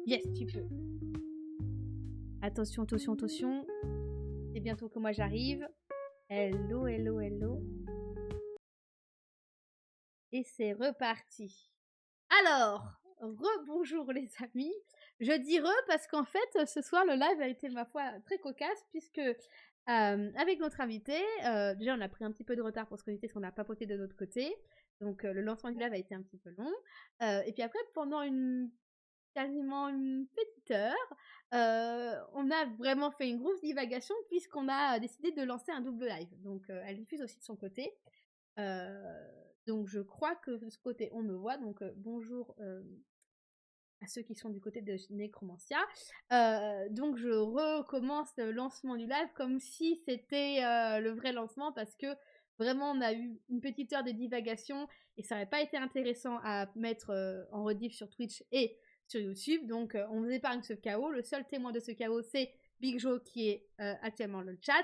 Yes, tu peux. Attention, attention, attention. C'est bientôt que moi j'arrive. Hello, hello, hello. Et c'est reparti. Alors, rebonjour les amis. Je dis parce qu'en fait, ce soir, le live a été, ma foi, très cocasse, puisque avec notre invité, déjà on a pris un petit peu de retard pour se connecter, parce qu'on a papoté de notre côté. Donc le lancement du live a été un petit peu long. Et puis après, pendant quasiment une petite heure, on a vraiment fait une grosse divagation, puisqu'on a décidé de lancer un double live. Donc elle diffuse aussi de son côté. Donc je crois que de ce côté on me voit, donc bonjour à ceux qui sont du côté de Necromancia. Donc je recommence le lancement du live comme si c'était le vrai lancement, parce que vraiment on a eu une petite heure de divagation et ça n'aurait pas été intéressant à mettre en rediff sur Twitch et sur YouTube. Donc on vous épargne ce chaos. Le seul témoin de ce chaos, c'est Big Joe, qui est actuellement dans le chat.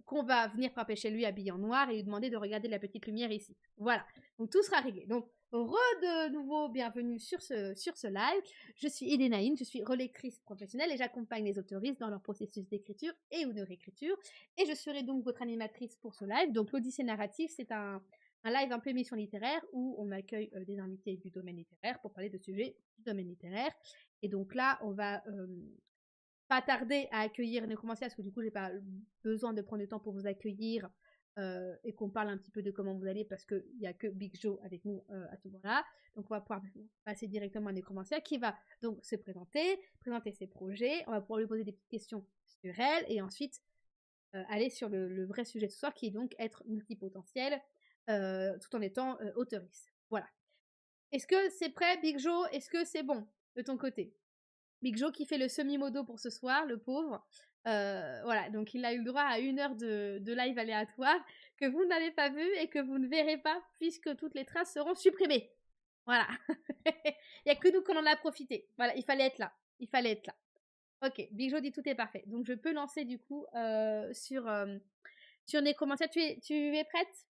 Qu'on va venir frapper chez lui habillé en noir et lui demander de regarder la petite lumière ici. Voilà, donc tout sera réglé. Donc de nouveau, bienvenue sur ce live. Je suis Edenaïne, je suis relectrice professionnelle et j'accompagne les autoristes dans leur processus d'écriture et ou de réécriture. Et je serai donc votre animatrice pour ce live. Donc l'Odyssée narrative, c'est un live un peu émission littéraire où on accueille des invités du domaine littéraire pour parler de sujets du domaine littéraire. Et donc là, on va pas tarder à accueillir Necromancia, parce que du coup j'ai pas besoin de prendre le temps pour vous accueillir et qu'on parle un petit peu de comment vous allez, parce qu'il n'y a que Big Joe avec nous à ce moment-là. Donc on va pouvoir passer directement à Necromancia, qui va donc se présenter ses projets. On va pouvoir lui poser des petites questions sur elle et ensuite aller sur le vrai sujet de ce soir, qui est donc être multipotentiel tout en étant auteuriste. Voilà. Est-ce que c'est prêt, Big Joe? Est-ce que c'est bon de ton côté? Big Joe qui fait le semi-modo pour ce soir, le pauvre. Voilà, donc il a eu le droit à 1 heure de live aléatoire que vous n'avez pas vu et que vous ne verrez pas, puisque toutes les traces seront supprimées. Voilà. Il n'y a que nous qu'on en a profité. Voilà, il fallait être là. Il fallait être là. Ok, Big Joe dit tout est parfait. Donc je peux lancer du coup sur Necromancer. Tu es prête?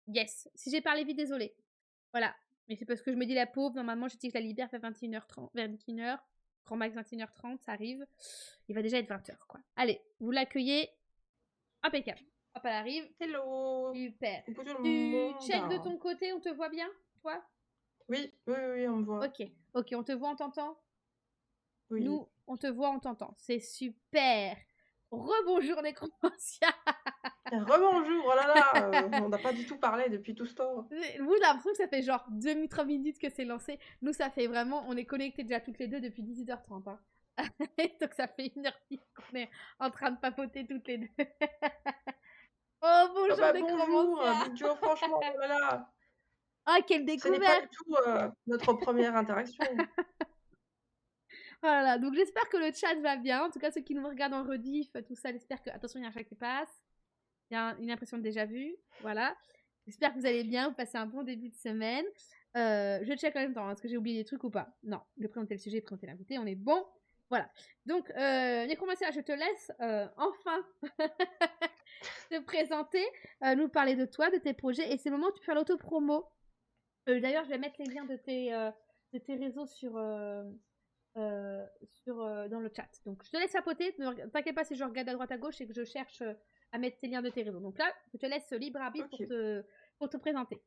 Yes. Si j'ai parlé vite, désolé. Voilà. Mais c'est parce que je me dis la pauvre, normalement je dis que je la libère vers 21h30, vers 21h, grand max 21h30, ça arrive. Il va déjà être 20h quoi. Allez, vous l'accueillez. Impeccable. Hop, elle arrive. Hello. Super. Coucou tout le Tu monde. check de ton côté, on te voit bien, toi? Oui, oui, oui, on me voit. Ok, on te voit, on t'entend? Oui. Nous, on te voit, on t'entend. C'est super. Rebonjour Necromancia. Rebonjour, oh là là, on n'a pas du tout parlé depuis tout ce temps. Vous, j'ai l'impression que ça fait genre 2-3 minutes que c'est lancé. Nous, ça fait vraiment, on est connectés déjà toutes les deux depuis 18h30. Hein. Donc ça fait 1h10 qu'on est en train de papoter toutes les deux. Oh Ah bonjour bah bonjour, Necromancia. Big Joe, franchement, oh là là, Ah quelle ce n'est pas découverte. du tout notre première interaction. Voilà, donc j'espère que le chat va bien. En tout cas, ceux qui nous regardent en rediff, tout ça, j'espère que... Attention, il y a un chat qui passe. Il y a une impression de déjà vu. Voilà. J'espère que vous allez bien, vous passez un bon début de semaine. Je check en même temps, est-ce que j'ai oublié des trucs ou pas? Non, je vais présenter le sujet, présenter l'invité, on est bon. Voilà. Donc, Necromancia, je te laisse enfin te présenter, nous parler de toi, de tes projets. Et c'est le moment où tu peux faire l'auto-promo. D'ailleurs, je vais mettre les liens de tes réseaux dans le chat. Donc, je te laisse papoter. Ne t'inquiète pas si je regarde à droite à gauche et que je cherche à mettre tes liens de tes réseaux. Donc là, je te laisse libre arbitre Ok, pour te présenter.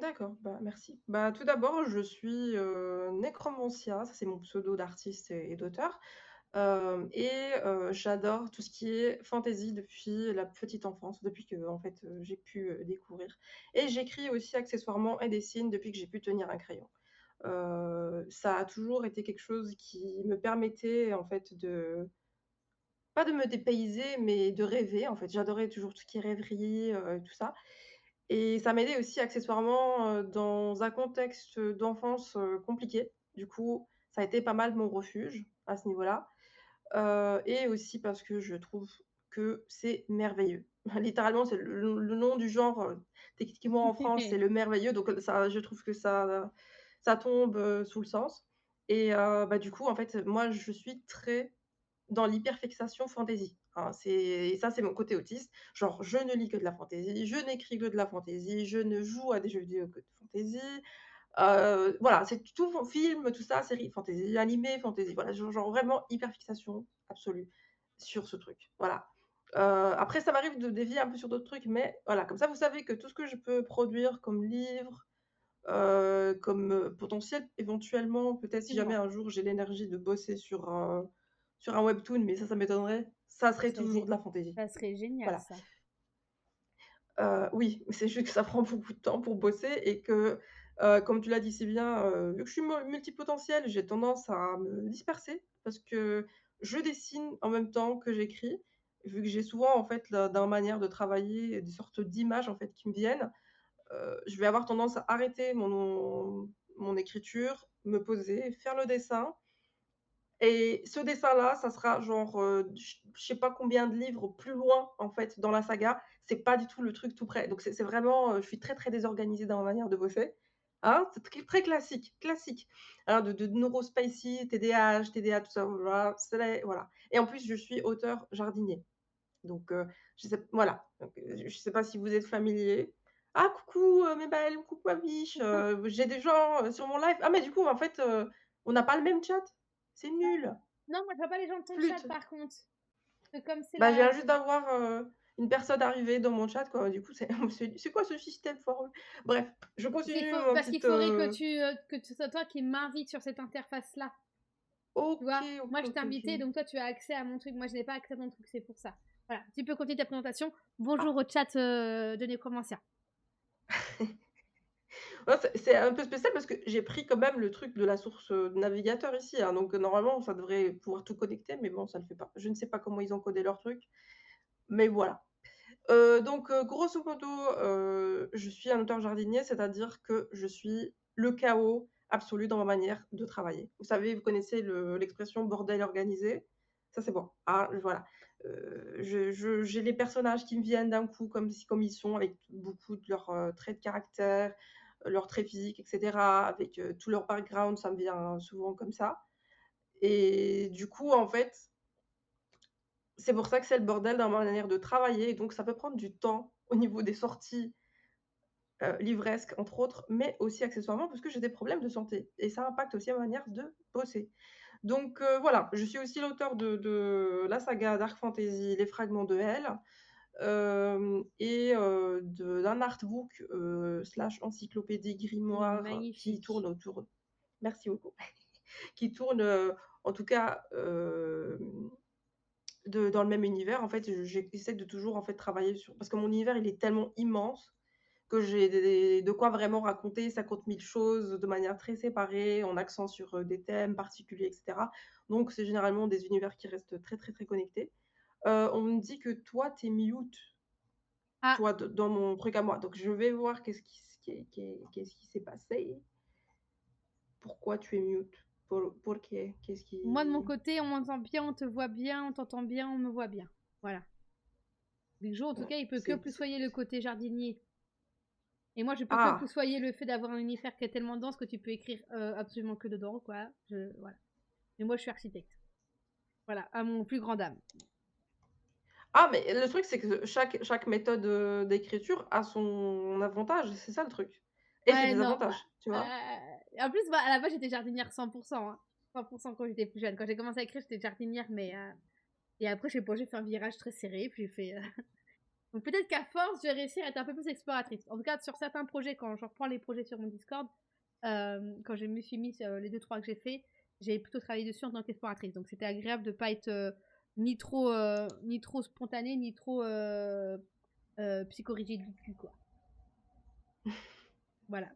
d'accord, bah merci. Bah tout d'abord, je suis Necromancia, ça c'est mon pseudo d'artiste et d'auteur. J'adore tout ce qui est fantasy depuis la petite enfance, depuis que en fait, j'ai pu, découvrir et j'écris aussi accessoirement et dessine depuis que j'ai pu tenir un crayon. Ça a toujours été quelque chose qui me permettait en fait de pas de me dépayser, mais de rêver en fait. J'adorais toujours tout ce qui est rêverie, tout ça et ça m'aidait aussi accessoirement, dans un contexte, d'enfance, compliqué. Du coup, ça a été pas mal mon refuge à ce niveau-là. Et aussi parce que je trouve que c'est merveilleux. Littéralement, c'est le nom du genre, techniquement en France, c'est le merveilleux, donc ça je trouve que ça tombe, sous le sens bah, du coup, en fait, moi, je suis très dans l'hyperfixation fantasy, hein. C'est mon côté autiste. Genre, je ne lis que de la fantasy, je n'écris que de la fantasy, je ne joue à des jeux vidéo que de fantasy, Voilà, c'est tout film, tout ça, série fantasy, animé fantasy, voilà, genre vraiment hyper fixation absolue sur ce truc, voilà. Après ça m'arrive de dévier un peu sur d'autres trucs, mais voilà, comme ça vous savez que tout ce que je peux produire comme livre, comme, potentiel éventuellement, peut-être si jamais Dis-moi, un jour j'ai l'énergie de bosser sur un webtoon, mais ça m'étonnerait, ça ça serait serait, toujours de la fantaisie. ça serait génial Voilà. ça. Oui, mais c'est juste que ça prend beaucoup de temps pour bosser et que, comme tu l'as dit si bien, vu que je suis multipotentielle, j'ai tendance à me disperser parce que je dessine en même temps que j'écris. Vu que j'ai souvent en fait la dans ma manière de travailler des sortes d'images en fait qui me viennent, je vais avoir tendance à arrêter mon écriture, me poser, faire le dessin et ce dessin-là, ça sera genre, je sais pas combien de livres plus loin, en fait, dans la saga. C'est pas du tout le truc tout près. Donc c'est vraiment, je suis très, très désorganisée dans ma manière de bosser. Hein? C'est très classique, classique. Hein, de neurospicy, TDAH, TDA, tout ça, voilà, c'est les voilà et en plus, je suis auteur jardinier. Donc je sais voilà, donc je sais pas si vous êtes familier. «Ah coucou, mes belles, coucou ma biche, j'ai des gens, sur mon live. Ah mais du coup, en fait, on n'a pas le même chat? C'est nul!» Non, moi je vois pas les gens de ton chat Flûte. par contre. Comme c'est Bah, je la. viens juste d'avoir, une personne arrivée dans mon chat, quoi. Du coup, c'est c'est quoi ce système formeux? Bref, je continue mon Parce qu'il petite, faudrait que ce soit toi qui m'invites sur cette interface-là. Tu OK, vois, OK, moi je t'ai OK, invité, OK. donc toi tu as accès à mon truc. Moi je n'ai pas accès à ton truc, c'est pour ça. Voilà, tu peux continuer ta présentation. Bonjour au chat de Nécromancia. Ouais, c'est un peu spécial parce que j'ai pris quand même le truc de la source, navigateur ici, hein, donc normalement, ça devrait pouvoir tout connecter, mais bon, ça le fait pas. Je ne sais pas comment ils ont codé leur truc, mais voilà. Donc grosso modo, je suis un auteur jardinier, c'est-à-dire que je suis le chaos absolu dans ma manière de travailler. Vous savez, vous connaissez l'expression «bordel organisé»? Ça, c'est moi. Ah, voilà. J'ai les personnages qui me viennent d'un coup comme ils sont, avec beaucoup de leurs, traits de caractère, leurs traits physiques et cetera, avec, tout leur background, ça me vient souvent comme ça et du coup, en fait, c'est pour ça que c'est le bordel dans ma manière de travailler et donc ça peut prendre du temps au niveau des sorties, livresques entre autres, mais aussi accessoirement parce que j'ai des problèmes de santé et ça impacte aussi ma manière de bosser. Donc voilà, je suis aussi l'auteur de la saga Dark Fantasy Les Fragments de Hell, et d'un artbook, slash encyclopédie Il est grimoire qui tourne magnifique. autour merci beaucoup, qui tourne, en tout cas, dans le même univers, en fait, j'essaie de toujours, en fait, travailler sur parce que mon univers, il est tellement immense que j'ai de quoi vraiment raconter 50 000 choses de manière très séparée, en accent sur, des thèmes particuliers et cetera. Donc c'est généralement des univers qui restent très, très, très connectés. On me dit que toi, tu es mute, Ah, toi, dans mon truc à moi. Donc je vais voir qu'est-ce qui s'est passé. Pourquoi tu es mute? Pourquoi? Qu'est-ce moi de mon qui côté, on m'entend bien, on te voit bien, on t'entend bien, on me voit bien. Voilà. Bijou, en tout bon, cas, il peut que c'est plus soyer le côté jardinier. Et moi, je peux que plus ah! soyer le fait d'avoir un univers qui est tellement dense que tu peux écrire absolument que dedans, quoi. Voilà. Mais moi, je suis architecte. Voilà, à mon plus grand dame. Ah, mais le truc, c'est que chaque méthode, d'écriture a son avantage, c'est ça le truc et ses Ouais, non, bah, désavantages, tu vois? en plus, bah, à la base, j'étais jardinière 100%, hein. 100% quand j'étais plus jeune. Quand j'ai commencé à écrire, j'étais jardinière, mais et après, je sais pas, j'ai fait un virage très serré, puis j'ai fait. Donc peut-être qu'à force, je vais réussir à être un peu plus exploratrice. En tout cas, sur certains projets, quand je reprends les projets sur mon Discord, quand je me suis mis les 2-3 que j'ai fait, j'ai plutôt travaillé dessus en tant qu'exploratrice. Donc c'était agréable de pas être ni trop spontanée, ni trop psychorigide du cul, quoi. Voilà.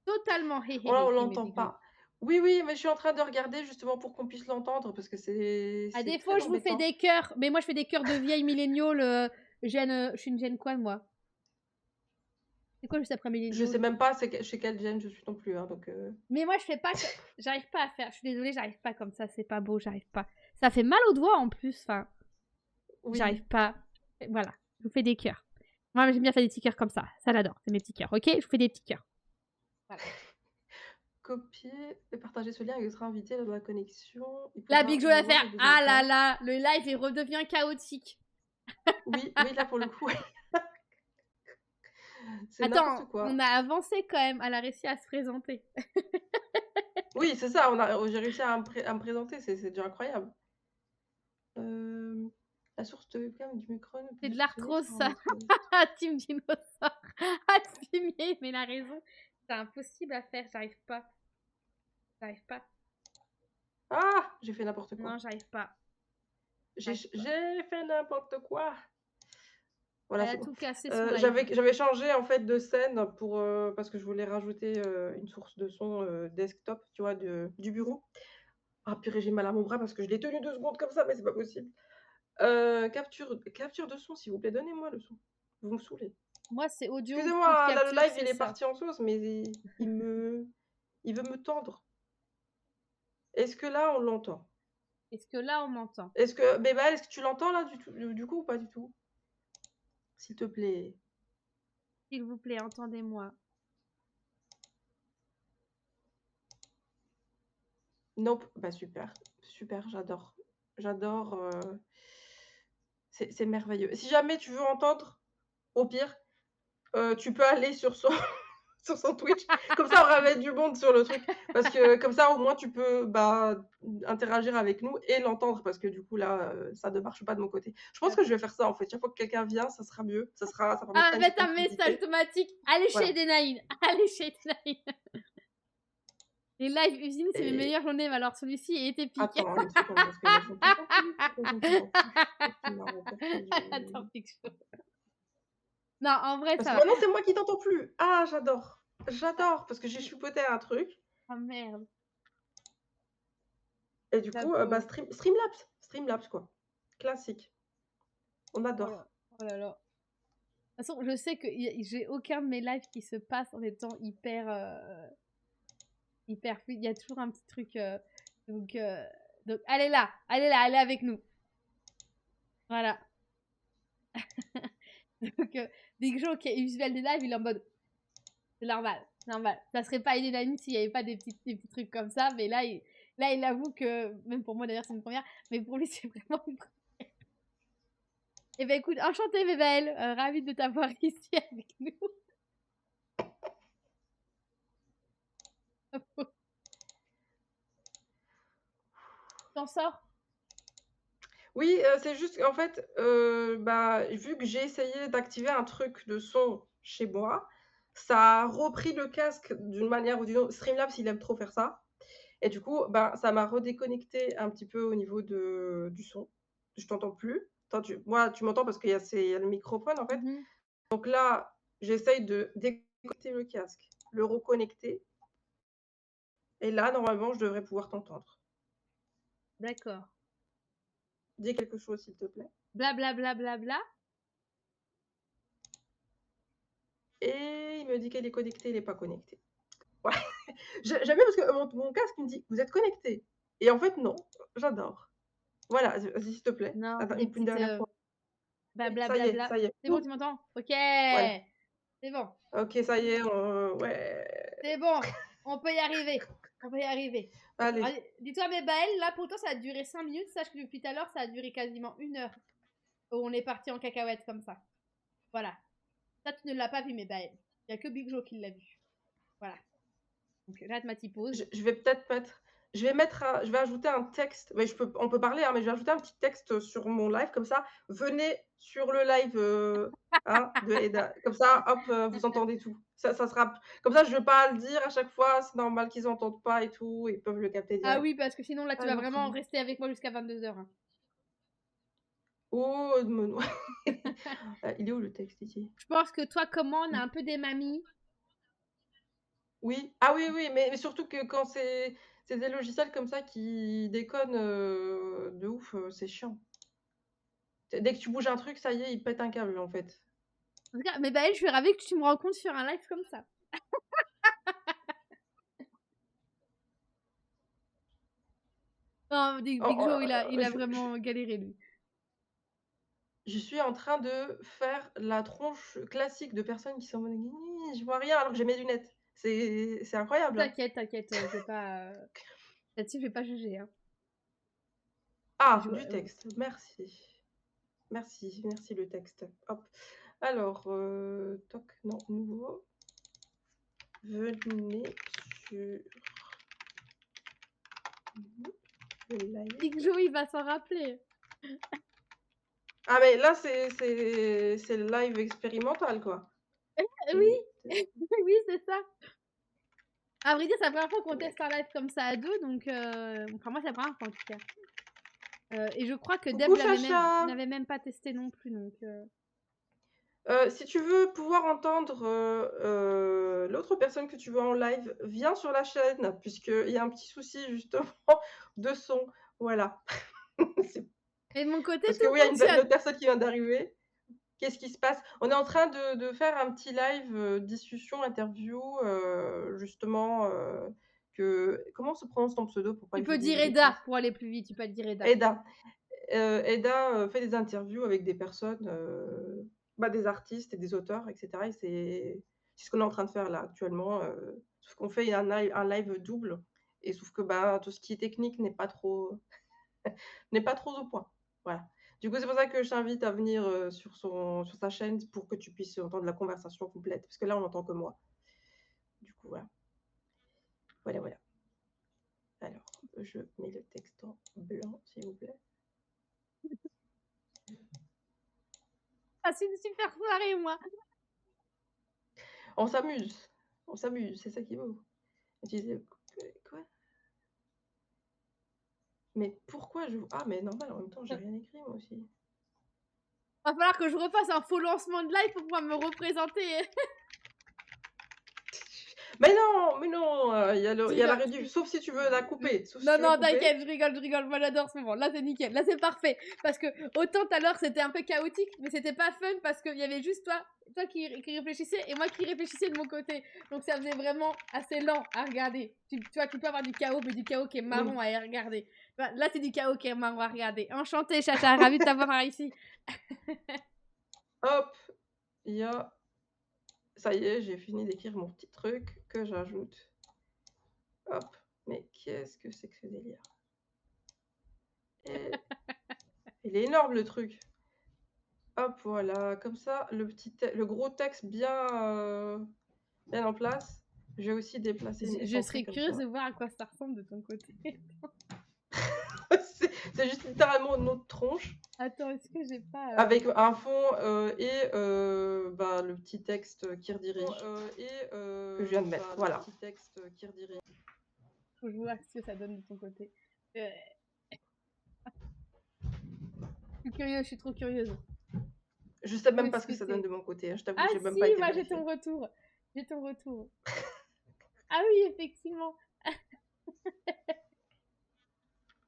Totalement, hé Oh hé là, hé, on hé, mes l'entend bijoux. pas. Oui, oui, mais je suis en train de regarder justement pour qu'on puisse l'entendre parce que À c'est défaut, très je vous fais embêtant. des cœurs, mais moi je fais des cœurs de vieille milléniaux. Je suis une gêne quoi, moi? C'est quoi juste après Je milléniaux? sais même pas chez quel gène je suis non plus, hein, donc Mais moi, je fais pas. J'arrive pas à faire. Je suis désolée, j'arrive pas comme ça. C'est pas beau, j'arrive pas. Ça fait mal aux doigts en plus. Enfin, j'arrive oui. pas. Voilà. Je vous fais des cœurs. Moi, j'aime bien faire des petits cœurs comme ça. Ça, j'adore. C'est mes petits cœurs. Ok, je vous fais des petits cœurs. Voilà. Copier et partager ce lien avec votre invité lors de la connexion. Il La pourra big joe vous à voir faire. de temps en Ah là temps. là, le live il redevient chaotique. Oui, oui, là pour le coup. C'est Attends, n'importe on quoi. a avancé quand même, elle a réussi à se présenter. Oui, c'est ça, j'ai réussi à me présenter, c'est déjà incroyable. Hem, la source de webcam du micro ne peut C'est de fonctionner l'arthrose sur un ça. autre. Team dinosaure. Ah, Timier, mais il a raison. C'est impossible à faire, j'arrive pas. J'arrive pas. Ah! J'ai fait n'importe Non, quoi. j'arrive pas. J'ai J'arrive ch pas. j'ai fait n'importe quoi. Voilà, Elle c'est a bon. tout cassé son live. J'avais changé en fait de scène pour, parce que je voulais rajouter, une source de son, desktop, tu vois, du bureau. Ah purée, j'ai mal à mon bras parce que je l'ai tenu 2 secondes comme ça, mais c'est pas possible. Capture de son, s'il vous plaît, donnez-moi le son. Vous me saoulez. Moi, c'est audio ou plus de Excusez-moi, hein, là, le capture, live, c'est il est ça. parti en sauce, mais il veut me tendre. Est-ce que là, on l'entend? Est-ce que là, on m'entend? Bébal, est-ce que tu l'entends là du coup ou pas du tout? S'il te plaît. S'il vous plaît, entendez-moi. Nope. Bah super, super, j'adore. J'adore, c'est merveilleux. Si jamais tu veux entendre, au pire, tu peux aller sur son sur son Twitch. Comme ça, on ramène du monde sur le truc. Parce que comme ça, au moins, tu peux, bah, interagir avec nous et l'entendre. Parce que du coup, là, ça ne marche pas de mon côté. Je pense que je vais faire ça, en fait. Chaque fois que quelqu'un vient, ça sera mieux. Ça Ah, permettra une mettre certaine un message fluidité. automatique. Allez chez Voilà. Denaïn. Allez chez Denaïn. Les live usines, c'est mes Et meilleures journées, mais alors celui-ci est épique. attends, une seconde, parce que là, je n'entends plus. Pourquoi je n'entends plus? Qu'est-ce qui m'a Attends, reperdu? fixe. Non, en vrai, Parce ça que va. maintenant, c'est moi qui t'entends plus. Ah, j'adore. J'adore, parce que j'ai chipoté un truc. Ah merde, Et du la coup, bah, pauvre. Streamlabs, quoi. Classique. On Oh là, adore. oh là là. De toute façon, je sais que j'ai aucun de mes lives qui se passe en étant hyper fluide. Il y a toujours un petit truc. Donc, euh, donc, elle est avec nous. Voilà. Donc, Big Joe qui est visuel des lives, il est en mode. C'est normal, normal. Ça serait pas une dynamique s'il y avait pas des petits trucs comme ça, mais là, il avoue que, même pour moi d'ailleurs, c'est une première, mais pour lui, c'est vraiment une première. Eh ben écoute, enchantée, Bébel, ravie de t'avoir ici avec nous. T'en sors? Oui, c'est juste qu'en fait, bah, vu que j'ai essayé d'activer un truc de son chez moi, ça a repris le casque d'une manière ou d'une autre. Streamlabs, il aime trop faire ça et du coup, bah, ça m'a redéconnecté un petit peu au niveau du son. Je t'entends plus. Toi, tu m'entends parce il y a le microphone, en fait. Mhm. Donc là, j'essaye de déconnecter le casque, le reconnecter et là, normalement, je devrais pouvoir t'entendre. D'accord. Dis quelque chose, s'il te plaît. Bla bla bla bla bla. Et il me dit qu'elle est connectée, il est pas connecté. Ouais. J'aime bien parce que mon casque me dit: «Vous êtes connecté» et en fait non, j'adore. Voilà, vas-y s'il te plaît. Non, Attends des une petites dernière fois. bla Oui, bla bla bla. ça y est. C'est bon, Ouh, tu m'entends? Ok, voilà. c'est bon, OK, ça y est, ouais. c'est bon. On peut y arriver. On peut y arriver. Allez. Allez, dis-toi, mais Baël, là pour toi, ça a duré 5 minutes. Sache que depuis tout à l'heure, ça a duré quasiment 1 heure. Où on est parti en cacahuète comme ça. Voilà. Ça, tu ne l'as pas vu, mais Baël. Il n'y a que Big Joe qui l'a vu. Voilà. Donc, j'arrête ma petite pause. Je vais peut-être mettre je vais ajouter un texte, mais on peut parler, hein, mais je vais ajouter un petit texte sur mon live comme ça: «Venez sur le live, hein, de Eda». Comme ça, hop, vous entendez tout. Ça sera comme ça, je vais pas le dire à chaque fois, c'est normal qu'ils entendent pas et tout, ils peuvent le capter Ah direct. oui, parce que sinon, là, tu vas Alors, vraiment rester avec moi jusqu'à 22 h. oh, il est où le texte ici? Je pense que toi, comment on a Mmh. un peu des mamies. Oui, ah oui, oui, mais surtout que quand c'est des logiciels comme ça qui déconnent, de ouf, c'est chiant. Dès que tu bouges un truc, ça y est, il pète un câble, en fait. En tout cas, mais Baël, je suis ravie que tu me rencontres sur un live comme ça. Non, Oh, Big Joe, il a je vraiment galéré, lui. je suis en train de faire la tronche classique de personnes qui sont en mode: «Gni, je vois rien», alors que j'ai mes lunettes. C'est incroyable, hein. T'inquiète, t'inquiète, je vais pas. Là-dessus, je vais pas juger, hein. Ah, Je vois, du texte, merci. Merci, merci le texte. Hop. Alors, toc, non, nouveau. Venez sur le live. Big Joe, il va s'en rappeler. Ah mais là, c'est le live expérimental, quoi. Oui, Et oui, c'est ça. À vrai dire, c'est la première fois qu'on teste un live comme ça à deux, donc enfin moi c'est la première fois en tout cas. Et je crois que Deb coucou Chacha! n'avait même pas testé non plus, donc Si tu veux pouvoir entendre, l'autre personne que tu veux en live, viens sur la chaîne puisqu'il y a un petit souci justement de son. Voilà. C'est Et de mon côté, parce que tout oui, il y a une fonctionne. autre personne qui vient d'arriver. Qu'est-ce qui se passe? On est en train de faire un petit live, discussion, interview, justement, que comment se prononce ton pseudo pour pas Tu que je peux dise dire des Eda bêtises? pour aller plus vite, tu peux dire Eda. Eda. Eda, fait des interviews avec des personnes, des artistes et des auteurs et cetera et c'est ce qu'on est en train de faire là actuellement, sauf qu'on fait un live double et sauf que, tout ce qui est technique n'est pas trop au point. Voilà. Du coup, c'est pour ça que je t'invite à venir, sur sa chaîne pour que tu puisses entendre la conversation complète, parce que là, on n'entend que moi. Du coup, voilà. Voilà, voilà. Alors, je mets le texte en blanc, s'il vous plaît. Ah, c'est une super soirée, moi. On s'amuse, c'est ça qui est beau. Et tu disais quoi? Mais pourquoi je ah mais normal, en même temps, j'ai rien écrit moi aussi. Va falloir que je refasse un faux lancement de live pour pouvoir me représenter. Mais non, il y a Je il y a la rigole. réduction, sauf si tu veux la couper, sauf si Non, tu veux non, couper. t'inquiète, je rigole. Moi, j'adore ce moment. Là, c'est nickel. Là, c'est parfait. Parce que, autant tout à l'heure, c'était un peu chaotique, mais c'était pas fun parce qu'il y avait juste toi qui réfléchissais et moi qui réfléchissais de mon côté. Donc, ça faisait vraiment assez lent à regarder. Tu vois, tu peux avoir du chaos, mais du chaos qui est Oui. marrant à regarder. Là, c'est du chaos qui est marrant à regarder. Enchantée, Chacha. Ravie de t'avoir par ici. Hop, il y a ça y est, j'ai fini d'écrire mon petit truc que j'ajoute. Hop, mais qu'est-ce que c'est que ce délire? Et il est énorme le truc. Hop, voilà, comme ça, le gros texte bien en place. Je vais aussi déplacer et Je centrer serais comme curieuse ça. de voir à quoi ça ressemble de ton côté. C'est juste littéralement notre tronche Attends, est-ce que j'ai pas. avec un fond et le petit texte qui redirige que je viens de mettre. Voilà. Faut que je vois ce que ça donne de ton côté. Je suis curieuse, je suis trop curieuse. Je sais même Où pas est-ce ce que que ça donne c'est? de mon côté. Je t'avoue, Ah j'ai même si, pas été moi j'ai vérifier. ton retour. J'ai ton retour. Ah oui, effectivement.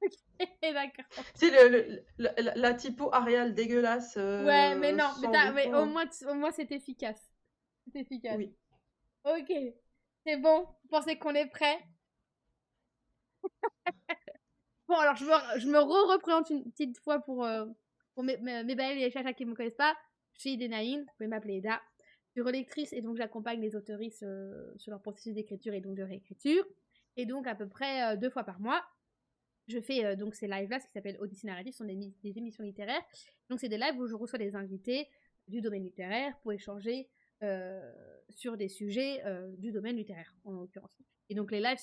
Ok, d'accord. Tu sais, la typo Arial dégueulasse Ouais, mais non, sans le mais fond. au moins c'est efficace. C'est efficace. Oui. Ok, c'est bon. Vous pensez qu'on est prêt? Bon, alors je me représente une petite fois pour mes belles et les chachas qui ne me connaissent pas. Je suis Denaïne, vous pouvez m'appeler Eda. Je suis relectrice et donc j'accompagne les autoristes sur leur processus d'écriture et donc de réécriture. Et donc à peu près 2 fois par mois, je fais donc ces lives-là, ce qui s'appelle Odyssée Narrative, ce sont des émissions littéraires. Donc c'est des lives où je reçois des invités du domaine littéraire pour échanger sur des sujets du domaine littéraire, en l'occurrence. Et donc les lives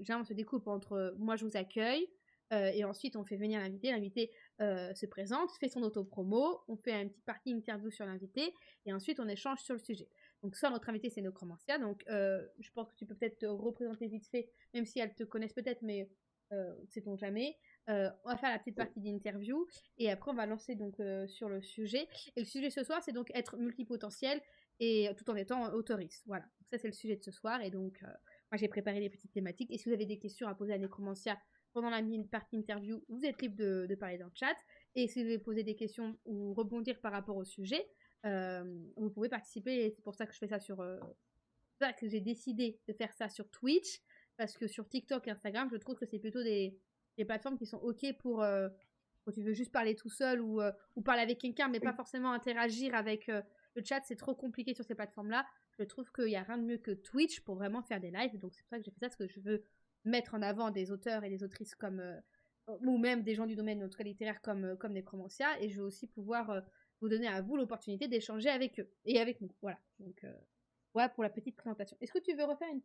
généralement se découpent entre moi je vous accueille, et ensuite on fait venir l'invité se présente, fait son auto-promo, on fait une petite partie interview sur l'invité, et ensuite on échange sur le sujet. Donc soit notre invité c'est Necromancia, donc je pense que tu peux peut-être te représenter vite fait, même si elles te connaissent peut-être, mais sait-on jamais. On va faire la petite partie d'interview et après on va lancer donc sur le sujet. Et le sujet ce soir, c'est donc être multipotentiel et tout en étant autoriste. Voilà, donc ça c'est le sujet de ce soir et donc moi j'ai préparé des petites thématiques. Et si vous avez des questions à poser à Necromancia pendant la partie interview, vous êtes libre de parler dans le chat. Et si vous voulez poser des questions ou rebondir par rapport au sujet, vous pouvez participer. Et c'est pour ça que je fais ça sur. C'est pour ça que j'ai décidé de faire ça sur Twitch parce que sur TikTok et Instagram, je trouve que c'est plutôt des plateformes qui sont ok pour quand tu veux juste parler tout seul ou parler avec quelqu'un, mais pas Oui. forcément interagir avec le chat. C'est trop compliqué sur ces plateformes-là. Je trouve qu'il n'y a rien de mieux que Twitch pour vraiment faire des lives. Donc c'est pour ça que j'ai fait ça, parce que je veux mettre en avant des auteurs et des autrices comme ou même des gens du domaine littéraire comme Necromancia, et je veux aussi pouvoir vous donner à vous l'opportunité d'échanger avec eux et avec nous. Voilà. Donc, voilà pour la petite présentation. Est-ce que tu veux refaire un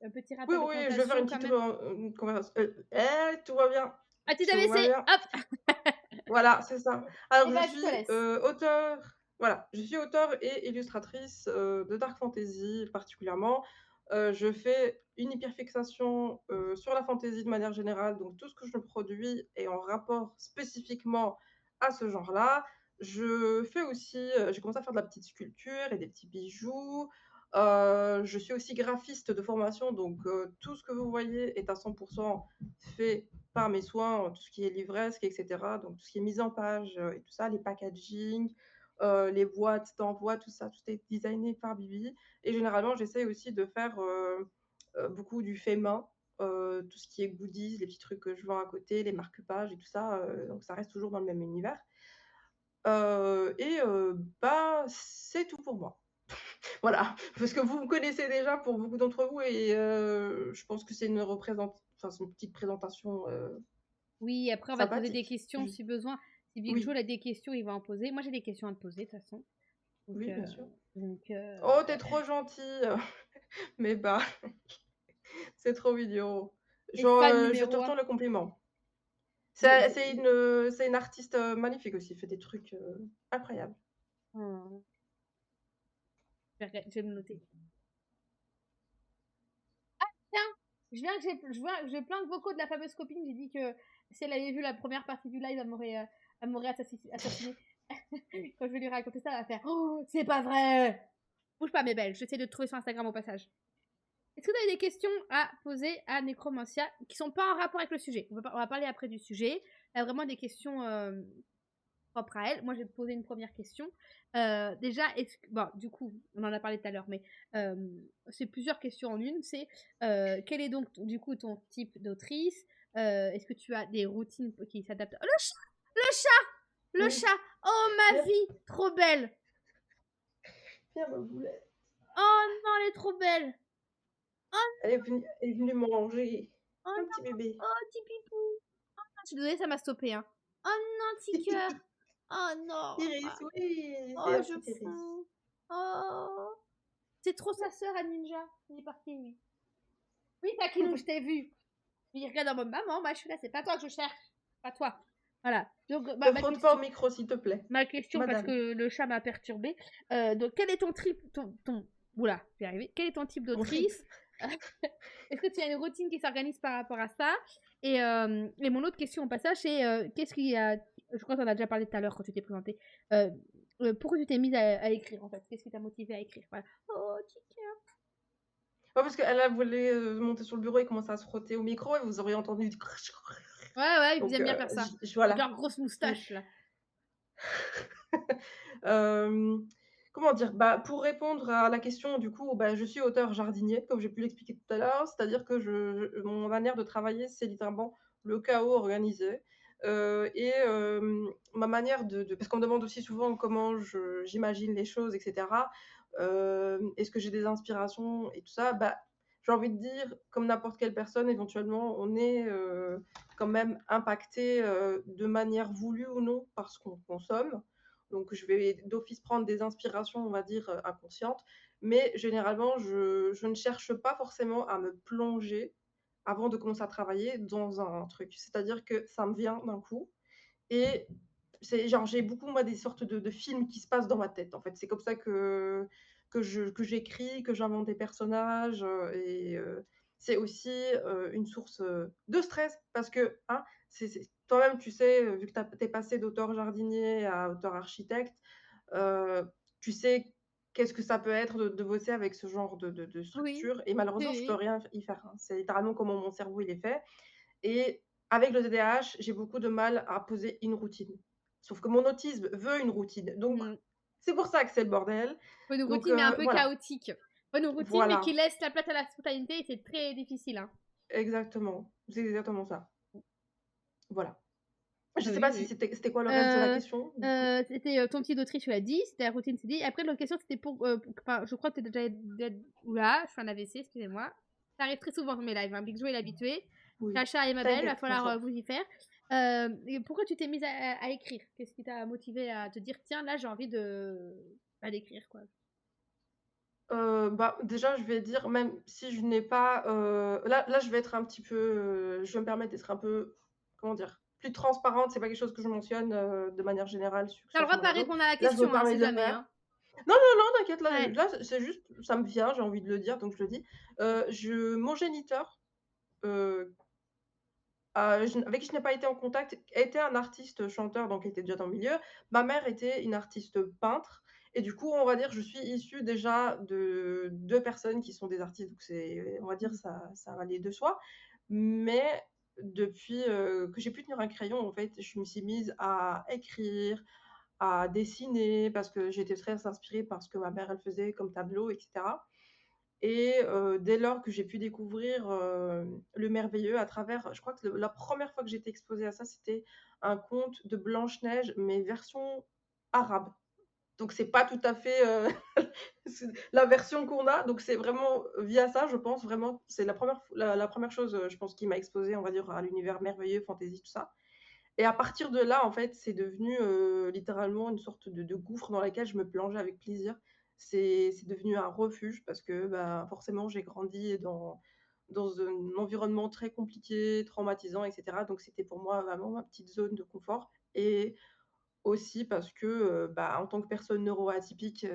petit Oui, rappel de oui, je vais faire présentation une quand petite même? conversation. Tout va bien. Ah, tu t'avais Tout va laissé, bien. hop. Voilà, c'est ça. Alors Eh je ben, je te suis, laisse. auteure voilà, je suis auteure et illustratrice, de dark fantasy particulièrement. Je fais une hyperfixation, sur la fantasy de manière générale, donc tout ce que je produis est en rapport spécifiquement à ce genre-là. Je fais aussi, j'ai commencé à faire de la petite sculpture et des petits bijoux. Je suis aussi graphiste de formation, donc tout ce que vous voyez est à 100 fait par mes soins, tout ce qui est livresque et cetera, donc tout ce qui est mise en page, et tout ça, les packaging, les boîtes d'envoi, tout est designé par Bibi et généralement, j'essaye aussi de faire, beaucoup du fait main, tout ce qui est goodies, les petits trucs que je vends à côté, les marque-pages et tout ça, donc ça reste toujours dans le même univers, bah, c'est tout pour moi. Voilà, parce que vous me connaissez déjà pour beaucoup d'entre vous et je pense que c'est une petite présentation, Oui, après, on va te poser des sympathique. questions Juste si besoin. Si Big Joe oui, a des questions, il va en poser. Moi, j'ai des questions à te poser, de toute façon. Donc, oui, bien sûr. donc Oh, tu es trop gentille, mais bah, c'est trop mignon. et fan Je te numéro 1. retourne le compliment. Je, je, C'est une artiste, magnifique aussi, elle fait des trucs, incroyables. oh, je vais me noter. Tiens, j'ai plein de vocaux de la fameuse copine. J'ai dit que si elle avait vu la première partie du live, elle m'aurait assassiné. Quand je vais lui raconter ça, elle va faire oh, c'est pas vrai! Bouge pas, mes belles. J'essaie de te trouver sur Instagram au passage. Est-ce que tu as des questions à poser à Necromancia qui sont pas en rapport avec le sujet? On va parler après du sujet. Il y a vraiment des questions propres à elle. Moi, je vais te poser une première question. Déjà, bon, du coup, on en a parlé tout à l'heure, mais c'est plusieurs questions en une. C'est quel est donc, du coup, ton type d'autrice? Est-ce que tu as des routines qui s'adaptent? Oh, le chat! Le chat! Le Oui, chat! Oh, ma viens, vie! Trop belle! viens ma boulette. Oh non, elle est trop belle! Oh, Elle est venue manger. oh Un non! petit bébé. Oh, petit pipou! Je suis désolée, ça m'a stoppé, hein. Oh non, petit cœur. Oh non. Iris, oui, Oh, c'est un je petit Iris. fonds. Oh. C'est trop sa sœur à Ninja. Il est parti, oui. Oui, Taquinou, je t'ai vu. Il regarde en mode maman, moi je suis là, c'est pas toi que je cherche. Pas toi. Voilà. Donc, Te frotte pas au micro, s'il te plaît. ma question, parce Madame. que le chat m'a perturbée. Donc, quel est ton trip. Oula, je vais y arriver. Quel est ton type Mon trip. d'autrice? Est-ce que tu as une routine qui s'organise par rapport à ça? Et mon autre question au passage, c'est qu'est-ce qui a. Je crois qu'on a déjà parlé tout à l'heure quand tu t'es présenté. Pourquoi tu t'es mise à écrire en fait? Qu'est-ce qui t'a motivé à écrire? Voilà. Oh, chica. Ouais, parce qu'elle voulait monter sur le bureau et commencer à se frotter au micro et vous auriez entendu. Ouais, ouais, ils Donc, aiment bien faire ça. Avec voilà. leur grosse moustache là. Euh, comment dire? Bah, pour répondre à la question, du coup, bah, je suis auteur jardinier, comme j'ai pu l'expliquer tout à l'heure. C'est-à-dire que mon manière de travailler, c'est littéralement le chaos organisé. Ma manière parce qu'on me demande aussi souvent comment j'imagine les choses, etc. Est-ce que j'ai des inspirations et tout ça? Bah, j'ai envie de dire, comme n'importe quelle personne, éventuellement, on est quand même impacté de manière voulue ou non par ce qu'on consomme. Donc, je vais d'office prendre des inspirations, on va dire, inconscientes. Mais généralement, je ne cherche pas forcément à me plonger avant de commencer à travailler dans un truc. C'est-à-dire que ça me vient d'un coup et c'est genre, j'ai beaucoup, moi, des sortes de films qui se passent dans ma tête, en fait. C'est comme ça que j'écris, que j'invente des personnages, c'est aussi, une source, de stress parce que, hein, c'est toi-même, tu sais, vu que tu es passé d'auteur jardinier à auteur architecte, tu sais qu'est-ce que ça peut être de bosser avec ce genre de Oui, structure et malheureusement, je peux oui. rien y faire, hein. C'est littéralement comment mon cerveau, il est fait et avec le TDAH, j'ai beaucoup de mal à poser une routine. Sauf que mon autisme veut une routine, donc Mm. c'est pour ça que c'est le bordel. Faut une Donc routine mais un peu voilà, chaotique. Faut une routine mais qui voilà, laisse la place à la spontanéité et c'est très difficile, hein. exactement. C'est exactement ça. Voilà. Je Ah sais oui, pas si oui. c'était quoi le reste de la Euh, question, du coup? C'était ton petit d'Autriche, tu l'as dit, c'était la routine, c'est dit. Après, l'autre question, c'était enfin, je crois que tu déjà. Oula, je fais un AVC, excusez-moi. Ça arrive très souvent dans mes lives, hein. Big Joe est l'habitué. Oui. Chacha et ma belle, va T'inquiète, on falloir s'en vous y faire. Et pourquoi tu t'es mise à écrire? Qu'est-ce qui t'a motivé à te dire: «Tiens, là, j'ai envie d'écrire, quoi»? Bah, déjà, je vais dire, même si je n'ai pas, là, je vais être un petit peu, je vais me permettre d'être un peu, comment dire? Plus transparente, c'est pas quelque chose que je mentionne, de manière générale Tu as le sur droit de mon pas réseau. répondre à la Là, je me question, hein, permets si de le jamais, faire. hein. Non, non, non, t'inquiète, Ouais. c'est juste, ça me vient, j'ai envie de le dire, donc je le dis. Mon géniteur, heu, avec qui je n'ai pas été en contact, était un artiste chanteur, donc il était déjà dans le milieu. Ma mère était une artiste peintre et du coup, on va dire, je suis issue déjà de 2 personnes qui sont des artistes, donc c'est, on va dire, Mmh. ça va aller de soi. Mais depuis, que j'ai pu tenir un crayon, en fait, je me suis mise à écrire, à dessiner parce que j'étais très inspirée par ce que ma mère, elle faisait comme tableau et cetera. Et dès lors que j'ai pu découvrir, le merveilleux à travers, je crois que le la première fois que j'ai été exposée à ça, c'était un conte de Blanche-Neige, mais version arabe. Donc c'est pas tout à fait, c'est la version qu'on a, donc c'est vraiment via ça, je pense vraiment, c'est la 1re chose, je pense qui m'a exposée, on va dire, à l'univers merveilleux, fantasy, tout ça. Et à partir de là, en fait, c'est devenu, littéralement une sorte de gouffre dans laquelle je me plongeais avec plaisir. C'est devenu un refuge parce que, bah, forcément, j'ai grandi dans un environnement très compliqué, traumatisant et cetera. Donc c'était pour moi vraiment ma petite zone de confort et aussi parce que, bah, en tant que personne neuroatypique,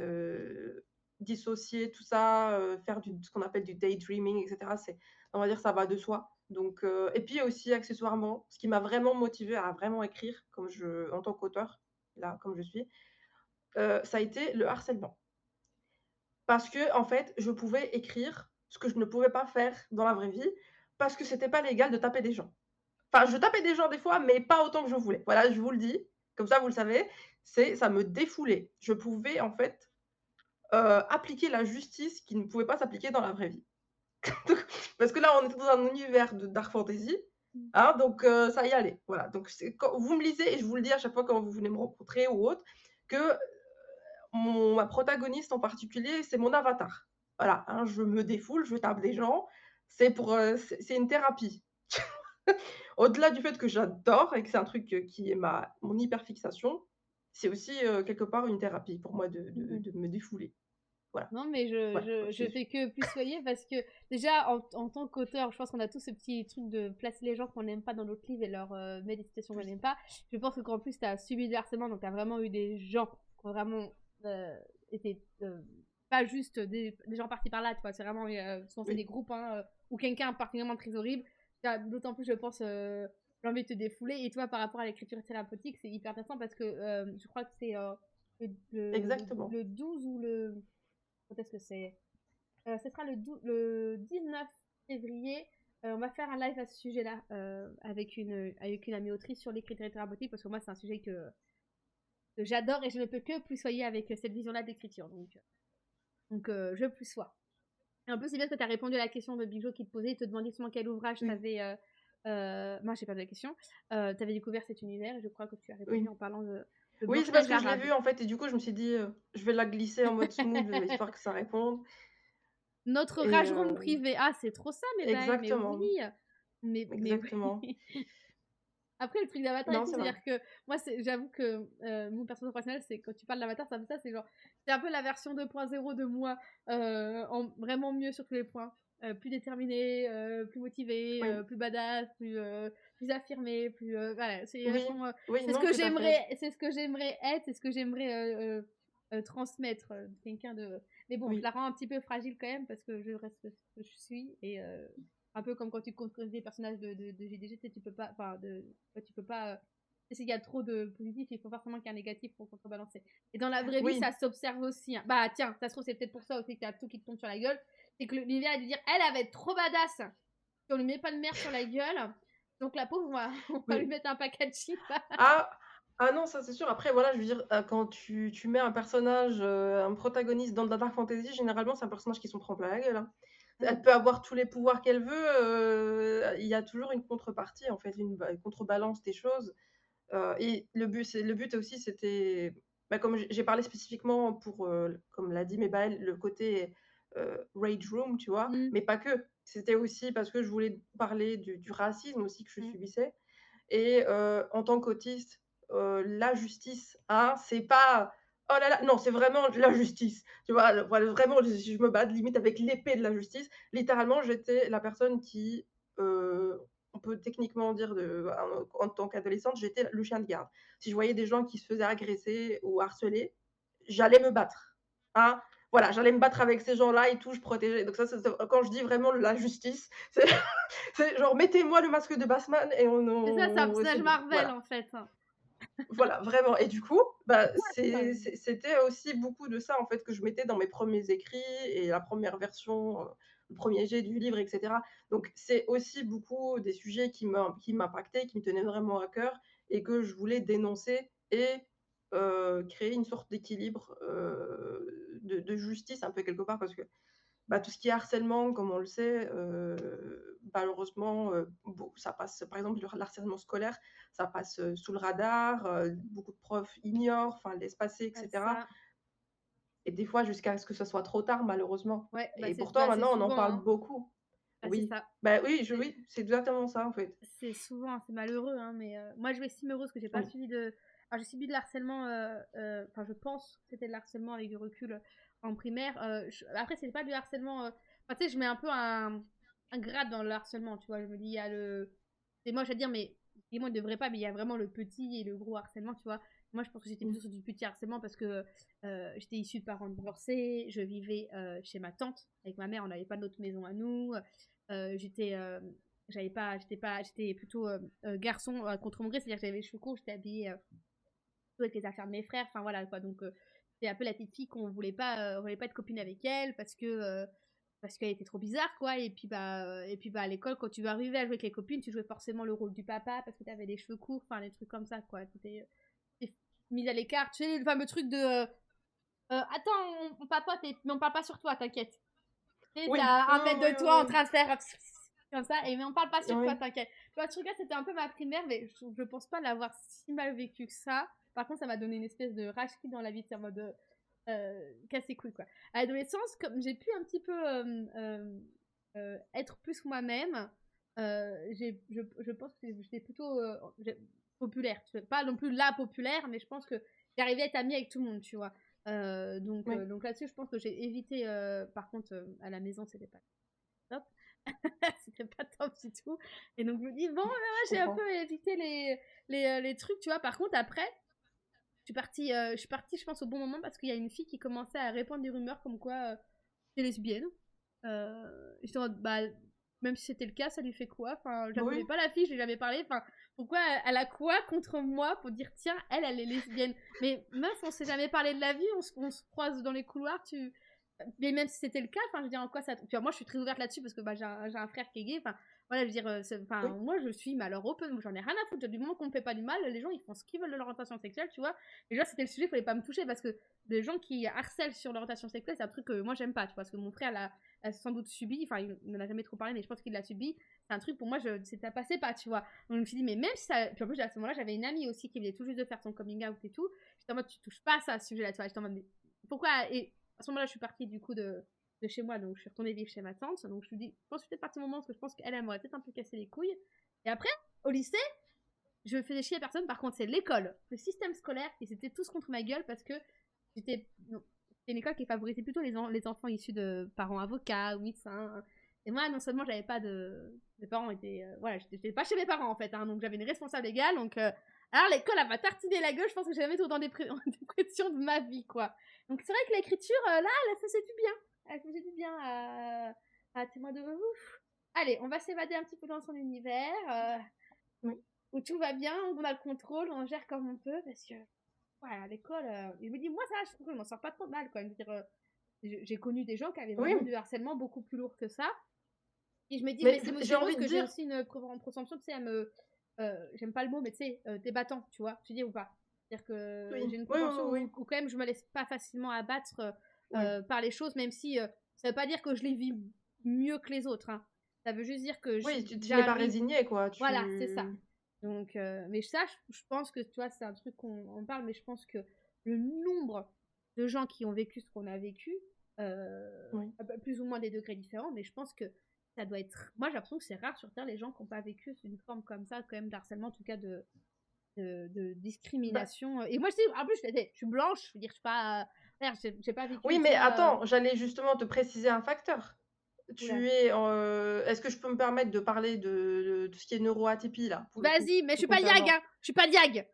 dissocier tout ça, faire ce qu'on appelle du daydreaming et cetera, on va dire, ça va de soi. Donc et puis aussi accessoirement, ce qui m'a vraiment motivée à vraiment écrire en tant qu'auteur, là, comme je suis, ça a été le harcèlement. Parce qu'en fait, je pouvais écrire ce que je ne pouvais pas faire dans la vraie vie, parce que c'était pas légal de taper des gens. Enfin, je tapais des gens des fois, mais pas autant que je voulais. Voilà, je vous le dis, comme ça vous le savez, ça me défoulait. Je pouvais en fait, appliquer la justice qui ne pouvait pas s'appliquer dans la vraie vie. Donc parce que là, on était dans un univers de dark fantasy, Mmh. hein, donc ça y allait. Voilà, donc c'est quand vous me lisez et je vous le dis à chaque fois quand vous venez me rencontrer ou autre, que mon ma protagoniste en particulier, c'est mon avatar. Voilà, hein, je me défoule, je tape des gens, c'est une thérapie. Au-delà du fait que j'adore et que c'est un truc, qui est ma mon hyperfixation, c'est aussi, quelque part une thérapie pour moi Mmh mh. de me défouler. Voilà, Non, mais je voilà, je je fais que plus soyer parce que déjà en tant qu'auteur, je pense qu'on a tous ce petit truc de placer les gens qu'on n'aime pas dans notre livre et leur, mettre des situations qu'on oui, n'aime pas. Je pense que qu'en plus tu as subi du harcèlement, donc tu as vraiment eu des gens qui ont vraiment, été, pas juste des gens par-ci par-là, tu vois? C'est vraiment, souvent c'est des oui, groupes, hein, ou quelqu'un particulièrement très horrible. Tu as d'autant plus, je pense, l'envie de te défouler et toi, par rapport à l'écriture thérapeutique, c'est hyper intéressant parce que, je crois que c'est, exactement. le 12 ou le quand est-ce que c'est? Ce sera le 19 février. On va faire un live à ce sujet-là, avec une amie autrice sur l'écriture thérapeutique, parce que moi, c'est un sujet que j'adore et je ne peux que plus soyer avec cette vision-là d'écriture. Je plus sois. Et en plus, c'est bien que tu as répondu à la question de Big Joe qui te posait, il te demandait justement quel ouvrage tu Oui, avais. Moi, j'ai pas de la question. Tu avais découvert cet univers et je crois que tu as répondu oui. en parlant de Oui, c'est parce Blanche-Neige que je l'ai l'arabe. vu en fait et du coup, je me suis dit, «Je vais la glisser en mode smooth, histoire que ça réponde» Notre et rage room privé. Ah, c'est trop ça, mais oui. exactement, Mais exactement. oui. Après, le truc d'Avatar et Non, tout, c'est vrai. c'est-à-dire que moi, j'avoue que mon personnage professionnel, c'est quand tu parles d'Avatar, ça me ça, c'est genre, c'est un peu la version 2.0 de moi, en vraiment mieux sur tous les points. Plus déterminée, plus motivée, Oui, plus badass, plus affirmée, voilà, c'est oui, vachement, oui, non, tout à fait. c'est ce que j'aimerais être, c'est ce que j'aimerais transmettre, quelqu'un de. Mais bon, je Oui, la rends un petit peu fragile quand même parce que je reste ce que je suis et un peu comme quand tu construis des personnages de GDG, tu sais, tu peux pas, tu peux pas, s'il y a trop de positif, il faut forcément qu'il y ait un négatif pour contrebalancer. Et dans la vraie vie, oui, ça s'observe aussi, hein. Bah tiens, ça se trouve, c'est peut-être pour ça aussi qu'il y a tout qui te tombe sur la gueule. C'est que l'univers a dû dire, elle va être trop badass. Si on lui met pas de merde sur la gueule, donc la pauvre, on va lui oui. mettre un packaging. Ah! Ah non, ça c'est sûr. Après voilà, je veux dire, quand tu mets un personnage, un protagoniste dans de la dark fantasy, généralement, c'est un personnage qui s'en prend plein la gueule, hein. Elle Mm. peut avoir tous les pouvoirs qu'elle veut, il y a toujours une contrepartie, en fait, une contrebalance des choses, et le but aussi, c'était, bah, comme j'ai parlé spécifiquement pour, comme l'a dit Mebaël, le côté, rage room, tu vois? Mm. Mais pas que. C'était aussi parce que je voulais parler du racisme aussi que je Mm. subissais et en tant qu'autiste, la justice, hein, c'est pas: «Oh là là», non, c'est vraiment la justice, tu vois? Voilà, vraiment, je me bats limite avec l'épée de la justice. Littéralement, j'étais la personne qui, on peut techniquement dire en tant qu'adolescente, j'étais le chien de garde. Si je voyais des gens qui se faisaient agresser ou harceler, j'allais me battre, hein. Voilà, j'allais me battre avec ces gens-là et tout, je protégeais. Donc ça, c'est quand je dis vraiment la justice, c'est c'est genre: «Mettez-moi le masque de Batman et C'est un on c'est personnage bon». Marvel, Voilà. en fait, hein. Voilà, vraiment et du coup, bah, Ouais. c'était aussi beaucoup de ça, en fait, que je mettais dans mes premiers écrits et la première version, le 1er jet du livre et cetera. Donc c'est aussi beaucoup des sujets qui m'impactaient, qui me tenaient vraiment à cœur et que je voulais dénoncer et créer une sorte d'équilibre, de justice un peu quelque part parce que bah, tout ce qui est harcèlement, comme on le sait, malheureusement, ça passe par exemple, le harcèlement scolaire, ça passe, sous le radar, beaucoup de profs ignorent, enfin laissent passer et Ouais, cetera ça. et des fois jusqu'à ce que ce soit trop tard malheureusement Ouais, et pourtant bah, c'est maintenant on en souvent, parle hein. beaucoup. Bah, c'est Oui. ça. Bah, oui, C'est oui, c'est exactement ça en fait. c'est souvent, c'est malheureux, hein, mais moi, je m'estime heureuse que j'ai pas Oui. subi de j'ai subi de l'harcèlement, enfin, je pense que c'était de l'harcèlement avec du recul, en primaire, je après, c'est pas du harcèlement, enfin, tu sais, je mets un peu un grade dans le harcèlement, tu vois? Je me dis: «Il y a le» c'est moche à dire, mais dis-moi, il devrait pas, mais il y a vraiment le petit et le gros harcèlement, tu vois? Moi, je pense que j'étais Mmh. plutôt sur du petit harcèlement parce que, j'étais issue de parents divorcés, je vivais, chez ma tante avec ma mère, on n'avait pas notre maison à nous, j'étais, j'étais plutôt, garçon, contre mon gré, c'est-à-dire que j'avais les cheveux courts, j'étais habillée, plutôt avec les affaires de mes frères, enfin voilà quoi, donc c'était un peu la petite fille on voulait pas être copine avec elle parce qu'elle était trop bizarre quoi et puis bah à l'école quand tu vas arriver à jouer avec les copines, tu jouais forcément le rôle du papa parce que tu avais les cheveux courts, enfin des trucs comme ça quoi. Tu étais mise à l'écart, tu sais le fameux truc de attends, on papote mais on parle pas sur toi, t'inquiète. Tu sais, t'es Oui, à oui, un mètre oui, de toi en oui, train de faire comme ça, mais on parle pas oui, sur toi, oui. t'inquiète. Tu vois, ce truc-là, c'était un peu ma primaire, mais je pense pas l'avoir si mal vécu que ça. Par contre, ça m'a donné une espèce de rage qui dans la vie, c'est en mode casse les couilles, quoi. À l'adolescence, comme j'ai pu un petit peu être plus moi-même, je pense que j'étais plutôt populaire. Pas non plus la populaire, mais je pense que j'arrivais à être amie avec tout le monde, tu vois. Oui. Donc là-dessus, je pense que j'ai évité. Par contre, à la maison, c'était pas top. C'était pas top du tout. Et donc, je me dis, bon, Je j'ai un comprends. peu évité les trucs, tu vois. Par contre, après, je suis partie, je pense, au bon moment parce qu'il y a une fille qui commençait à répandre des rumeurs comme quoi t'es lesbienne. J'étais en mode, bah, même si c'était le cas, ça lui fait quoi? Enfin, je la Oui. connais pas la fille, je lui ai jamais parlé. Enfin, pourquoi elle a quoi contre moi pour dire, tiens, elle est lesbienne? Mais meuf, on s'est jamais parlé de la vie, on se croise dans les couloirs, tu. Mais même si c'était le cas, enfin, je veux dire, en quoi ça. Tu vois, moi, je suis très ouverte là-dessus parce que bah, j'ai un frère qui est gay. Enfin, voilà, je veux dire, enfin, Oui. moi, je suis malheur open, j'en ai rien à foutre. Du moment qu'on me fait pas du mal, les gens, ils font ce qu'ils veulent de leur orientation sexuelle, tu vois. Et là, c'était le sujet, il fallait pas me toucher parce que les gens qui harcèlent sur l'orientation sexuelle, c'est un truc que moi, j'aime pas, tu vois. Parce que mon frère l'a sans doute subi, enfin, il n'en a jamais trop parlé, mais je pense qu'il l'a subi. C'est un truc pour moi, ça passait pas, tu vois. Donc, je me suis dit, mais même si ça. Puis en plus, à ce moment-là, j'avais une amie aussi qui venait tout juste de faire son coming out et tout. J'étais en mode, tu touches pas à ça, ce sujet-là, tu vois. J'étais en mode, mais pourquoi. Et à ce moment-là, je suis partie du coup de chez moi, donc je suis retournée vivre chez ma tante. Donc je me dis, je pense que peut-être partie du moment parce que je pense qu'elle m'aurait peut-être un peu cassé les couilles. Et après, au lycée, je faisais chier à personne. Par contre, c'est l'école, le système scolaire, ils étaient tous contre ma gueule parce que j'étais. C'était une école qui favorisait plutôt les enfants issus de parents avocats ou médecins. Et moi, non seulement j'avais pas de. Mes parents étaient. Voilà, j'étais pas chez mes parents en fait, hein, donc j'avais une responsable légale. Donc, alors l'école, elle m'a tartiné la gueule. Je pense que j'ai jamais été autant en dépression de ma vie, quoi. Donc c'est vrai que l'écriture, là, elle faisait du bien. Elle faisait du bien à témoin de ouf. Allez, on va s'évader un petit peu dans son univers, Oui. où tout va bien, on a le contrôle, on gère comme on peut, parce que, voilà, à l'école, je me dis, moi, ça, je trouve que je m'en sors pas trop mal, quoi. Je veux dire, j'ai connu des gens qui avaient Oui, vraiment du harcèlement beaucoup plus lourd que ça. Et je me dis, mais mais c'est j'ai aussi heureux envie de que j'ai dire aussi une présomption, tu sais, à me. J'aime pas le mot, mais tu sais, t'es battant, tu vois, tu dis ou pas. C'est-à-dire que oui, j'ai une oui, propension oui, oui, où quand même je me laisse pas facilement abattre oui. par les choses, même si ça veut pas dire que je les vis mieux que les autres. Hein. Ça veut juste dire que Oui, tu n'es pas j'arrive. résigné quoi, Voilà, c'est ça. tu Donc, mais ça, je pense que, tu vois, c'est un truc qu'on on parle, mais je pense que le nombre de gens qui ont vécu ce qu'on a vécu, oui, à plus ou moins des degrés différents, mais je pense que Ça doit être moi, j'ai l'impression que c'est rare sur terre les gens qui ont pas vécu une forme comme ça, quand même, d'harcèlement, en tout cas de Bah, discrimination, et moi, je sais en plus, je suis blanche, je veux dire, je suis pas, regarde, j'ai pas oui, vécu mais ça, attends, j'allais justement te préciser un facteur. ouh là. Est-ce que je peux me permettre de parler de tout ce qui est neuroatypie là, pour le coup, Vas-y, mais je te suis pas Diag, concernant? hein! Je suis pas Diag!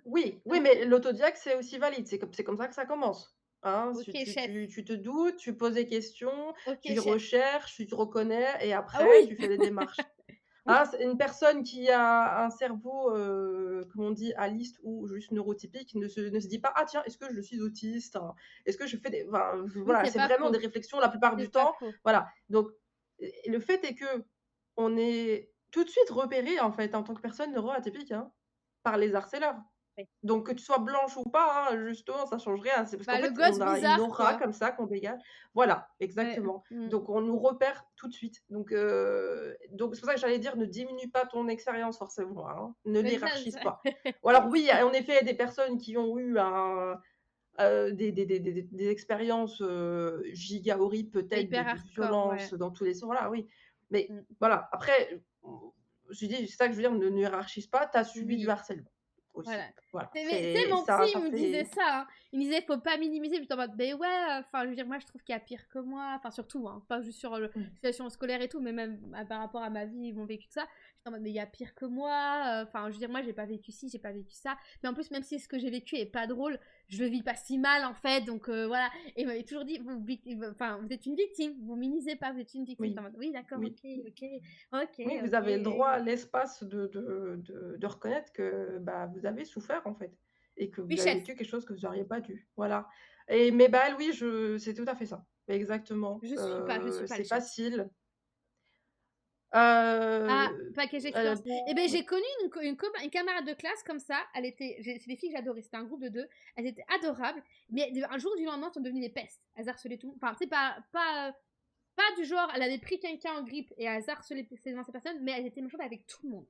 Oui, oui, mais l'autodiac, c'est aussi valide, c'est comme ça que ça commence, hein. Tu OK, tu chef. tu tu te doutes, tu poses des questions, OK, tu chef. recherches, tu te reconnais et Ah après oui! tu fais des démarches. Oui, Ah, c'est une personne qui a un cerveau, comme on dit, à liste ou juste neurotypique ne se dit pas: «Ah tiens, est-ce que je suis autiste, hein? Est-ce que je fais des» enfin, oui, voilà, c'est c'est pas vraiment des faux, réflexions la plupart c'est du pas temps, faux. voilà. Donc et le fait est qu'on est tout de suite repéré, en fait, en tant que personne neuroatypique, hein, par les harceleurs. Oui. Donc que tu sois blanche ou pas, hein, justement, ça change rien. C'est parce qu'en Bah, le fait, gosse on a une bizarre, aura quoi. comme ça qu'on dégage. Voilà, Ouais. exactement. Mmh. Donc on nous repère tout de suite. Donc c'est pour ça que j'allais dire ne diminue pas ton expérience forcément, hein, ne Mais ça l'hiérarchise ça pas. Ou alors oui, il y a en effet des personnes qui ont eu des expériences, giga horribles peut-être hyper de hardcore, violence ouais. dans tous les sens, voilà, oui. Mais Mmh. voilà, après, je dis c'est ça que je veux dire, ne hiérarchise pas, tu as subi du Oui. harcèlement aussi. Voilà. Voilà, C'est mais tu sais, c'est mon psy, ça il ça me disait fait ça, hein. Il me disait: «Faut pas minimiser», j'étais en mode: «Beh, ouais, enfin, je veux dire, moi, je trouve qu'il y a pire que moi», enfin, surtout, hein, pas juste sur, mmh. situation scolaire et tout, mais même, par rapport à ma vie, mon vécu, tout ça. J'étais en mode: «Mais il y a pire que moi», enfin, je veux dire, moi, j'ai pas vécu ci, j'ai pas vécu ça. Mais en plus, même si ce que j'ai vécu est pas drôle, je le vis pas si mal, en fait, donc voilà. Et il m'avait toujours dit: enfin, vous êtes une victime, vous minimisez pas, vous êtes une victime». J'étais Oui, en mode: «Oui, d'accord, oui, OK, OK, OK, oui, vous avez le droit, OK». l'espace de reconnaître que, bah, vous avez souffert, en fait et que Oui, vous avez chef, vécu quelque chose que vous auriez pas dû. Voilà et mais bah, oui, c'est tout à fait ça. Exactement. je suis pas le C'est chat. facile. Ah, package expérience. Et ben Oui. j'ai connu une camarade de classe comme ça. C'est des filles que j'adorais. C'était un groupe de deux. Elles étaient adorables. Mais un jour du lendemain, elles sont devenues des pestes. Elles harcelaient tout. Enfin, c'est pas du genre, elle avait pris quelqu'un en grippe et elles harcelaient ces personnes, mais elles étaient méchantes avec tout le monde.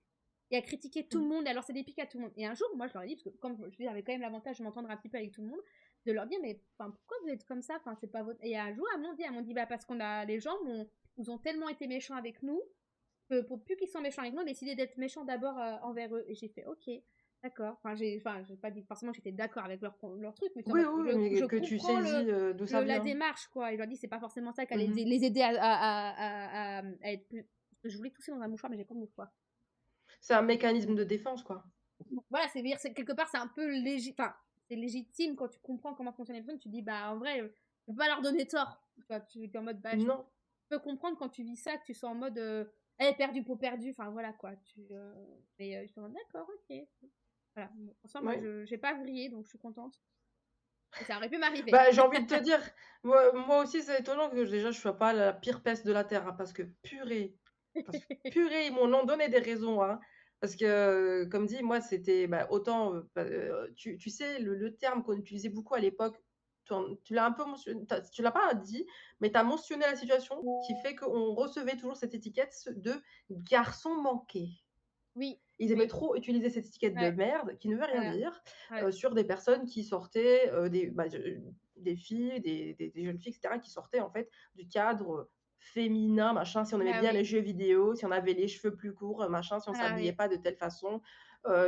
Et elles critiquaient tout Mmh. le monde. Et alors, c'est des pics à tout le monde. Et un jour, moi, je leur ai dit, parce que comme je dis, j'avais quand même l'avantage de m'entendre un petit peu avec tout le monde, de leur dire, mais enfin, pourquoi vous êtes comme ça? Enfin, c'est pas votre. Et un jour, elles m'ont dit, bah, parce qu'on a, les gens nous ont tellement été méchants avec nous pour plus qu'ils soient méchants avec nous, décider d'être méchants d'abord envers eux. Et j'ai fait, ok, d'accord. J'ai pas dit forcément que j'étais d'accord avec leur truc, mais Oui, oui, oui, je mais que tu comprends saisis, d'où ça la vient. démarche, quoi. Et je leur dis, c'est pas forcément ça qui allait Mmh mh. les aider à être plus. Parce que je voulais tousser dans un mouchoir, mais j'ai pas de mouchoir. C'est un mécanisme de défense, quoi. Voilà, quelque part, c'est un peu enfin, c'est légitime quand tu comprends comment fonctionne les personnes. Tu te dis, bah, en vrai, je peux pas leur donner tort. Tu vois, tu es en mode, bah, je Non. peux comprendre quand tu vis ça, que tu sois en mode, elle est perdue pour perdue. Enfin, voilà, quoi. Mais je suis en mode, d'accord, ok. Voilà. Bon, pour ça, moi, Oui. j'ai pas vrillé, donc je suis contente. Et ça aurait pu m'arriver. Bah, j'ai envie de te dire, moi aussi, c'est étonnant que déjà je sois pas la pire peste de la terre, hein, parce que purée, ils m'en ont donné des raisons, hein. Parce que, comme dit, moi, c'était, bah, autant, tu sais, le terme qu'on utilisait beaucoup à l'époque, tu l'as un peu mentionné, tu l'as pas dit, mais tu as mentionné la situation qui fait qu'on recevait toujours cette étiquette de garçon manqué. Oui, Ils aimaient oui. trop utiliser cette étiquette de Ouais, merde, qui ne veut rien voilà. dire, Ouais. sur des personnes qui sortaient, des filles, des jeunes filles et cetera, qui sortaient en fait du cadre, féminin, machin. Si on aimait Ah bien oui. les jeux vidéo, si on avait les cheveux plus courts, machin, si on Ah s'habillait oui. pas de telle façon,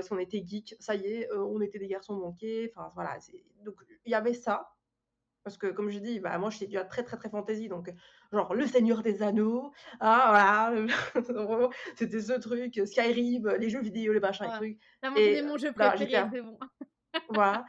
si on était geek, ça y est, on était des garçons manqués. Enfin voilà, donc il y avait ça. Parce que comme je dis, bah, moi, j'étais déjà très, très, très fantasy, donc genre Le Seigneur des Anneaux, ah voilà, vraiment, c'était ce truc, Skyrim, les jeux vidéo, les machins, les Voilà. trucs T'as mentionné et mon jeu là, j'étais préféré, à c'est bon. voilà,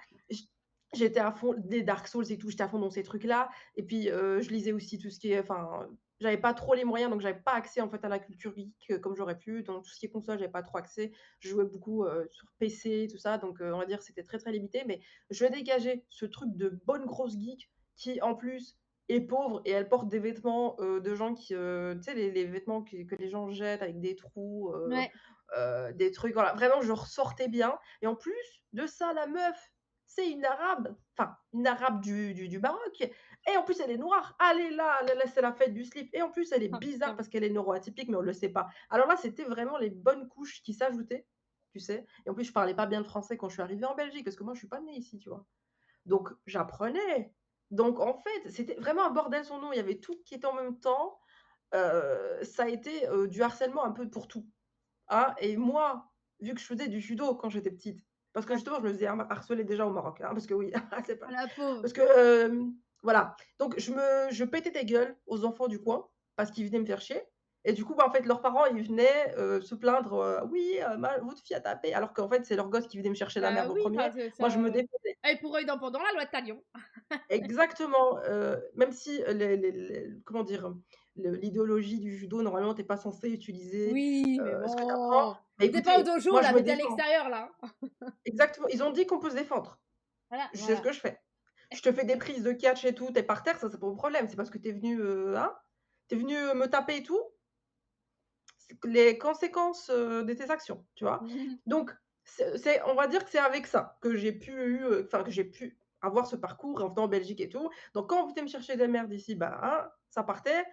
j'étais à fond des Dark Souls et tout, j'étais à fond dans ces trucs-là et puis, je lisais aussi tout ce qui est enfin, j'avais pas trop les moyens, donc j'avais pas accès, en fait, à la culture geek, comme j'aurais pu. Donc tout ce qui est console, j'avais pas trop accès. Je jouais beaucoup, sur PC, tout ça, donc on va dire que c'était très, très limité, mais je dégageais ce truc de bonne grosse geek qui, en plus, est pauvre et elle porte des vêtements, de gens qui, tu sais, les vêtements que les gens jettent avec des trous, Ouais. des trucs, voilà. Vraiment, je ressortais bien et en plus de ça, la meuf, c'est une arabe, enfin, une arabe du Maroc et en plus elle est noire. Allez là, c'est la fête du slip et en plus elle est Ah bizarre putain. parce qu'elle est neuroatypique, mais on le sait pas. Alors là, c'était vraiment les bonnes couches qui s'ajoutaient, tu sais? Et en plus, je parlais pas bien le français quand je suis arrivée en Belgique parce que moi, je suis pas née ici, tu vois? Donc j'apprenais. Donc en fait, c'était vraiment un bordel sans nom. Il y avait tout qui était en même temps ça a été, du harcèlement un peu pour tout, hein et moi, vu que je faisais du judo quand j'étais petite, parce que Ouais. justement je me faisais harceler déjà au Maroc, hein, parce que oui, c'est Ah pas la pauvre. parce que, voilà, donc je pétais des gueules aux enfants du coin parce qu'ils venaient me faire chier et du coup, bah, en fait, leurs parents, ils venaient, se plaindre, «Oui, ma votre fille a tapé», alors qu'en fait, c'est leur gosse qui venait me chercher la Bah merde en oui, enfin premier. c'est Moi, je me ça défendais. œil pour œil, dent pour dent, la loi de Talion. Exactement, même si les comment dire? L'idéologie du judo, normalement, tu es pas censé utiliser, Oui, mais ce que tu apprends. bon, Mais t'étais pas au écoutez, dojo moi, je là, me tu étais à défends. l'extérieur là. Exactement, ils ont dit qu'on peut se défendre. Voilà, Je sais ce voilà. que je fais. Je te fais des prises de catch et tout, tu es par terre, ça, c'est pas mon problème. C'est parce que tu es venu, hein, tu es venu, me taper et tout, c'est que les conséquences, de tes actions, tu vois? Mmh mh. Donc c'est on va dire que c'est avec ça que j'ai pu enfin que j'ai pu avoir ce parcours en venant en Belgique et tout. Donc quand on venait me chercher des merdes ici, bah, hein, ça partait,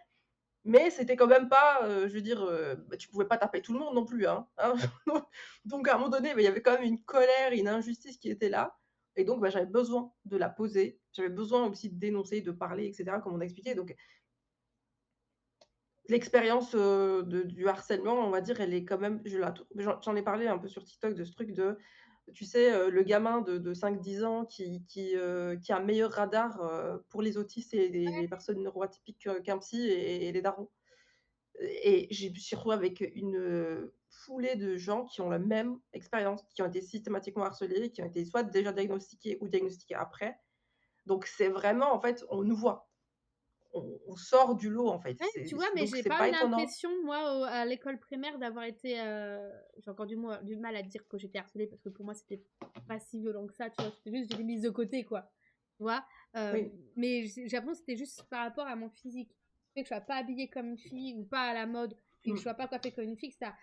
mais c'était quand même pas, je veux dire, bah, tu pouvais pas taper tout le monde non plus, hein. Donc à un moment donné, bah, il y avait quand même une colère, une injustice qui était là et donc bah, j'avais besoin de la poser. J'avais besoin aussi de dénoncer, de parler et cetera comme on a expliqué. Donc l'expérience, de du harcèlement, on va dire, elle est quand même je la trou j'en ai parlé un peu sur TikTok de ce truc de, tu sais, le gamin de 5-10 ans qui a un meilleur radar, pour les autistes et les personnes neuroatypiques, qu'un psy et les darons. Et je me suis retrouvée avec une, foulée de gens qui ont la même expérience, qui ont été systématiquement harcelés, qui ont été soit déjà diagnostiqués ou diagnostiqués après. Donc c'est vraiment en fait, on nous voit, on sort du lot en fait. Ouais, tu vois, mais Donc j'ai c'est pas pas eu étonnant. l'impression, moi, à l'école primaire, d'avoir été, j'ai encore du mal à dire que j'étais harcelée parce que pour moi, c'était pas si violent que ça, tu vois? C'était juste, j'étais mise de côté, quoi. Tu vois? Oui. Mais j'ai l'impression que c'était juste par rapport à mon physique. Le fait que je sois pas habillée comme une fille ou pas à la mode et que je Mmh. sois pas coiffée comme une fille, ça.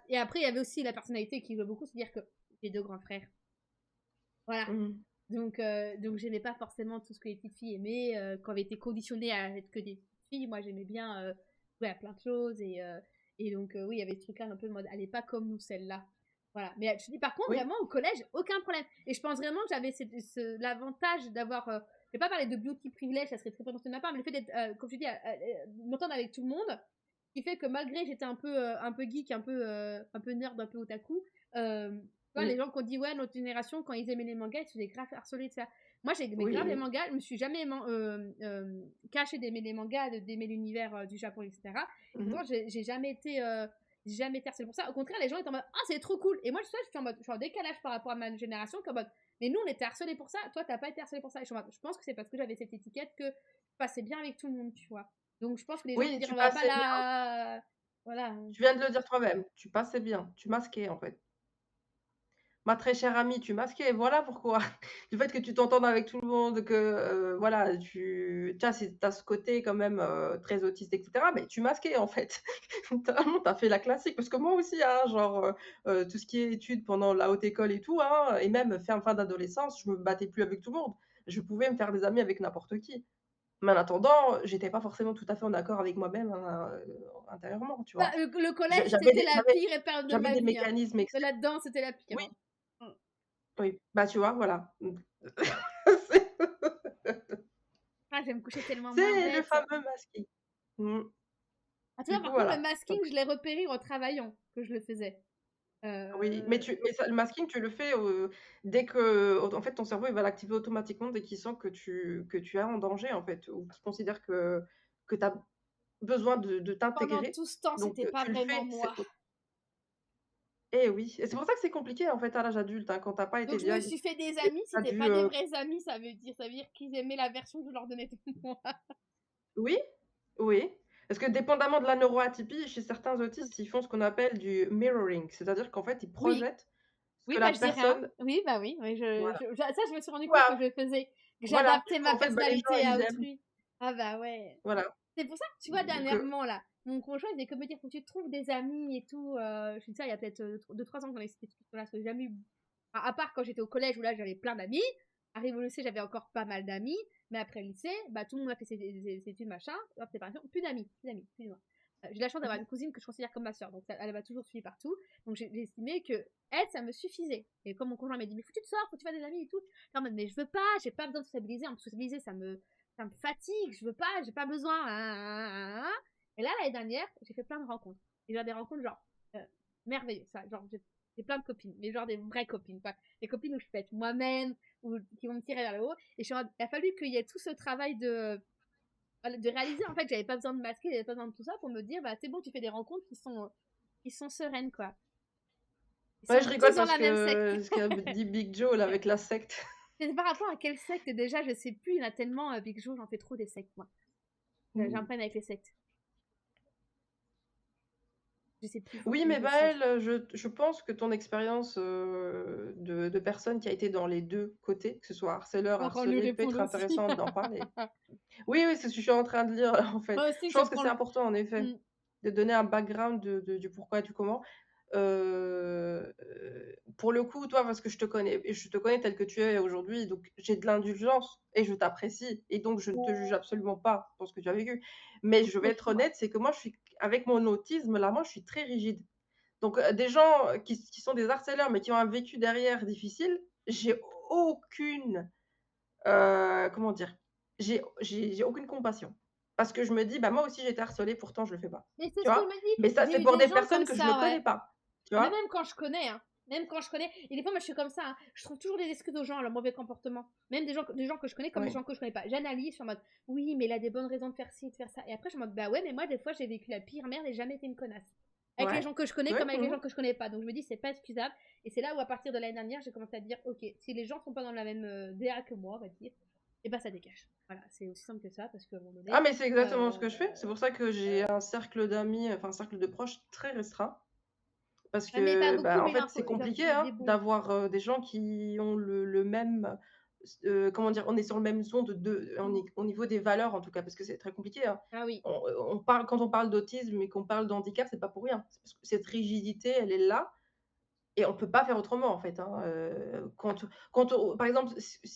Et après, il y avait aussi la personnalité qui jouait beaucoup, c'est-à-dire que j'ai 2 grands frères. Voilà. Mmh. Donc j'aimais pas forcément tout ce que les petites filles aimaient. Quand on avait été conditionnées à être que des petites filles, moi j'aimais bien jouer à plein de choses. Et donc, oui, il y avait ce truc-là un peu de mode, elle est pas comme nous, celle-là. Voilà. Mais je dis, par contre, Oui. vraiment, au collège, aucun problème. Et je pense vraiment que j'avais l'avantage d'avoir. Je vais pas parler de beauty privilège, ça serait très prétentieux de ma part, mais le fait d'être, comme je dis, m'entendre avec tout le monde, qui fait que malgré j'étais un peu geek, un peu nerd, un peu otaku, tu vois, les Oui. gens qui ont dit, ouais, notre génération, quand ils aimaient les mangas, ils se faisaient grave harceler de ça. Moi, j'aimais Oui, grave les oui. mangas, je me suis jamais cachée d'aimer les mangas, d'aimer l'univers du Japon, etc. Et Mmh. pourtant, j'ai jamais été harcelée pour ça. Au contraire, les gens étaient en mode, ah, c'est trop cool. Et moi, je suis en mode, je suis en décalage par rapport à ma génération, comme mode, mais nous, on était harcelés pour ça, toi, t'as pas été harcelé pour ça. Et je pense que c'est parce que j'avais cette étiquette que je passais bien avec tout le monde, tu vois. Donc, je pense que les gens se Oui, disent, tu on va pas passais bien, la. Voilà. tu viens de le dire toi-même, tu passais bien, tu masquais en fait. Ma très chère amie, tu masquais, voilà pourquoi. Du fait que tu t'entendes avec tout le monde, que, voilà, tu as ce côté quand même, très autiste et cetera, mais tu masquais en fait. Tu as fait la classique parce que moi aussi, hein, genre, tout ce qui est études pendant la haute école et tout, hein, et même fin d'adolescence, je me battais plus avec tout le monde. Je pouvais me faire des amis avec n'importe qui. Mais en attendant, j'étais pas forcément tout à fait en accord avec moi-même, hein, intérieurement, tu Bah, vois? le collège, J'avais c'était des la j'avais pire période de j'avais ma des vie, hein. mécanismes De là-dedans, c'était la pire, oui, hein. Mmh. oui, bah, tu vois, voilà. C'est Ah, je vais me coucher tellement moins c'est le bête. fameux masking. Mmh. Ah, tu Du vois, coup, par contre, le voilà, masking, donc je l'ai repéré en travaillant que je le faisais. oui, Heu, mais ça, le masking, tu le fais, dès que en fait, ton cerveau, il va l'activer automatiquement dès qu'il sent que tu es en danger, en fait, ou qu'il considère que tu as besoin de Pendant t'intégrer, tout ce temps, donc c'était pas tu le vraiment fais, moi. eh oui, et c'est pour ça que c'est compliqué, en fait, à l'âge adulte, hein, quand tu as pas Donc été je me diag suis fait des et amis, que tu as c'était dû, pas des vrais amis, ça veut dire qu'ils aimaient la version que je leur donnais de moi. oui, oui, parce que dépendamment de la neuroatypie, chez certains autistes, ils font ce qu'on appelle du mirroring, c'est-à-dire qu'en fait, ils Oui, projettent ce que oui, la bah, je dis rien. personne Oui, bah, oui, oui, voilà. ça, je me suis rendu compte que Voilà, je le faisais, que voilà, du j'adaptais coup, ma en fait, bah, les gens, personnalité à ils aiment, autrui. Ah bah, ouais. voilà, C'est pour ça que, tu vois, donc dernièrement, là, mon conjoint, il faisait que me dire: «Faut que tu te trouves des amis et tout», je dis ça il y a peut-être, 2-3 ans qu'on a cette discussion-là, parce que j'ai jamais eu à part quand j'étais au collège où là, j'avais plein d'amis. Arrivé au lycée, j'avais encore pas mal d'amis, mais après le lycée, bah, tout le monde a fait ses études, machin, hop, séparation, plus d'amis, plus d'amis, plus de moi. J'ai la chance d'avoir mmh une cousine que je considère comme ma sœur, donc elle m'a toujours suivie partout. Donc j'ai estimé que elle, ça me suffisait. Et comme mon conjoint m'a dit: «Mais faut que tu te sors, faut que tu fasses des amis et tout», j'étais en mode: «Mais je veux pas, j'ai pas besoin de sociabiliser, en plus sociabiliser, ça me fatigue, je veux pas, j'ai pas besoin, hein, hein, hein, hein, hein.» Et là, l'année dernière, j'ai fait plein de rencontres. Et genre des rencontres, genre, merveilleuses, ça. Genre, j'ai plein de copines, mais genre des vraies copines, pas des copines où je peux être moi-même, ou qui vont me tirer vers le haut. Et il a fallu qu'il y ait tout ce travail de réaliser, en fait, j'avais pas besoin de masquer, j'avais pas besoin de tout ça pour me dire, bah, c'est bon, tu fais des rencontres qui sont sereines, quoi. Ils Ouais, sont je rigole tous dans parce la même que secte. ce qu'a dit Big Joe là avec la secte. C'est par rapport à quelle secte, déjà, je sais plus, il y en a tellement, Big Joe, j'en fais trop des sectes, moi. J'ai un problème avec les sectes. Je sais plus, faut Oui, que mais je sais. Baël, je pense que ton expérience de personne qui a été dans les deux côtés, que ce soit harceleur, On va lui harcelé, peut répondre être aussi. intéressant d'en parler. Oui, oui, c'est ce que je suis en train de lire en fait. Moi aussi, Je je pense que prends c'est le. important en effet, Mm. de donner un background du pourquoi et du comment. Pour le coup, toi, parce que je te connais et je te connais tel que tu es aujourd'hui, donc j'ai de l'indulgence et je t'apprécie et donc je ne te juge absolument pas pour ce que tu as vécu. Mais je vais être Moi. honnête, c'est que moi, je suis avec mon autisme là, moi, je suis très rigide. Donc des gens qui sont des harceleurs, mais qui ont un vécu derrière difficile, j'ai aucune, comment dire? J'ai aucune compassion. Parce que je me dis: «Bah, moi aussi j'ai été harcelée, pourtant je le fais pas». Mais c'est Tu ce que je vois? me dis. Mais ça, J'ai c'est eu pour des des gens personnes comme que je ne ça, ouais. connais pas. Tu Mais vois? même quand je connais, hein. Même quand je connais. Et des fois, moi, je suis comme ça, hein. Je trouve toujours des excuses aux gens à leur mauvais comportement. Même des gens que je connais comme des Oui. gens que je connais pas. J'analyse, je suis en mode, oui, mais il a des bonnes raisons de faire ci, de faire ça. Et après, je suis en mode, bah ouais, mais moi, des fois, j'ai vécu la pire merde et jamais été une connasse. Avec les Ouais. gens que je connais Ouais, comme avec les mmh. gens que je connais pas. Donc je me dis, c'est pas excusable. Et c'est là où, à partir de l'année dernière, j'ai commencé à dire, ok, si les gens sont pas dans la même DA que moi, on va dire, et bah ça dégage. Voilà, c'est aussi simple que ça, parce qu'à un moment Ah donné, mais c'est exactement ce euh, que je fais. C'est pour ça que j'ai un cercle d'amis, enfin un cercle de proches très restreint. Parce mais pas que, beaucoup, bah, en mais il fait, en faut c'est compliqué, des hein, bons. d'avoir, des gens qui ont le même, comment dire? On est sur le même zone de au niveau des valeurs, en tout cas, parce que c'est très compliqué, hein. Ah oui. On parle quand on parle d'autisme et qu'on parle d'handicap, c'est pas pour rien. C'est parce que cette rigidité, elle est là et on peut pas faire autrement, en fait, hein, quand on par exemple,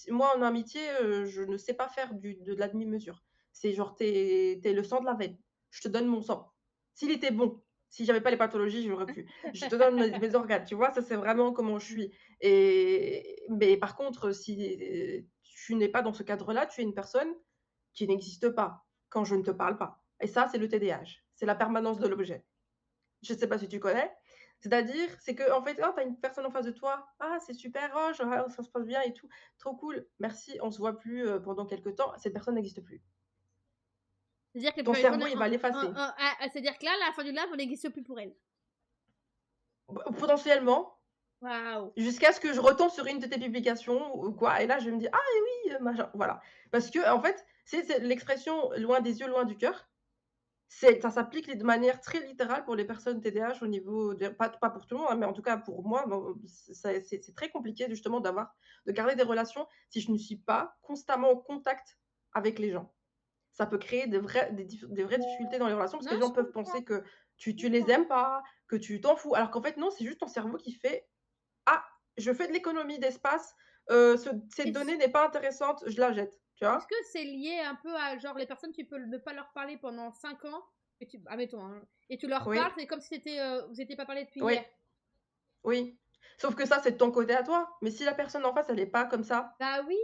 moi, en amitié, je ne sais pas faire de la demi-mesure. C'est genre: tu es le sang de la veine, je te donne mon sang. S'il était bon, si j'avais pas les pathologies, j'aurais pu. Je te donne mes organes, tu vois? Ça, c'est vraiment comment je suis et mais par contre, si tu n'es pas dans ce cadre-là, tu es une personne qui n'existe pas quand je ne te parle pas et ça, c'est le TDAH. C'est la permanence de l'objet. Je sais pas si tu connais? C'est-à-dire, c'est qu'en fait, oh, tu as une personne en face de toi: «Ah, c'est super, oh, genre, ah, ça se passe bien et tout, trop cool, merci, on se voit plus, pendant quelque temps». Cette personne n'existe plus. C'est-à-dire qu'elle Ton peut cerveau, il va l'effacer. c'est-à-dire que là, la fin du live, on n'existe plus pour elle. Potentiellement, Waouh! jusqu'à ce que je retombe sur une de tes publications ou quoi et là, je vais me dire: «Ah et oui, machin», voilà. Parce qu'en fait, c'est l'expression «loin des yeux, loin du cœur». Ça s'applique de manière très littérale pour les personnes TDAH au niveau de pas pour tout le monde, hein, mais en tout cas pour moi, bon, c'est très compliqué justement de garder des relations si je ne suis pas constamment en contact avec les gens. Ça peut créer des vraies difficultés dans les relations parce Non, que les gens je peuvent comprends, penser que je tu les comprends. aimes pas, que tu t'en fous, alors qu'en fait non, c'est juste ton cerveau qui fait: «Ah, je fais de l'économie d'espace, cette Est-ce donnée n'est pas intéressante, je la jette», tu est-ce vois? que c'est lié un peu à genre les personnes, tu peux ne pas leur parler pendant 5 ans et admettons, hein, et tu leur parles, Oui, c'est comme si vous étiez pas parlé depuis oui. hier. Oui, sauf que ça, c'est de ton côté à toi. Mais si la personne en face, elle est pas comme ça, Bah oui,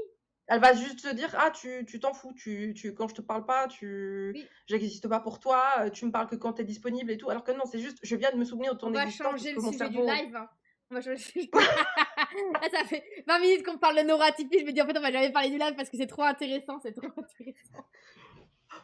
elle va juste se dire: «Ah tu t'en fous, tu quand je te parle pas, oui. j'existe pas pour toi, tu me parles que quand tu es disponible et tout». Alors que non, c'est juste, je viens de me souvenir de On ton va existence parce changer que le mon sujet du cerveau live, hein. On va changer le sujet. Là, ça fait 20 minutes qu'on parle de neuroatypie, je me dis en fait on va jamais parler du live parce que c'est trop intéressant, c'est trop intéressant.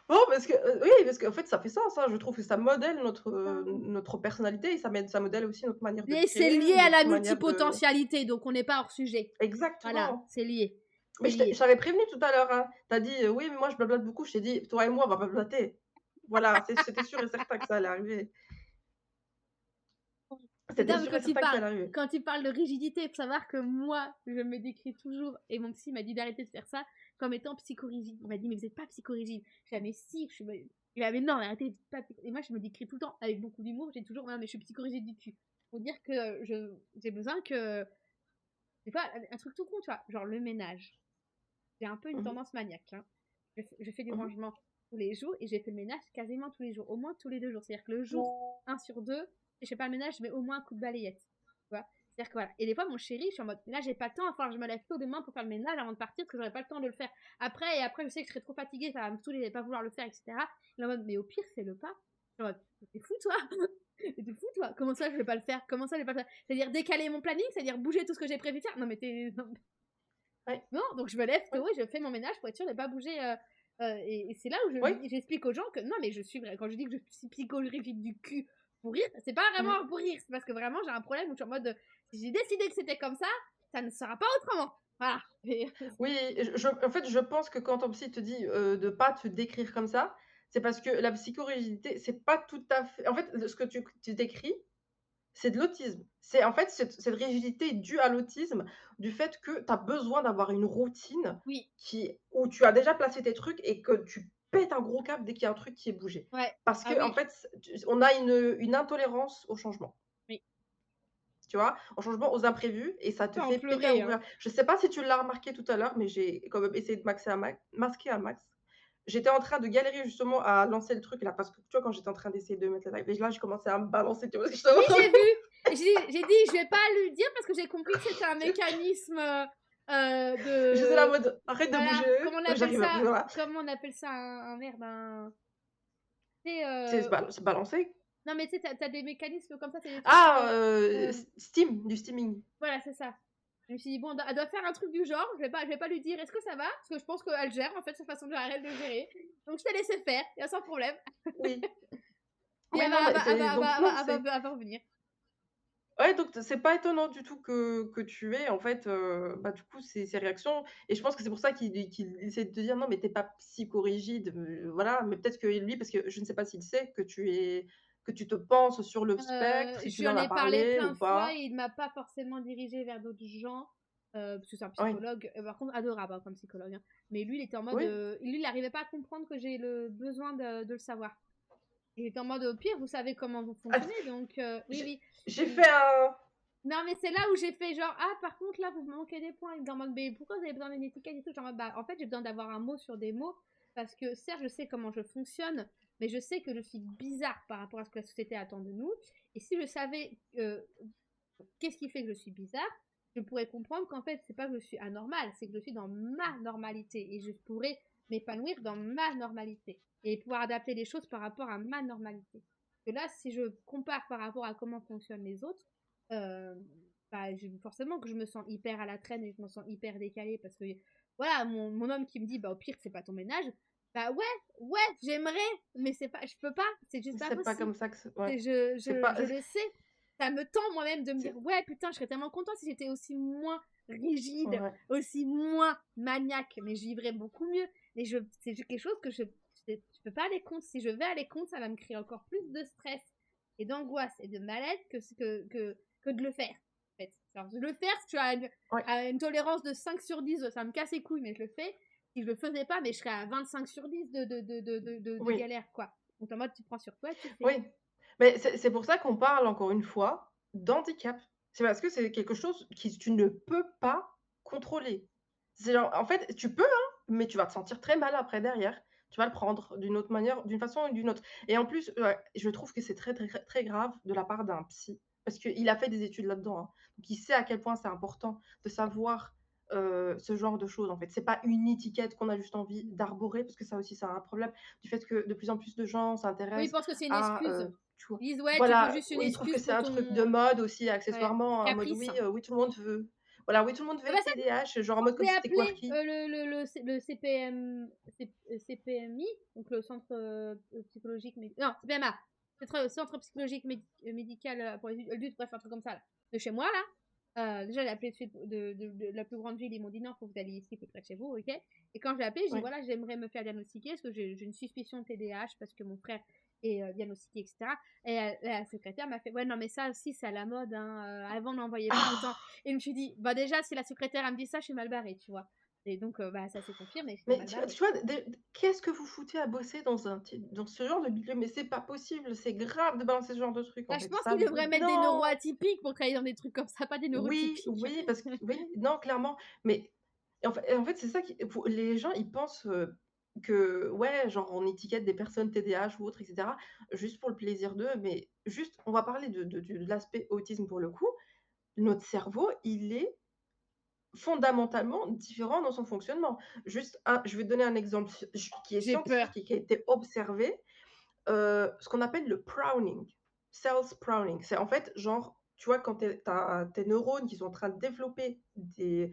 non, parce que, oui, parce qu'en fait, ça fait sens, hein. Je trouve que ça modèle notre personnalité et ça modèle aussi notre manière de Mais c'est créer, lié à la notre manière de multipotentialité, donc on n'est pas hors sujet. Voilà, exactement. c'est lié. Mais C'est je lié. t'avais prévenu tout à l'heure, hein. Tu as dit: «Oui, mais moi je blablate beaucoup». Je t'ai dit: «Toi et moi, on va pas blablater». Voilà, c'était sûr et certain que ça allait arriver. Mais C'était non, mais sûr et certain que ça allait arriver. quand tu parles de rigidité, il faut savoir que moi, je me décris toujours, et mon psy m'a dit d'arrêter de faire ça, comme étant psychorigide. Il m'a dit, mais vous n'êtes pas psychorigide. J'ai dit, mais si, il m'a dit, non, mais arrêtez, pas. Et moi, je me décris tout le temps avec beaucoup d'humour, j'ai toujours, non, mais je suis psychorigide du cul. Faut dire que j'ai besoin que, des fois, un truc tout con, tu vois, genre le ménage. J'ai un peu une Mmh mh. tendance maniaque, hein. Je fais du Mmh mh. rangement tous les jours et j'ai fait le ménage quasiment tous les jours, au moins tous les 2 jours. C'est-à-dire que le jour 1 sur 2, si je fais pas le ménage, je mets au moins un coup de balayette. Tu vois. C'est-à-dire que voilà. Et des fois, mon chéri, je suis en mode, là, j'ai pas le temps, il va falloir que je me lève tôt demain pour faire le ménage avant de partir parce que j'aurai pas le temps de le faire. Après, je sais que je serai trop fatiguée, ça va me saouler, je vais pas vouloir le faire, etc. Il est en mode, mais au pire, fais-le pas. Je suis en mode: «Mais tu fou toi? Mais tu fou toi? Comment ça je vais pas le faire? Comment ça je vais pas le faire? C'est-à-dire décaler mon planning? C'est-à-dire bouger tout ce que j'ai prévu de faire? Non mais tu non, Ouais, non!» Donc je me lève ouais, tôt et je fais mon ménage pour être sûre de pas bouger, et c'est là où je ouais. dis j'explique aux gens que non mais je suis vrai quand je dis que je suis psychologique du cul pour rire, c'est pas Mmh. vraiment pour rire, c'est parce que vraiment j'ai un problème où je suis en mode, si j'ai décidé que c'était comme ça ne sera pas autrement. Voilà et Oui, je en fait, je pense que quand ton psy te dit, de pas te décrire comme ça, c'est parce que la psychorigidité, c'est pas tout à fait en fait, ce que tu décris, c'est de l'autisme. C'est en fait, cette rigidité est due à l'autisme, du fait que tu as besoin d'avoir une routine oui, qui où tu as déjà placé tes trucs et que tu pètes un gros câble dès qu'il y a un truc qui est bougé. ouais, Parce ah qu'en oui, fait, on a une intolérance au changement, oui. tu vois? Au changement, aux imprévus et ça Je te peux en fait péter un pleurer, gros hein. câble. Je sais pas si tu l'as remarqué tout à l'heure, mais j'ai quand même essayé de maxer un masquer un max. J'étais en train de galérer justement à lancer le truc là, parce que tu vois, quand j'étais en train d'essayer de mettre la live et là, j'ai commencé à me balancer, tu vois ce que je Oui, te j'ai vu. J'ai dit: «Je vais pas lui dire» parce que j'ai compris que c'était un mécanisme, J'étais là en de mode: «Arrête de voilà, bouger». comment on Ouais, appelle ça? voilà. Comment on appelle ça? Un merde, un tu sais, Se balancer. non, mais tu sais, tu as des mécanismes comme ça, c'est des trucs, Ah, hem, du steaming. voilà, c'est ça. Je me suis dit: «Bon, elle doit faire un truc du genre, je vais pas lui dire: "Est-ce que ça va?" Parce que je pense qu'elle gère, en fait, sa façon de elle de gérer. Donc je t'ai laissé faire, il y a sans problème. Oui. Puis Oui, non, mais c'est donc non, c'est elle va revenir». ouais, donc c'est pas étonnant du tout que tu aies en fait, bah, du coup, ces réactions et je pense que c'est pour ça qu'il essaie de te dire: «Non, mais tu es pas psychorigide», voilà, mais peut-être que lui parce que je ne sais pas s'il sait que tu te penses sur le spectre, si tu Je lui lui en en as ai parlé parlé plein ou de fois pas? et il m'a pas forcément dirigée vers d'autres gens, parce que c'est un Oui, psychologue, par contre adorable, hein, comme psychologue, hein. Mais lui, il était en mode, oui, lui, il arrivait pas à comprendre que j'ai le besoin de le savoir. Il était en mode: «Au pire, vous savez comment vous att fonctionnez donc oui, j'ai oui». j'ai Il fait un non, mais c'est là où j'ai fait genre: «Ah par contre là, vous me manquez des points». Il était en mode: «Mais pourquoi vous avez besoin d'une étiquette et tout?» J'étais en mode: «Bah, en fait, j'ai besoin d'avoir un mot sur des mots parce que certes, je sais comment je fonctionne, mais je sais que je suis bizarre par rapport à ce que la société attend de nous et si je savais, qu'est-ce qui fait que je suis bizarre? Je pourrais comprendre qu'en fait, c'est pas que je suis anormale, c'est que je suis dans ma normalité et je pourrais m'épanouir dans ma normalité et pouvoir adapter les choses par rapport à ma normalité. Que là, si je compare par rapport à comment fonctionnent les autres, euh, bah, forcément que je me sens hyper à la traîne et je me sens hyper décalée parce que voilà, mon homme qui me dit bah au pire c'est pas ton ménage, bah ouais, ouais, j'aimerais, mais c'est pas, je peux pas, c'est juste pas c'est pas possible. comme ça que c'est ouais, C'est, c'est pas je le sais, ça me tend moi-même de me dire: c'est «Ouais, putain, je serais tellement contente si j'étais aussi moins rigide, ouais, aussi moins maniaque, mais je vivrais beaucoup mieux». Mais c'est quelque chose que je peux pas aller contre. Si je vais aller contre, ça va me créer encore plus de stress et d'angoisse et de mal-être que de le faire, en fait. Alors de le faire, si tu as ouais. une tolérance de 5 sur 10, ça me casse les couilles, mais je le fais. Si je le faisais pas, mais je serais à 25 sur 10 de Oui, galère, quoi. Donc en mode, tu prends sur toi et tu fais. oui, mais c'est pour ça qu'on parle encore une fois d'handicap. C'est parce que c'est quelque chose qui tu ne peux pas contrôler. C'est genre en fait, tu peux, hein, mais tu vas te sentir très mal après derrière. Tu vas le prendre d'une autre manière, d'une façon ou d'une autre et en plus, ouais, je trouve que c'est très, très, très grave de la part d'un psy parce qu'il a fait des études là-dedans, hein. Donc il sait à quel point c'est important de savoir, ce genre de choses, en fait. C'est pas une étiquette qu'on a juste envie d'arborer parce que ça aussi, c'est un problème du fait que de plus en plus de gens Oui, ils s'intéressent pensent que c'est une à, excuse. tu vois? Ils disent: «Ouais, tu veux Voilà, juste une ils trouvent que excuse c'est pour un truc ton» de mode aussi ouais, accessoirement, en mode caprice. oui, oui tout le monde veut voilà, oui tout le monde veut Ah bah être ça, TDAH, genre en quand mode je comme l'ai si c'était appelé, quirky. le CPM CPMI, donc le centre, psychologique non, CPMA, centre psychologique médical, pour les adultes, bref, un truc comme ça là, de chez moi là. Déjà j'ai appelé de la plus grande ville, ils m'ont dit: «Non, faut que vous alliez ici, c'est près de chez vous, OK?» Et quand je l'ai appelé, j'ai dit: Oui, «Voilà, j'aimerais me faire diagnostiquer parce que j'ai une suspicion de TDAH parce que mon frère est, diagnostiqué et cetera». Et la secrétaire m'a fait: «Ouais, non, mais ça aussi, c'est à la mode, hein, avant on n'en voyait pas autant». ah! Et je me suis dit: «Bah, déjà, si la secrétaire, elle me dit ça, je suis mal barrée», tu vois? Et donc, bah, ça s'est confirmé, j'étais Mais mal tu barrée. tu vois, qu'est-ce que vous foutez à bosser dans ce genre de milieu? Mais c'est pas possible, c'est grave de balancer ce genre de truc, Bah, en je fait. pense Ça qu'ils ne devraient mettre des non! neuroatypiques pour travailler dans des trucs comme ça, pas des Oui, neurotypiques. oui, parce que oui, non, clairement, mais en fait, c'est ça qui pour les gens, ils pensent, que ouais, genre on étiquette des personnes TDAH ou autres et cetera, juste pour le plaisir d'eux, mais juste on va parler de l'aspect autisme pour le coup. Notre cerveau, il est fondamentalement différent dans son fonctionnement. Juste un je vais te donner un exemple qui est J'ai peur. scientifique et qui a été observé. ce qu'on appelle le pruning, self-pruning. C'est en fait, genre, tu vois, quand tes neurones qui sont en train de développer des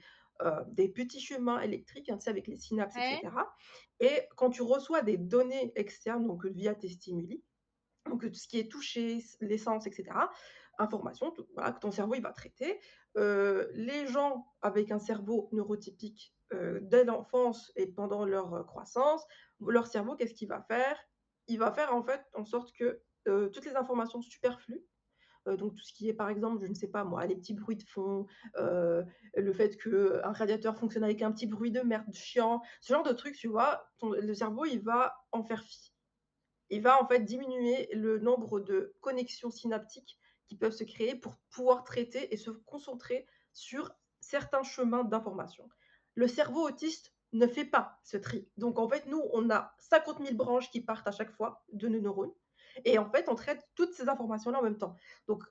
petits chemins électriques, hein, tu sais, avec les synapses et Ouais, cetera, et quand tu reçois des données externes, donc via tes stimuli, donc tout ce qui est touché, l'essence et cetera, information, tout voilà, que ton cerveau il va traiter. Les gens avec un cerveau neurotypique, dès l'enfance et pendant leur, croissance, leur cerveau, qu'est-ce qu'il va faire? Il va faire en fait en sorte que, toutes les informations superflues, donc tout ce qui est par exemple, je ne sais pas moi, les petits bruits de fond, le fait qu'un radiateur fonctionne avec un petit bruit de merde chiant, ce genre de trucs, tu vois? Le cerveau, il va en faire fi. Il va en fait diminuer le nombre de connexions synaptiques qui peuvent se créer pour pouvoir traiter et se concentrer sur certains chemins d'information. Le cerveau autiste ne fait pas ce tri. Donc en fait, nous, on a 50 000 branches qui partent à chaque fois de nos neurones et en fait, on traite toutes ces informations-là en même temps. Donc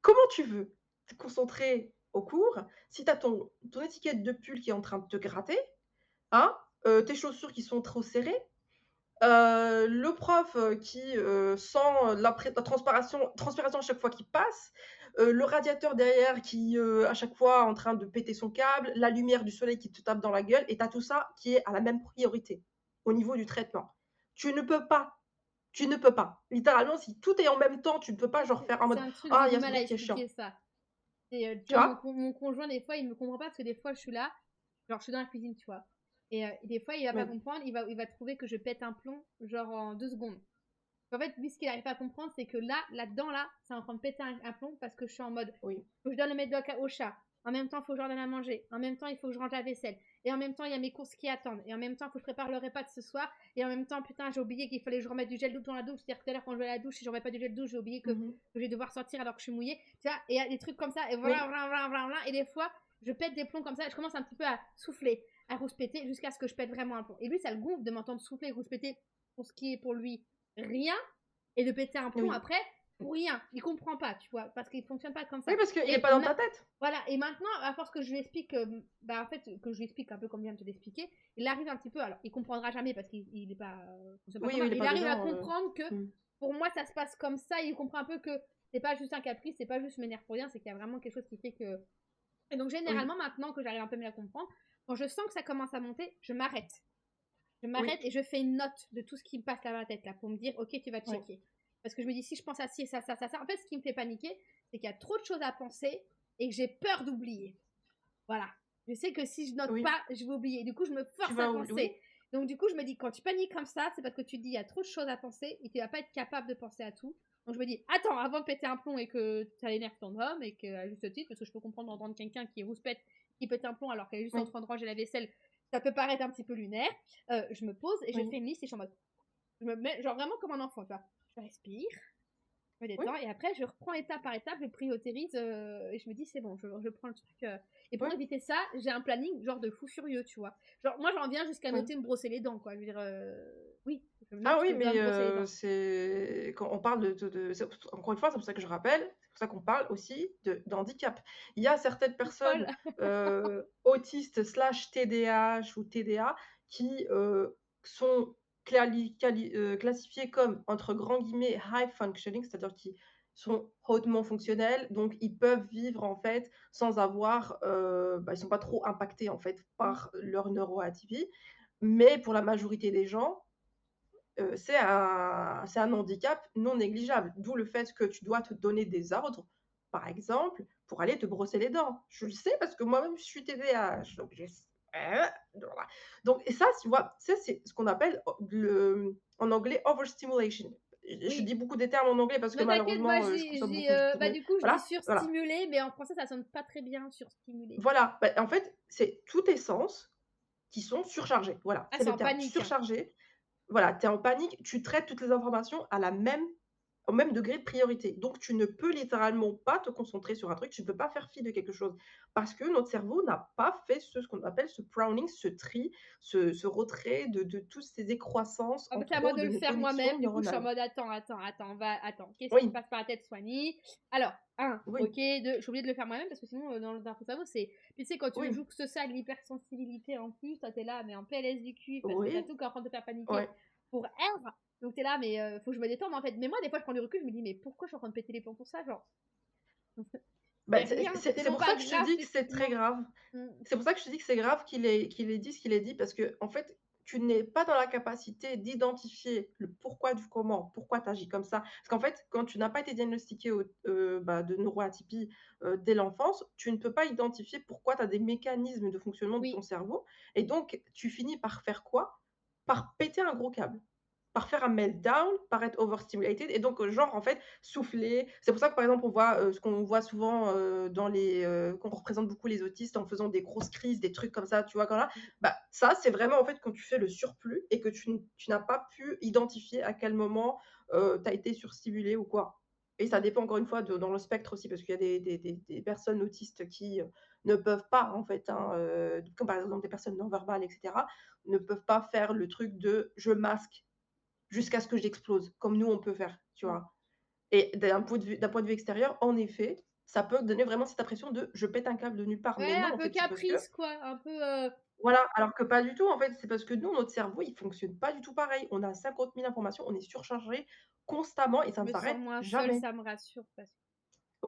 comment tu veux te concentrer au cours si tu as ton étiquette de pull qui est en train de te gratter, hein, tes chaussures qui sont trop serrées, le prof, qui, sent la transpiration à chaque fois qu'il passe, le radiateur derrière qui, à chaque fois en train de péter son câble, la lumière du soleil qui te tape dans la gueule et tu as tout ça qui est à la même priorité, au niveau du traitement. Tu ne peux pas, tu ne peux pas. Littéralement, si tout est en même temps, tu ne peux pas genre faire en c'est mode: un truc, «Ah, j'ai il y du a ce mal à bruit qui est chiant». expliquer ça. Et tu Tu vois, vois? mon conjoint, des fois, il me comprend pas parce que des fois, je suis là, genre, je suis dans la cuisine, tu vois. Et des fois, il va pas Oui. comprendre, il va trouver que je pète un plomb, genre en 2 secondes. En fait, lui, ce qu'il arrive pas à comprendre, c'est que là-dedans, là, c'est en train de péter un plomb parce que je suis en mode, Oui. faut que je donne le médoc au chat. En même temps, il faut que je leur donne à manger. En même temps, il faut que je range la vaisselle. Et en même temps, il y a mes courses qui attendent. Et en même temps, il faut que je prépare le repas de ce soir. Et en même temps, putain, j'ai oublié qu'il fallait que je remette du gel douche dans la douche. C'est-à-dire que tout à l'heure, quand je vais à la douche, si je remets pas du gel douche, j'ai oublié que, Mmh mh. je vais devoir sortir alors que je suis mouillée. Tu vois, et il y a des trucs comme ça. Et voilà, Oui. voilà, voilà, voilà, voilà. Et des fois, je pète des plombs comme ça. Et je commence un petit peu à souffler, à rouspéter, jusqu'à ce que je pète vraiment un plomb. Et lui, ça le gonfle de m'entendre souffler et rouspéter pour ce qui est pour lui rien et de péter un plomb Oui. après pour rien. Il comprend pas, tu vois, parce qu'il fonctionne pas comme Oui, ça. parce qu'il est Et pas dans ta tête. voilà, et maintenant, à force que je lui explique, bah en fait, que je lui explique un peu comme je viens de te l'expliquer, il arrive un petit peu, alors il comprendra jamais parce qu'il est pas, fonctionne pas Oui, comme oui, ça, il est mais il pas arrive à dedans, comprendre que mmh. pour moi ça se passe comme ça, il comprend un peu que c'est pas juste un caprice, c'est pas juste je m'énerve pour rien, c'est qu'il y a vraiment quelque chose qui fait que. Et donc Oui, généralement, maintenant que j'arrive un peu mieux à comprendre, quand je sens que ça commence à monter, je m'arrête. Je m'arrête oui, et je fais une note de tout ce qui me passe dans la tête là pour me dire ok tu vas oui, checker. Parce que je me dis si je pense à ci et ça, ça, ça, ça. En fait ce qui me fait paniquer c'est qu'il y a trop de choses à penser et que j'ai peur d'oublier. Voilà. Je sais que si je note oui. pas, je vais oublier. Du coup je me Tu force à vas où oui, penser. Donc du coup je me dis quand tu paniques comme ça c'est parce que tu te dis il y a trop de choses à penser et tu vas pas être capable de penser à tout. Donc je me dis attends avant de péter un plomb et que ça énerve ton homme et que à juste titre parce que je peux comprendre d'entendre quelqu'un qui rouspète qui pète un plomb alors qu'elle est juste en oui, train de ranger la vaisselle, ça peut paraître un petit peu lunaire. Je me pose et je fais oui, une liste et je suis en mode. Je me mets, genre vraiment comme un enfant, tu vois. Je respire, je me oui, détends et après je reprends étape par étape, je priorise et je me dis c'est bon, je prends le truc. Et pour oui, éviter ça, j'ai un planning genre de fou furieux, tu vois. Genre moi j'en viens jusqu'à oui. noter me brosser les dents, quoi. Je veux dire, oui, je Ah note oui, que je dois mais me brosser les dents. c'est quand on parle encore une fois, c'est pour ça que je rappelle, c'est pour ça qu'on parle aussi d'handicap. Il y a certaines Folle. personnes, autistes/TDAH ou TDA qui, sont classifiées comme, entre grands guillemets, «high functioning», c'est-à-dire qui sont hautement fonctionnels, donc ils peuvent vivre en fait sans avoir, bah, ils sont pas trop impactés en fait Mm. par leur neuroatypie. Mais pour la majorité des gens, c'est un handicap non négligeable. D'où le fait que tu dois te donner des ordres, par exemple, pour aller te brosser les dents. Je le sais parce que moi-même je suis TDAH, donc je s voilà. Donc et ça, tu vois, ça c'est ce qu'on appelle en anglais overstimulation. Je dis Oui. beaucoup des termes en anglais parce que Mais t'inquiète, moi malheureusement, je consomme beaucoup bah YouTube, du coup je dis voilà, voilà. surstimulé, mais en français ça sonne pas très bien surstimulé. Voilà, bah, en fait, c'est tous tes sens qui sont surchargés. Voilà, Ah c'est c'est le en terme, panique, hein. surchargés. Voilà, tu es en panique, tu traites toutes les informations au même degré de priorité. Donc tu ne peux littéralement pas te concentrer sur un truc, tu ne peux pas faire fi de quelque chose. Parce que notre cerveau n'a pas fait ce qu'on appelle ce pruning, ce tri, ce retrait de toutes ces décroissances En en fait, c'est à moi trop de de le nos faire connexions moi-même. Du coup, je suis en neuronales. mode attends. Qu'est-ce qui me Oui, passe par la tête, Swanny? Alors, un, oui, ok, deux, je suis obligée de le faire moi-même parce que sinon, dans le cerveau, c'est. Puis tu sais, quand tu oui, joues que ça, de l'hypersensibilité en plus, toi, t'es là, mais en PLS du cul parce que t'as oui, tout qui est en train de te faire paniquer ouais, pour R. Donc t'es là, mais faut que je me détende en fait. Mais moi, des fois, je prends du recul, je me dis, mais pourquoi je suis en train de péter les plombs pour ça, genre? Bah, C'est rien, c'est c'est tellement pour ça pas que je te grave, dis que c'est très techniquement. grave. Mmh. C'est pour ça que je te dis que c'est grave qu'il ait dit ce qu'il ait dit parce qu'en fait, tu n'es pas dans la capacité d'identifier le pourquoi du comment, pourquoi tu agis comme ça. Parce qu'en fait, quand tu n'as pas été diagnostiqué bah, de neuroatypie, dès l'enfance, tu ne peux pas identifier pourquoi tu as des mécanismes de fonctionnement de ton Oui, cerveau et donc tu finis par faire quoi? Par péter un gros câble. Par faire un meltdown, par être overstimulated et donc, genre, en fait, souffler. C'est pour ça que, par exemple, on voit, ce qu'on voit souvent, dans les, qu'on représente beaucoup les autistes en faisant des grosses crises, des trucs comme ça, tu vois? Quand là, mmh, bah, ça, c'est vraiment, en fait, quand tu fais le surplus et que tu n'as pas pu identifier à quel moment, tu as été surstimulé ou quoi. Et ça dépend encore une fois de dans le spectre aussi, parce qu'il y a des personnes autistes qui, ne peuvent pas, en fait, hein, comme par exemple des personnes non verbales et cetera, ne peuvent pas faire le truc de: «Je masque jusqu'à ce que j'explose», comme nous on peut faire, tu mmh. vois? Et d'un point de vue extérieur, en effet, ça peut donner vraiment cette impression de: «Je pète un câble de nulle part», Ouais, mais non, un en peu fait, c'est parce que caprice, quoi, un peu, voilà, alors que pas du tout, en fait, c'est parce que nous, notre cerveau, il fonctionne pas du tout pareil. On a 50 000 informations, on est surchargé constamment et ça je ne me sens s'arrête moins seule, jamais. ça me rassure parce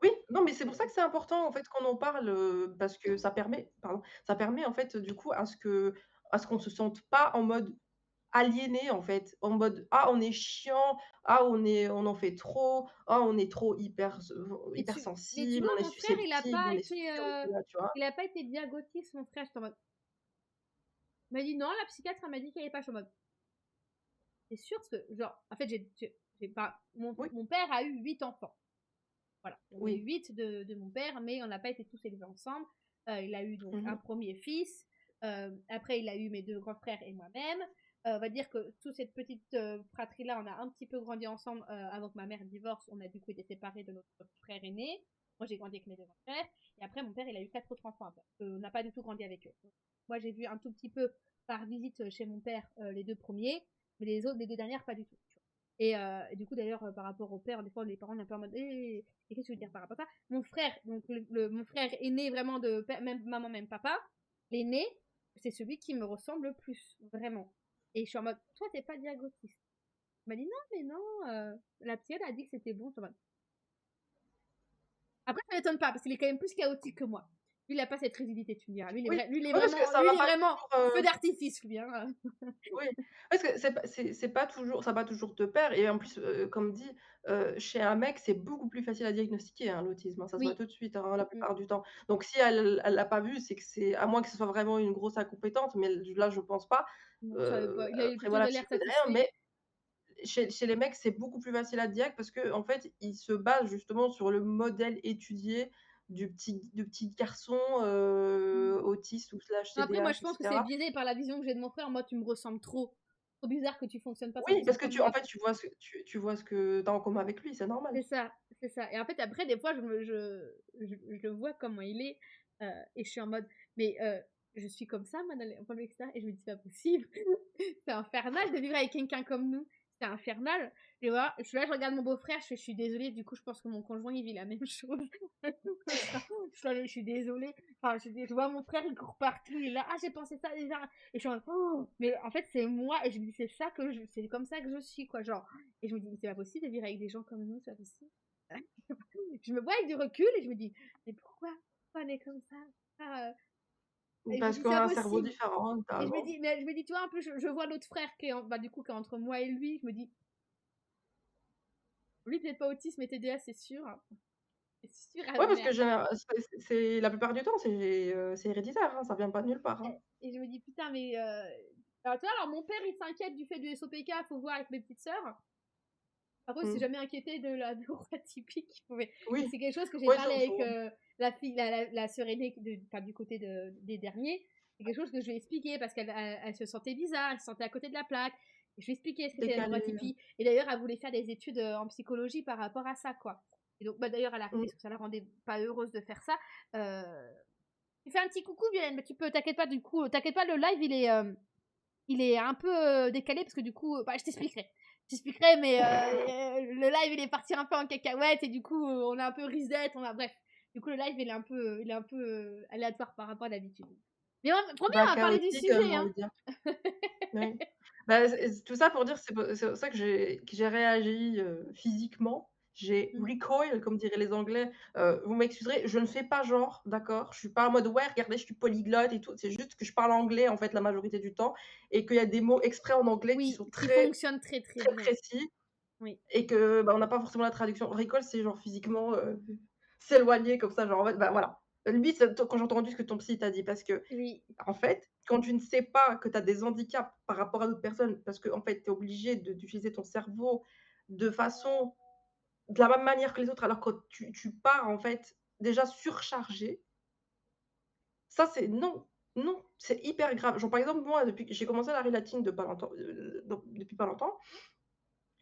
Oui, non, mais c'est pour ça que que c'est important, en fait, qu'on en parle, parce que ça permet ça permet, en fait, du coup, à ce qu'on se sente pas en mode aliéné, en fait, en mode: «Ah, on est chiant, ah, on en fait trop, ah, on est trop mais tu hypersensible, vois, on est mon frère, susceptible, on est ceci, on est cela», tu vois? il a pas été diagnostiqué, mon frère, j'étais en mode il m'a dit: «Non, la psychiatre, elle m'a dit qu'il allait pas». Je suis en mode: «Tu es sûr?» Parce que genre, en fait, j'ai pas Oui, mon père a eu 8 enfants. Voilà, il y en a eu oui. 8 de mon père, mais on n'a pas été tous élevés ensemble. Il a eu donc Mmh un mh. premier fils, après il a eu mes 2 grands frères et moi-même. On va dire que toute cette petite, fratrie-là, on a un petit peu grandi ensemble, avant que ma mère divorce. On a du coup été séparés de notre frère aîné. Moi, j'ai grandi avec mes 2 grands frères et après mon père, il a eu 4 autres enfants après. On n'a pas du tout grandi avec eux. Donc, moi, j'ai vu un tout petit peu par visite, chez mon père, les 2 premiers, mais les 2 dernières, pas du tout, tu vois? Et du coup, d'ailleurs, par rapport au père, des fois, les parents, on est un peu en mode: «Eh!» Et qu'est-ce que je veux dire par rapport à ça? Mon frère, donc mon frère aîné vraiment de même maman, même papa, l'aîné, c'est celui qui me ressemble le plus, vraiment. Et je suis en mode, toi, t'es pas diagotiste. Il m'a dit, non, mais non, la psy, a dit que c'était bon. Je suis en mode, après, ça m'étonne pas, parce qu'il est quand même plus chaotique que moi. Lui, il a pas cette rigidité, tu me diras. Oui, oui, parce que ça Lui, va il est pas vraiment toujours, feu d'artifice, lui, hein. oui, parce que c'est pas toujours ça va toujours de pair et en plus, comme dit, chez un mec, c'est beaucoup plus facile à diagnostiquer, hein, l'autisme, hein, ça se voit Oui. tout de suite, hein, la Mm, plupart du temps. Donc si elle l'a pas vu, c'est que c'est à moins que ce soit vraiment une grosse incompétente, mais là, je pense pas. non, ça savais pas. Il a eu Après plutôt voilà, de j'y l'air connais rien, satisfait. mais chez les mecs, c'est beaucoup plus facile à diag parce qu'en fait, ils se basent justement sur le modèle étudié du petit garçon, Mm. autiste ou slash Après, moi, je TDAH et pense que c'est cetera. biaisé par la vision que j'ai de mon frère. Moi, tu me ressembles trop. Trop bizarre que tu fonctionnes pas Oui, 100% parce que comme tu en moi. fait, tu vois ce que tu as en commun avec lui, c'est normal. C'est ça, c'est ça. Et en fait, après, des fois, je le vois comment il est, et je suis en mode, mais je suis comme ça, moi, dans les enfants, etc. Et je me dis, c'est pas possible. C'est infernal de vivre avec quelqu'un comme nous. C'est infernal. Et voilà, je suis là, je regarde mon beau-frère, je suis désolée, du coup, je pense que mon conjoint, il vit la même chose. Je suis désolée. Enfin, je vois mon frère, il court partout, il est là, ah, j'ai pensé ça déjà. Et je suis en mode, oh, mais en fait, c'est moi. Et je me dis, c'est comme ça que je suis, quoi. Genre, et je me dis, mais c'est pas possible de vivre avec des gens comme nous, c'est pas possible. Je me vois avec du recul et je me dis, mais pourquoi on est comme ça? Ah, et je me Parce dis, qu'on c'est a pas un cerveau possible. différent, Et littéralement. je me dis, tu vois, un peu, je vois l'autre frère qui est, bah, du coup, qui est entre moi et lui, je me dis, lui, peut-être pas autisme, mais TDA, c'est sûr. C'est sûr à Ouais, ma parce que mère. c'est la plupart du temps, c'est héréditaire, hein, ça vient pas de nulle part, hein. Et je me dis, putain, mais. Alors, tu vois, alors mon père, il s'inquiète du fait du SOPK, faut voir avec mes petites sœurs. Après, il s'est Mmh. jamais inquiété de la neuroatypique. Et Oui, c'est quelque chose que j'ai ouais, parlé avec faut la fille, la sœur aînée enfin, du côté des derniers. C'est quelque chose que je lui ai expliqué parce qu'elle se sentait bizarre, elle se sentait à côté de la plaque. Et je lui ai expliqué ce que c'était la décaler, neuroatypie. Et d'ailleurs, elle voulait faire des études en psychologie par rapport à ça, quoi. Et donc, bah, d'ailleurs, elle a arrêté mmh, parce que ça la rendait pas heureuse de faire ça. Tu fais un petit coucou, Violaine, mais tu peux, t'inquiète pas, du coup, t'inquiète pas, le live, il est un peu décalé parce que du coup, bah, je t'expliquerai. Je t'expliquerai, mais le live il est parti un peu en cacahuète et du coup, on a un peu reset, bref. Du coup, le live il est un peu aléatoire par rapport à d'habitude. Mais promis, bah, on va parler du chaotique, sujet, j'ai hein. envie de dire. Oui. Bah, tout ça pour dire, c'est pour ça que j'ai réagi, physiquement. J'ai Mmh. recoil comme diraient les Anglais. Vous m'excuserez, je ne fais pas genre, d'accord? Je suis pas en mode: «Ouais, regardez, je suis polyglotte et tout». C'est juste que je parle anglais, en fait, la majorité du temps et qu'il y a des mots exprès en anglais qui Oui, sont qui très, fonctionne très, très très bien. précis Oui. et que, bah, on n'a pas forcément la traduction. Recoil, c'est genre physiquement, s'éloigner comme ça, genre en mode, bah, voilà. Limite, quand j'ai entendu ce que ton psy t'a dit parce que Oui. en fait, quand tu ne sais pas que tu as des handicaps par rapport à d'autres personnes, parce qu'en fait, tu es obligé d'utiliser ton cerveau de façon de la même manière que les autres, alors que tu pars en fait déjà surchargé, ça c'est non, non, c'est hyper grave. Genre par exemple, moi, depuis que j'ai commencé la relatine de pas longtemps, donc depuis pas longtemps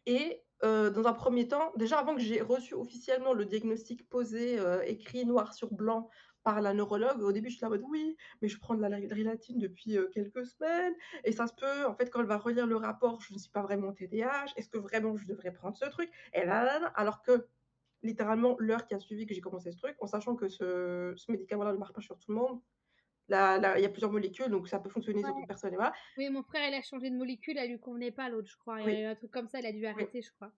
et dans un premier temps, déjà avant que j'ai reçu officiellement le diagnostic posé, écrit noir sur blanc par la neurologue, au début, j'étais là en mode: «Oui, mais je prends de la Rilatine depuis, quelques semaines et ça se peut, en fait, quand elle va relire le rapport, je ne suis pas vraiment TDAH. Est-ce que vraiment je devrais prendre ce truc?» et là là là, alors que littéralement l'heure qui a suivi que j'ai commencé ce truc, en sachant que ce médicament-là ne marche pas sur tout le monde. Là, il y a plusieurs molécules, donc ça peut fonctionner sur d'autres Ouais. personnes et voilà. Oui, mon frère, il a changé de molécule, elle lui convenait pas l'autre, je crois. Il y a Oui, eu un truc comme ça, il a dû oui. arrêter, je crois.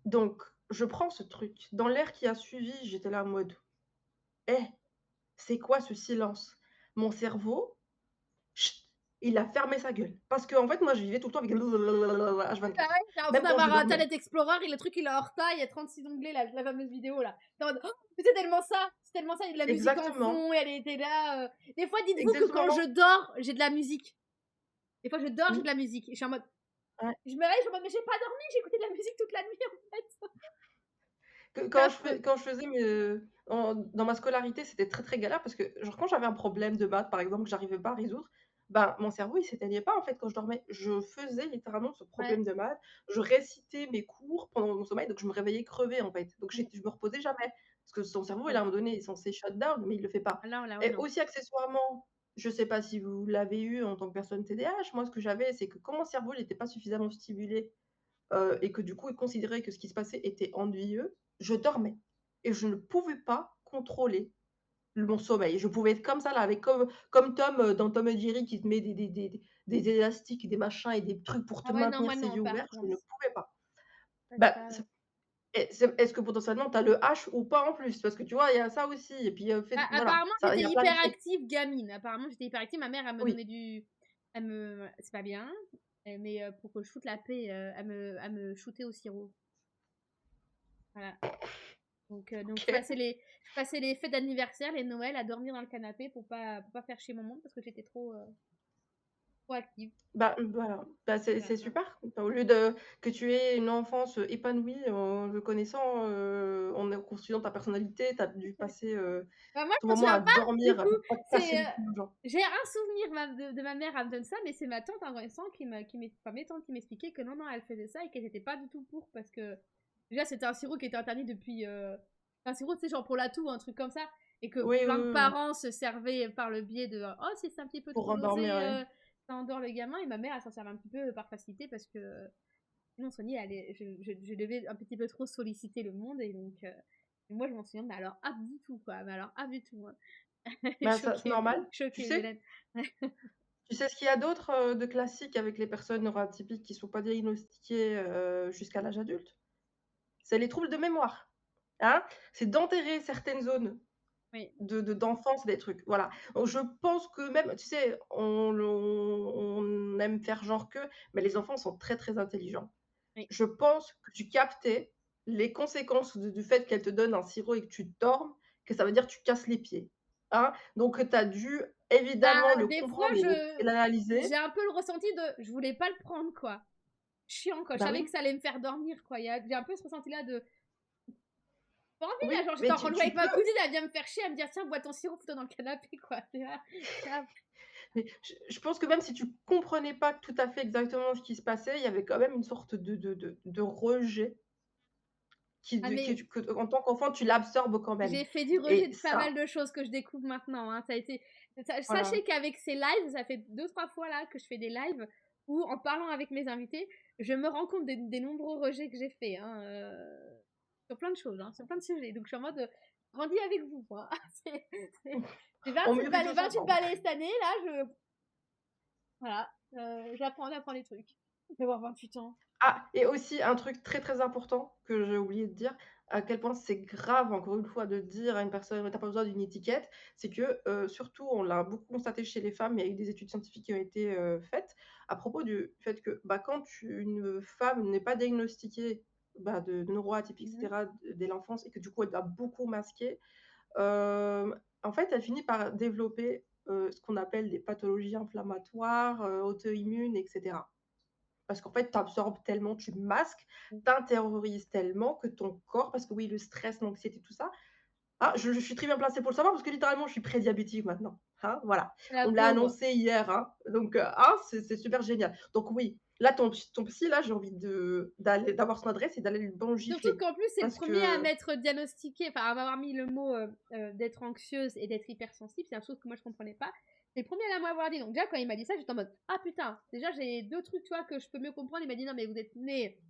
Donc je prends ce truc. Dans l'air qui a suivi, j'étais là en mode: «Eh, c'est quoi ce silence?» Mon cerveau, chut, il a fermé sa gueule. Parce qu'en fait, moi, je vivais tout le temps avec H24. Pareil, j'ai l'impression Même quand d'avoir je un dormais. Internet Explorer et le truc il est en retard, il y a 36 onglets, la fameuse vidéo là. Tu es en mode: «Oh, mais c'est tellement ça, il y a de la musique en Exactement, fond et elle était là, Des fois, dites-vous que quand je exactement. dors, j'ai de la musique. Des fois, je dors, j'ai de Mmh, la musique et je suis en mode ouais. je me réveille, je suis en mode: «Mais j'ai pas dormi, j'ai écouté de la musique toute la nuit, en fait». Que C'est affreux. quand je faisais dans ma scolarité, c'était très, très galère parce que, genre, quand j'avais un problème de maths, par exemple, que j'arrivais pas à résoudre, ben, mon cerveau, il s'éteignait pas, en fait, quand je dormais. Je faisais littéralement ce Ouais. problème de maths, je récitais mes cours pendant mon sommeil, donc je me réveillais crevée, en fait. Donc Mmh. je me reposais jamais parce que son cerveau, il, à Ouais. un moment donné, il est censé shut down, mais il le fait pas. Là, ouais, Et non. aussi accessoirement, je sais pas si vous l'avez eu en tant que personne TDAH, moi, ce que j'avais, c'est que comme mon cerveau, il était pas suffisamment stimulé et que du coup, il considérait que ce qui se passait était ennuyeux, je dormais et je ne pouvais pas contrôler mon sommeil. Je pouvais être comme ça là, avec comme Tom, dans Tom et Jerry qui te met des élastiques, des machins et des trucs pour te Ah ouais, non, maintenir moi ses non, yeux par ouverts, je contre. ne pouvais pas. Ouais, Bah, ça est-ce que potentiellement tu as le H ou pas en plus? Parce que tu vois, il y a ça aussi et puis, fait voilà, apparemment, ça il j'étais y a plein d'effets. hyperactive gamine. Apparemment, j'étais hyperactive. Ma mère, elle me Oui, donnait du elle me c'est pas bien, mais pour que je foute la paix, elle me shootait au sirop. Voilà. Donc OK. je passais les fêtes d'anniversaire, les Noëls à dormir dans le canapé pour pas faire chier mon monde parce que j'étais trop active. Bah, voilà, bah, c'est Voilà. super. Au lieu de que tu aies une enfance, épanouie en le connaissant, en construisant ta personnalité, tu as dû passer, Bah, moi, ton je m'en moment à souviens pas, du dormir, à coup. ne pas te casser C'est, les couilles aux gens. j'ai un souvenir de ma mère, elle me donne ça, mais c'est ma tante, en grandissant, enfin, mes tantes qui m'expliquaient que non, non, elle faisait ça et qu'elle était pas du tout pour parce que, déjà, c'était un sirop qui était interdit depuis, un sirop, tu sais, genre pour la toux, un truc comme ça, et que Oui, oui, plein de oui, oui, parents se servaient par le biais de, oh, si c'est un petit peu pour trop endormir, dosé, ouais. ça endort le gamin, et ma mère, elle s'en servait un petit peu par facilité parce que, sinon, Sony, je devais un petit peu trop solliciter le monde, et donc, moi, je m'en souviens, mais alors, ah, du tout, quoi, mais alors, ah, du tout, hein. Bah, ça c'est Choquée, normal. Tu choquée, sais Violaine. tu sais ce qu'il y a d'autre, de classique avec les personnes neuroatypiques qui sont pas diagnostiquées, jusqu'à l'âge adulte? C'est les troubles de mémoire, hein? C'est d'enterrer certaines zones Oui, d'enfance, des trucs, voilà. Donc je pense que même tu sais, on aime faire genre que, mais les enfants sont très, très intelligents. oui. Je pense que tu captais les conséquences du fait qu'elle te donne un sirop et que tu dormes, que ça veut dire que tu casses les pieds, hein. Donc tu as dû Bah, évidemment le des fois, comprendre et j'ai l'analyser. un peu le ressenti de, je voulais pas le prendre, quoi. Chiant, quoi. Je Bah savais que oui, ça allait me faire dormir, quoi. J'ai un peu ce ressenti-là de, pas envie, là. oui, Genre, j'étais mais en train de jouer tu avec ma peux. cousine, elle vient me faire chier, elle me dire, tiens, bois ton sirop, fous-toi dans le canapé, quoi. Ah, Mais je pense que même si tu comprenais pas tout à fait exactement ce qui se passait, il y avait quand même une sorte de rejet ah, mais que en tant qu'enfant, tu l'absorbes quand même j'ai fait du rejet et de pas ça, mal de choses que je découvre maintenant, hein. Ça a été, sachez voilà. qu'avec ces lives, ça fait 2, 3 fois là que je fais des lives où, en parlant avec mes invités, je me rends compte des nombreux rejets que j'ai faits, hein, sur plein de choses, hein, sur plein de sujets. Donc je suis en mode, grandis avec vous, quoi. C'est, j'ai On 28 mûrit balais, tous 28 ensemble. balais cette année, là, voilà. On apprend des trucs. Je vais avoir 28 ans. Ah et aussi un truc très, très important que j'ai oublié de dire, à quel point c'est grave encore une fois de dire à une personne: «Tu as pas besoin d'une étiquette», c'est que, surtout on l'a beaucoup constaté chez les femmes, il y a eu des études scientifiques qui ont été, faites à propos du fait que, bah, quand une femme n'est pas diagnostiquée, bah, de neuroatypique et Mmh. cetera dès l'enfance et que du coup elle doit beaucoup masquer, en fait elle finit par développer, ce qu'on appelle des pathologies inflammatoires, auto-immunes et cetera. Parce qu'en fait, tu absorbes tellement, tu masques, Mmh. tu intériorises tellement que ton corps parce que oui, le stress, l'anxiété, tout ça. Ah, je suis très bien placée pour le savoir parce que littéralement, je suis prédiabétique maintenant, hein, voilà. La On me l'a pauvre. annoncé hier, hein, donc ah, c'est super génial. Donc oui, là, ton psy, là, j'ai envie d'avoir son adresse et d'aller lui bon Surtout gifler qu'en plus, c'est le parce premier à que m'être diagnostiqué, enfin, à m'avoir mis le mot, d'être anxieuse et d'être hypersensible. C'est une chose que moi je comprenais pas. C'est le premier à m'avoir dit. Donc déjà, quand il m'a dit ça, j'étais en mode: «Ah putain, déjà j'ai 2 trucs, tu vois, que je peux mieux comprendre». Il m'a dit: «Non mais vous êtes née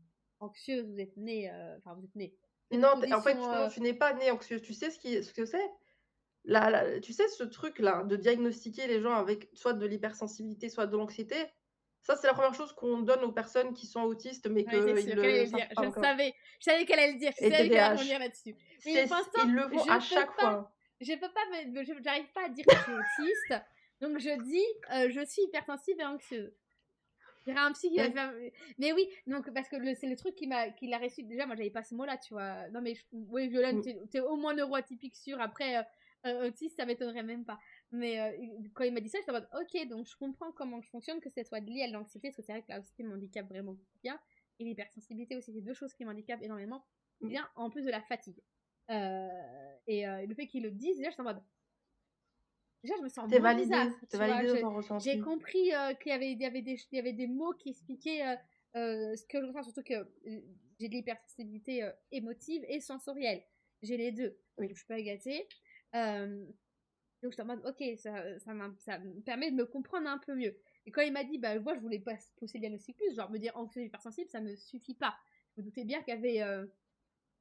anxieuse, vous êtes née, enfin vous êtes née non, tu en fait, prédisposition, non, tu n'es pas né anxieuse. Tu sais ce que c'est? Tu sais ce truc-là, de diagnostiquer les gens avec soit de l'hypersensibilité, soit de l'anxiété, ça, c'est la première chose qu'on donne aux personnes qui sont autistes, mais ouais, c'est qu'ils sûr qu'elle allait le le dire. savent pas encore Je savais qu'elle allait le dire. Je et savais qu'elle allait TDAH. revenir là-dessus. Mais pour l'instant, Ils le font à chaque fois. je peux pas j'arrive pas à dire que je suis autiste. Donc je dis, je suis hypersensible et anxieuse. Il y aura un psy qui va Et faire. Mais oui, donc parce que c'est le truc qui l'a reçu. Déjà, moi, j'avais pas ce mot-là, tu vois. Non, mais oui, Violaine, mmh, t'es au moins neuroatypique sûr. Après, autiste, ça m'étonnerait même pas. Mais quand il m'a dit ça, j'étais en mode, ok, donc je comprends comment je fonctionne, que ça soit lié à l'anxiété, parce que c'est vrai que l'anxiété m'handicape vraiment bien. Et l'hypersensibilité aussi, c'est deux choses qui m'handicapent énormément, mmh, bien en plus de la fatigue. Et le fait qu'il le dise, déjà, j'étais en mode, déjà, je me sens moins bizarre, tu es tu vois. validé dans ton J'ai ressenti. compris qu'il y avait des mots qui expliquaient ce que je ressens, surtout que j'ai de l'hypersensibilité émotive et sensorielle. J'ai les deux. Donc, Oui. je suis pas gâtée. Euh, donc, j'étais en mode, ok, ça me permet de me comprendre un peu mieux. Et quand il m'a dit, bah, moi, je voulais pas pousser le diagnostic plus, genre me dire anxieux hypersensible, ça me suffit pas. Je me doutais bien qu'il y avait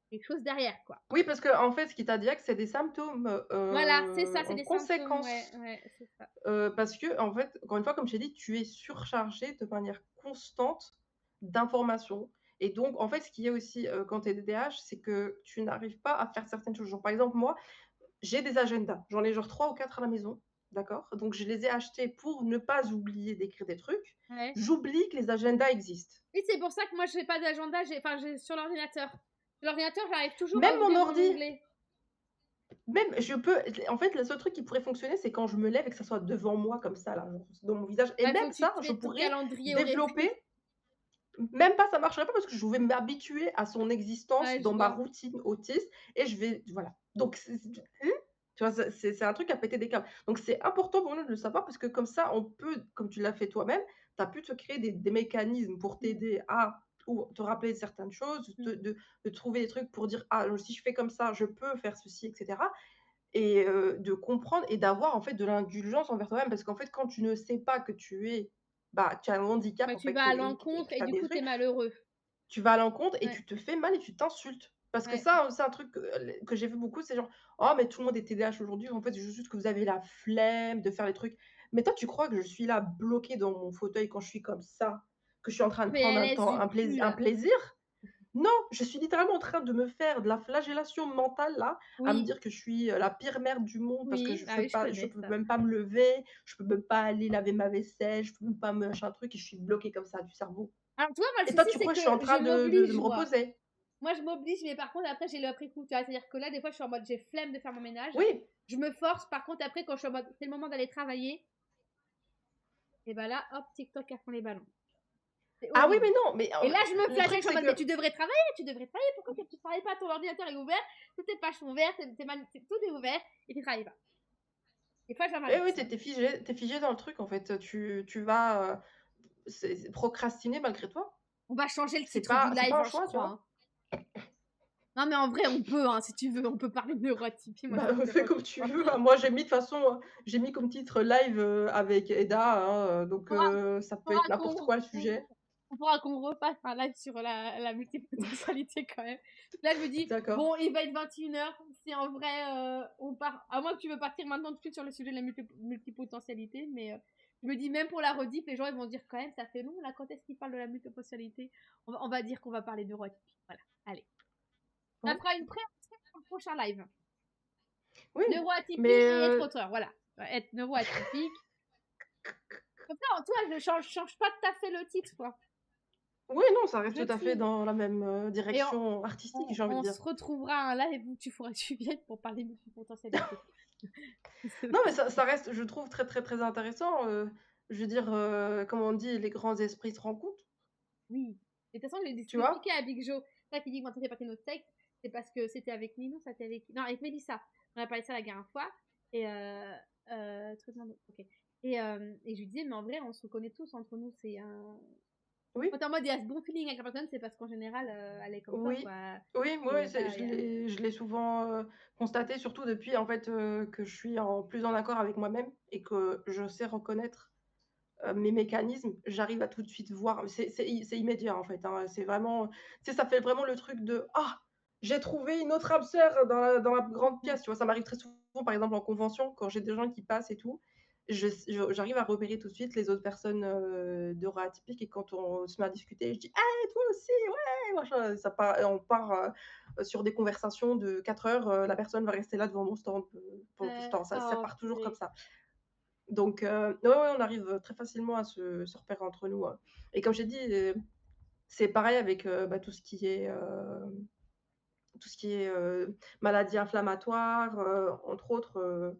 quelque chose derrière, quoi. Oui, parce qu'en fait, ce qu'il t'a dit, que c'est des symptômes, Voilà, c'est ça, c'est en des symptômes, conséquence, ouais, c'est ça. parce qu'en fait, encore une fois, comme je t'ai dit, tu es surchargé de manière constante d'informations et donc en fait, ce qui est aussi, quand tu es TDAH, c'est que tu n'arrives pas à faire certaines choses. Genre, par exemple, moi, j'ai des agendas. J'en ai genre 3 ou 4 à la maison, d'accord? Donc je les ai achetés pour ne pas oublier d'écrire des trucs. Ouais. J'oublie que les agendas existent. Oui, c'est pour ça que moi, j'ai pas d'agenda, j'ai sur l'ordinateur. Sur l'ordinateur, j'arrive toujours à Même mon ouvrir mon ordi, onglet. même je peux en fait, le seul truc qui pourrait fonctionner, c'est quand je me lève et que ça soit devant moi comme ça là, genre dans mon visage et Bah, faut même que tu ça, te je mettes ton pourrais calendrier au rétro. développer. Même pas, ça marcherait pas parce que je vais m'habituer à son existence Ouais, je dans ma vois. routine autiste et je vais voilà. Donc tu vois? C'est un truc à péter des câbles. Donc c'est important pour nous de le savoir parce que comme ça, on peut, comme tu l'as fait toi-même, tu as pu te créer des mécanismes pour Mmh, t'aider à ou te rappeler certaines choses, mmh. de trouver des trucs pour dire: «Ah, si je fais comme ça, je peux faire ceci» et cetera et de comprendre et d'avoir en fait de l'indulgence envers toi-même parce qu'en fait, quand tu ne sais pas que tu as un handicap Bah, en tu fait vas que à et l'encontre que tu et as du des coup, t'es trucs, malheureux. tu vas à l'encontre et Ouais, tu te fais mal et tu t'insultes. Parce que ouais. ça, c'est un truc que j'ai vu beaucoup, c'est genre: «Oh mais tout le monde est TDAH aujourd'hui, en fait, c'est juste que vous avez la flemme de faire les trucs». Mais toi, tu crois que je suis là bloquée dans mon fauteuil quand je suis comme ça, que je suis en train de prendre PLS du un pull. plaisir? Non, je suis littéralement en train de me faire de la flagellation mentale là, à me Oui, dire que je suis, la pire mère du monde parce que oui, ah oui, je je connais peux ça. même pas me lever, je peux même pas aller laver ma vaisselle, je peux même pas me machin truc et je suis bloquée comme ça du cerveau. Alors, tu vois, moi, le Et toi, souci, tu c'est crois que je suis en que je train de m'oblige, me moi. reposer? Moi, je m'oblige, mais par contre, après, j'ai le après coup, tu vois. C'est-à-dire que là, des fois, je suis en mode, j'ai flemme de faire mon ménage. Oui. Je me force. Par contre, après, quand je suis en mode, c'est le moment d'aller travailler, et ben là, hop, TikTok à fond les ballons. C'est Ah oui, mais horrible. non, mais Et là, je me le flagelle, truc, je suis en c'est mode, mais que tu devrais travailler, pourquoi tu travailles pas, ton ordinateur est ouvert, toutes tes pages sont ouvertes, tout est ouvert, et tu travailles pas. Des fois, je eh m'arrête. oui, tu es figé dans le truc, en fait, tu vas, c'est procrastiner malgré toi. On va changer le titre du C'est live, pas un hein, je choix, tu crois, vois? hein. Non, mais en vrai, on peut, hein, si tu veux, on peut parler de neuroatypie, moi, ça Bah, me fais dérange comme tu pas. veux, hein. Moi, j'ai mis de toute façon, j'ai mis comme titre live, avec Eda, hein, donc Faudra, ça peut faudra être n'importe qu'on quoi le sujet. faudra qu'on repasse un live sur la multipotentialité quand même. Là, je me dis, D'accord. bon, il va être 21h. Si en vrai, on part, à moins que tu veux partir maintenant tout de suite sur le sujet de la multipotentialité, mais Je me dis même pour la rediff, les gens ils vont dire quand même, ça fait long là, quand est-ce qu'ils parlent de la multipotentialité? On va dire qu'on va parler de neuroatypique. Voilà, allez. Ça Ouais. fera une présentation pour le prochain live. Oui, Neuroatypique mais et être auteur, voilà. Être neuroatypique. Comme ça, en toi, je change pas tout à fait le titre, quoi. oui, non, ça reste Je tout à fait trouve. dans la même, Et on, direction artistique, on, j'ai envie de on dire. se retrouvera un live où tu feras que tu viennes pour parler multipotentialité. Non, mais ça reste, je trouve, très, très, très intéressant, je veux dire, comme on dit: «Les grands esprits se rencontrent», Oui. Et de toute façon, je l'ai tu vois? expliqué à Big Joe. Ça qui dit que moi, ça fait partie de notre secte, c'est parce que c'était avec Ninou, ça c'était avec. Non, avec Mélissa. On a parlé de ça la dernière fois. Et traitement ok. Et je lui disais, mais en vrai, on se reconnaît tous entre nous. C'est un. Oui, Quand t'es en mode, il y a ce bon feeling avec la personne, c'est parce qu'en général, elle est comme toi, oui, quoi. oui, Et ouais, c'est voilà, il y a. je l'ai souvent, constaté, surtout depuis, en fait, que je suis plus en accord avec moi-même et que je sais reconnaître, mes mécanismes. J'arrive à tout de suite voir, c'est immédiat, en fait, hein, c'est vraiment, tu sais, ça fait vraiment le truc de: «Ah! J'ai trouvé une autre âme sœur dans la grande Mm. pièce», tu vois? Ça m'arrive très souvent, par exemple, en convention, quand j'ai des gens qui passent et tout, j'arrive à repérer tout de suite les autres personnes, neuroatypiques, et quand on se met à discuter, je dis: «Hey, toi aussi, ouais!» machin, ça part, on part, sur des conversations de 4 heures, la personne va rester là devant mon stand, pendant tout ce temps. Ça Oh, part toujours comme purée. ça. Donc ouais, ouais, on arrive, très facilement à se repérer entre nous, et comme j'ai dit, c'est pareil avec, bah, tout ce qui est, maladies inflammatoires, entre autres,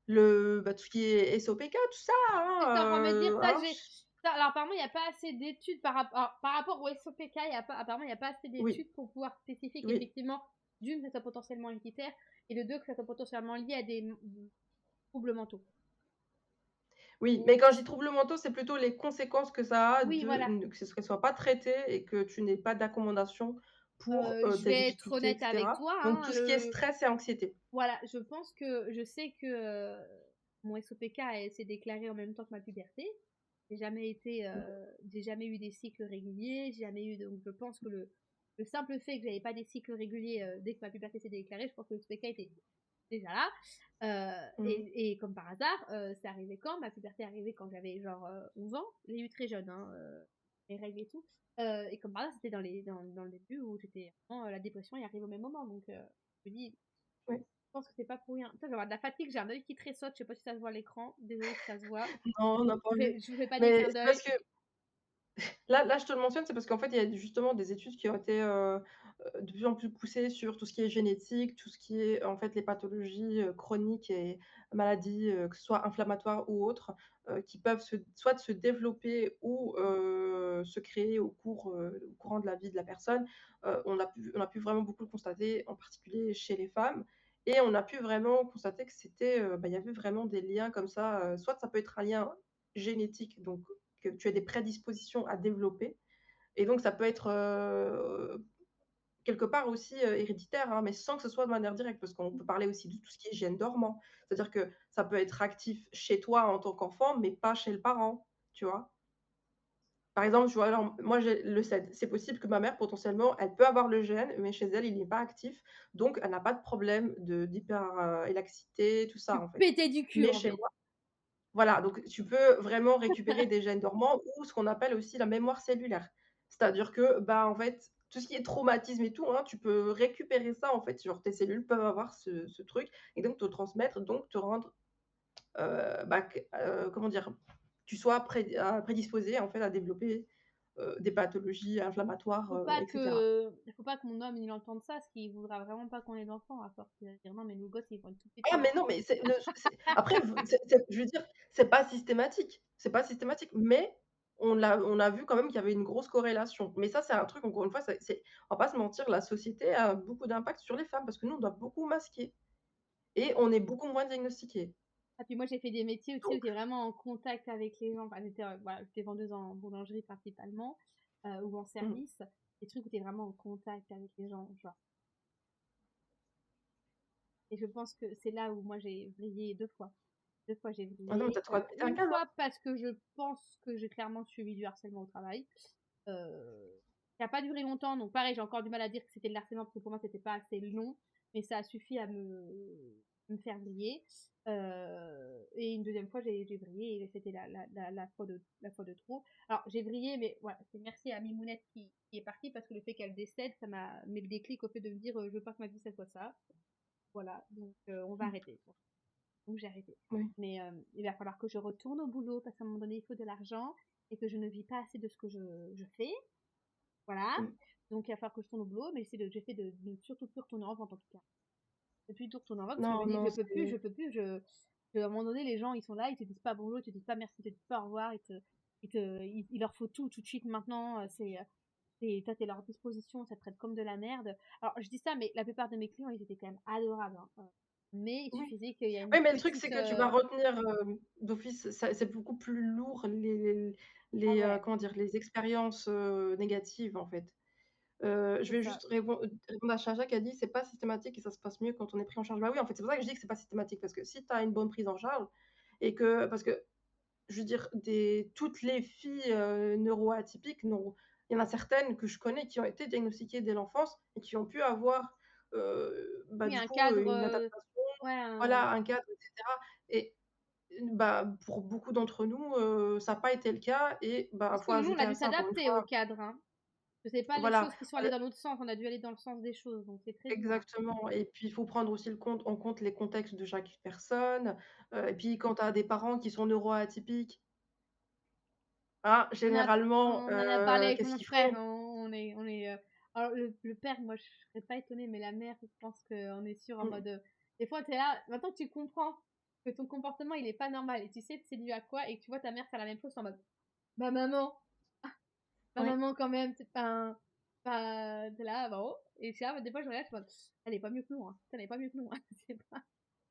tout ce qui est SOPK, tout ça, J'étais en train de me dire ça, hein. alors apparemment, il n'y a pas assez d'études par rapport au SOPK, apparemment, il n'y a pas assez Oui, d'études pour pouvoir spécifier oui, qu'effectivement, d'une, que ça soit potentiellement héréditaire, et de deux, que ça soit potentiellement lié à des troubles mentaux. oui, mais quand je dis troubles mentaux, c'est plutôt les conséquences que ça a Oui, voilà. qu'elles soient pas traitées et que tu n'aies pas d'accommodation pour, Je tes vais être difficultés et honnête avec cetera. toi, Donc hein, tout ce qui est stress et anxiété. voilà, je sais que mon SOPK s'est déclaré en même temps que ma puberté. J'ai jamais eu des cycles réguliers, j'ai jamais eu, donc je pense que le simple fait que j'avais pas des cycles réguliers dès que ma puberté s'est déclarée, je pense que le SOPK était déjà là. Mmh. Et comme par hasard, c'est arrivé quand? Ma puberté est arrivée quand j'avais genre 11 ans. J'ai eu très jeune, hein, les règles et tout. Et comme par hasard, c'était dans le début où j'étais vraiment, la dépression y arrive au même moment. Donc, je me dis, je Oui. pense que c'est pas pour rien. Putain, je vais avoir de la fatigue, j'ai un œil qui tressaute. Je sais pas si ça se voit à l'écran. Désolée si ça se voit. Non, on n'a pas vu. Je vous fais pas des Mais clins c'est d'œil. parce que là, je te le mentionne, c'est parce qu'en fait, il y a justement des études qui ont été, de plus en plus poussées sur tout ce qui est génétique, tout ce qui est, en fait, les pathologies, chroniques et maladies, que ce soit inflammatoires ou autres, qui peuvent soit se développer ou, se créer au courant de la vie de la personne. On a pu vraiment beaucoup le constater, en particulier chez les femmes, et on a pu vraiment constater que c'était, il y avait vraiment des liens comme ça, soit ça peut être un lien génétique, donc que tu as des prédispositions à développer, et donc ça peut être, quelque part aussi, héréditaire, hein, mais sans que ce soit de manière directe, parce qu'on peut parler aussi de tout ce qui est gène dormant. C'est-à-dire que ça peut être actif chez toi en tant qu'enfant, mais pas chez le parent, tu vois? Par exemple, tu vois, alors moi j'ai le SED. C'est possible que ma mère potentiellement, elle peut avoir le gène, mais chez elle, il n'est pas actif, donc elle n'a pas de problème d'hyper, laxité, tout ça, Tu en fait. pétais du cul, Mais en chez fait. moi, voilà, donc tu peux vraiment récupérer des gènes dormants ou ce qu'on appelle aussi la mémoire cellulaire. C'est-à-dire que, bah, en fait, tout ce qui est traumatisme et tout, hein, tu peux récupérer ça, en fait, genre tes cellules peuvent avoir ce truc et donc te transmettre, donc te rendre, comment dire? Tu sois prédisposé, en fait, à développer, des pathologies inflammatoires, et cetera. Faut pas que mon homme il entende ça, parce qu'il voudra vraiment pas qu'on ait d'enfants, à force. Il va dire non, mais nos gosses ils vont être tout Ah pétés. mais non, mais c'est après v c'est je veux dire, c'est pas systématique, mais on a vu quand même qu'il y avait une grosse corrélation. Mais ça, c'est un truc, encore une fois, on va pas se mentir, la société a beaucoup d'impact sur les femmes parce que nous, on doit beaucoup masquer et on est beaucoup moins diagnostiquées. Ah, puis moi j'ai fait des métiers aussi où Donc tu es vraiment en contact avec les gens. Enfin, j'étais vendeuse en boulangerie principalement, ou en mmh, service. Des trucs où tu es vraiment en contact avec les gens, genre. Et je pense que c'est là où moi j'ai vrillé 2 fois. 2 fois j'ai ah non, mais vrillé. tu as de quoi te péter un Une câble, fois hein. parce que je pense que j'ai clairement subi du harcèlement au travail. Ça a pas duré longtemps, donc pareil, j'ai encore du mal à dire que c'était de l'harcèlement parce que pour moi c'était pas assez long, mais ça a suffi à me me faire briller. Et une deuxième fois, j'ai brillé et c'était la fois de trop. Alors, j'ai brillé, mais voilà, c'est merci à Mimounette qui est partie parce que le fait qu'elle décède, ça m'a mis le déclic au fait de me dire, je veux pas que ma vie, ça soit ça. Voilà, donc on va arrêter. Bon, donc j'ai arrêté. Oui. Mais il va falloir que je retourne au boulot parce qu'à un moment donné, il faut de l'argent et que je ne vis pas assez de ce que je fais. Voilà. Mmh. Donc il va falloir que je tourne au boulot, mais j'essaie de ne surtout plus retourner en vente en tout cas. Depuis tout retourner en vente parce que je me Non, dis, non, je c'est peux plus, à un moment donné, les gens, ils sont là, ils te disent pas bonjour, ils te disent pas merci, ils te disent pas au revoir, il leur faut tout de suite maintenant, toi, t'es à leur disposition, ça te traite comme de la merde. Alors, je dis ça, mais la plupart de mes clients, ils étaient quand même adorables, hein. Mais il oui. suffisait qu'il y ait une Oui, mais le truc, c'est petite, que tu vas retenir, d'office, ça c'est beaucoup plus lourd ah ouais, comment dire? Les expériences, négatives, en fait. Je c'est vais ça. juste répondre à Chacha qui a dit: «C'est pas systématique et ça se passe mieux quand on est pris en charge». Bah oui, en fait, c'est pour ça que je dis que c'est pas systématique parce que si tu as une bonne prise en charge et que parce que je veux dire toutes les filles, neuroatypiques non, il y en a certaines que je connais qui ont été diagnostiquées dès l'enfance et qui ont pu avoir, bah, Oui, du un coup, cadre, une adaptation, ouais, voilà, un cadre et cetera et bah, pour beaucoup d'entre nous, ça a pas été le cas et bah, parce faut que nous, on ajouter a à dû ça encore une s'adapter au fois cadre, hein. Que c'est pas les voilà, choses qui sont allées dans l'autre sens, on a dû aller dans le sens des choses, donc c'est très dur, hein. exactement et puis il faut prendre aussi en compte les contextes de chaque personne, et puis quand tu as des parents qui sont neuroatypiques, hein, généralement, On en a parlé avec qu'est-ce mon qu'ils frère, font? alors le père, moi, je serais pas étonnée, mais la mère, je pense qu'on est sûr en Mmh, mode, des fois, tu es là, maintenant tu comprends que ton comportement, il est pas normal et tu sais c'est dû à quoi et que tu vois ta mère faire la même chose, tu es en mode: «Bah maman, oui. quand même, c'est pas tu là, bah, oh» et tu vois, des fois je regarde, je suis en mode: «Elle est pas mieux que nous, hein, elle est pas mieux que nous, hein». C'est pas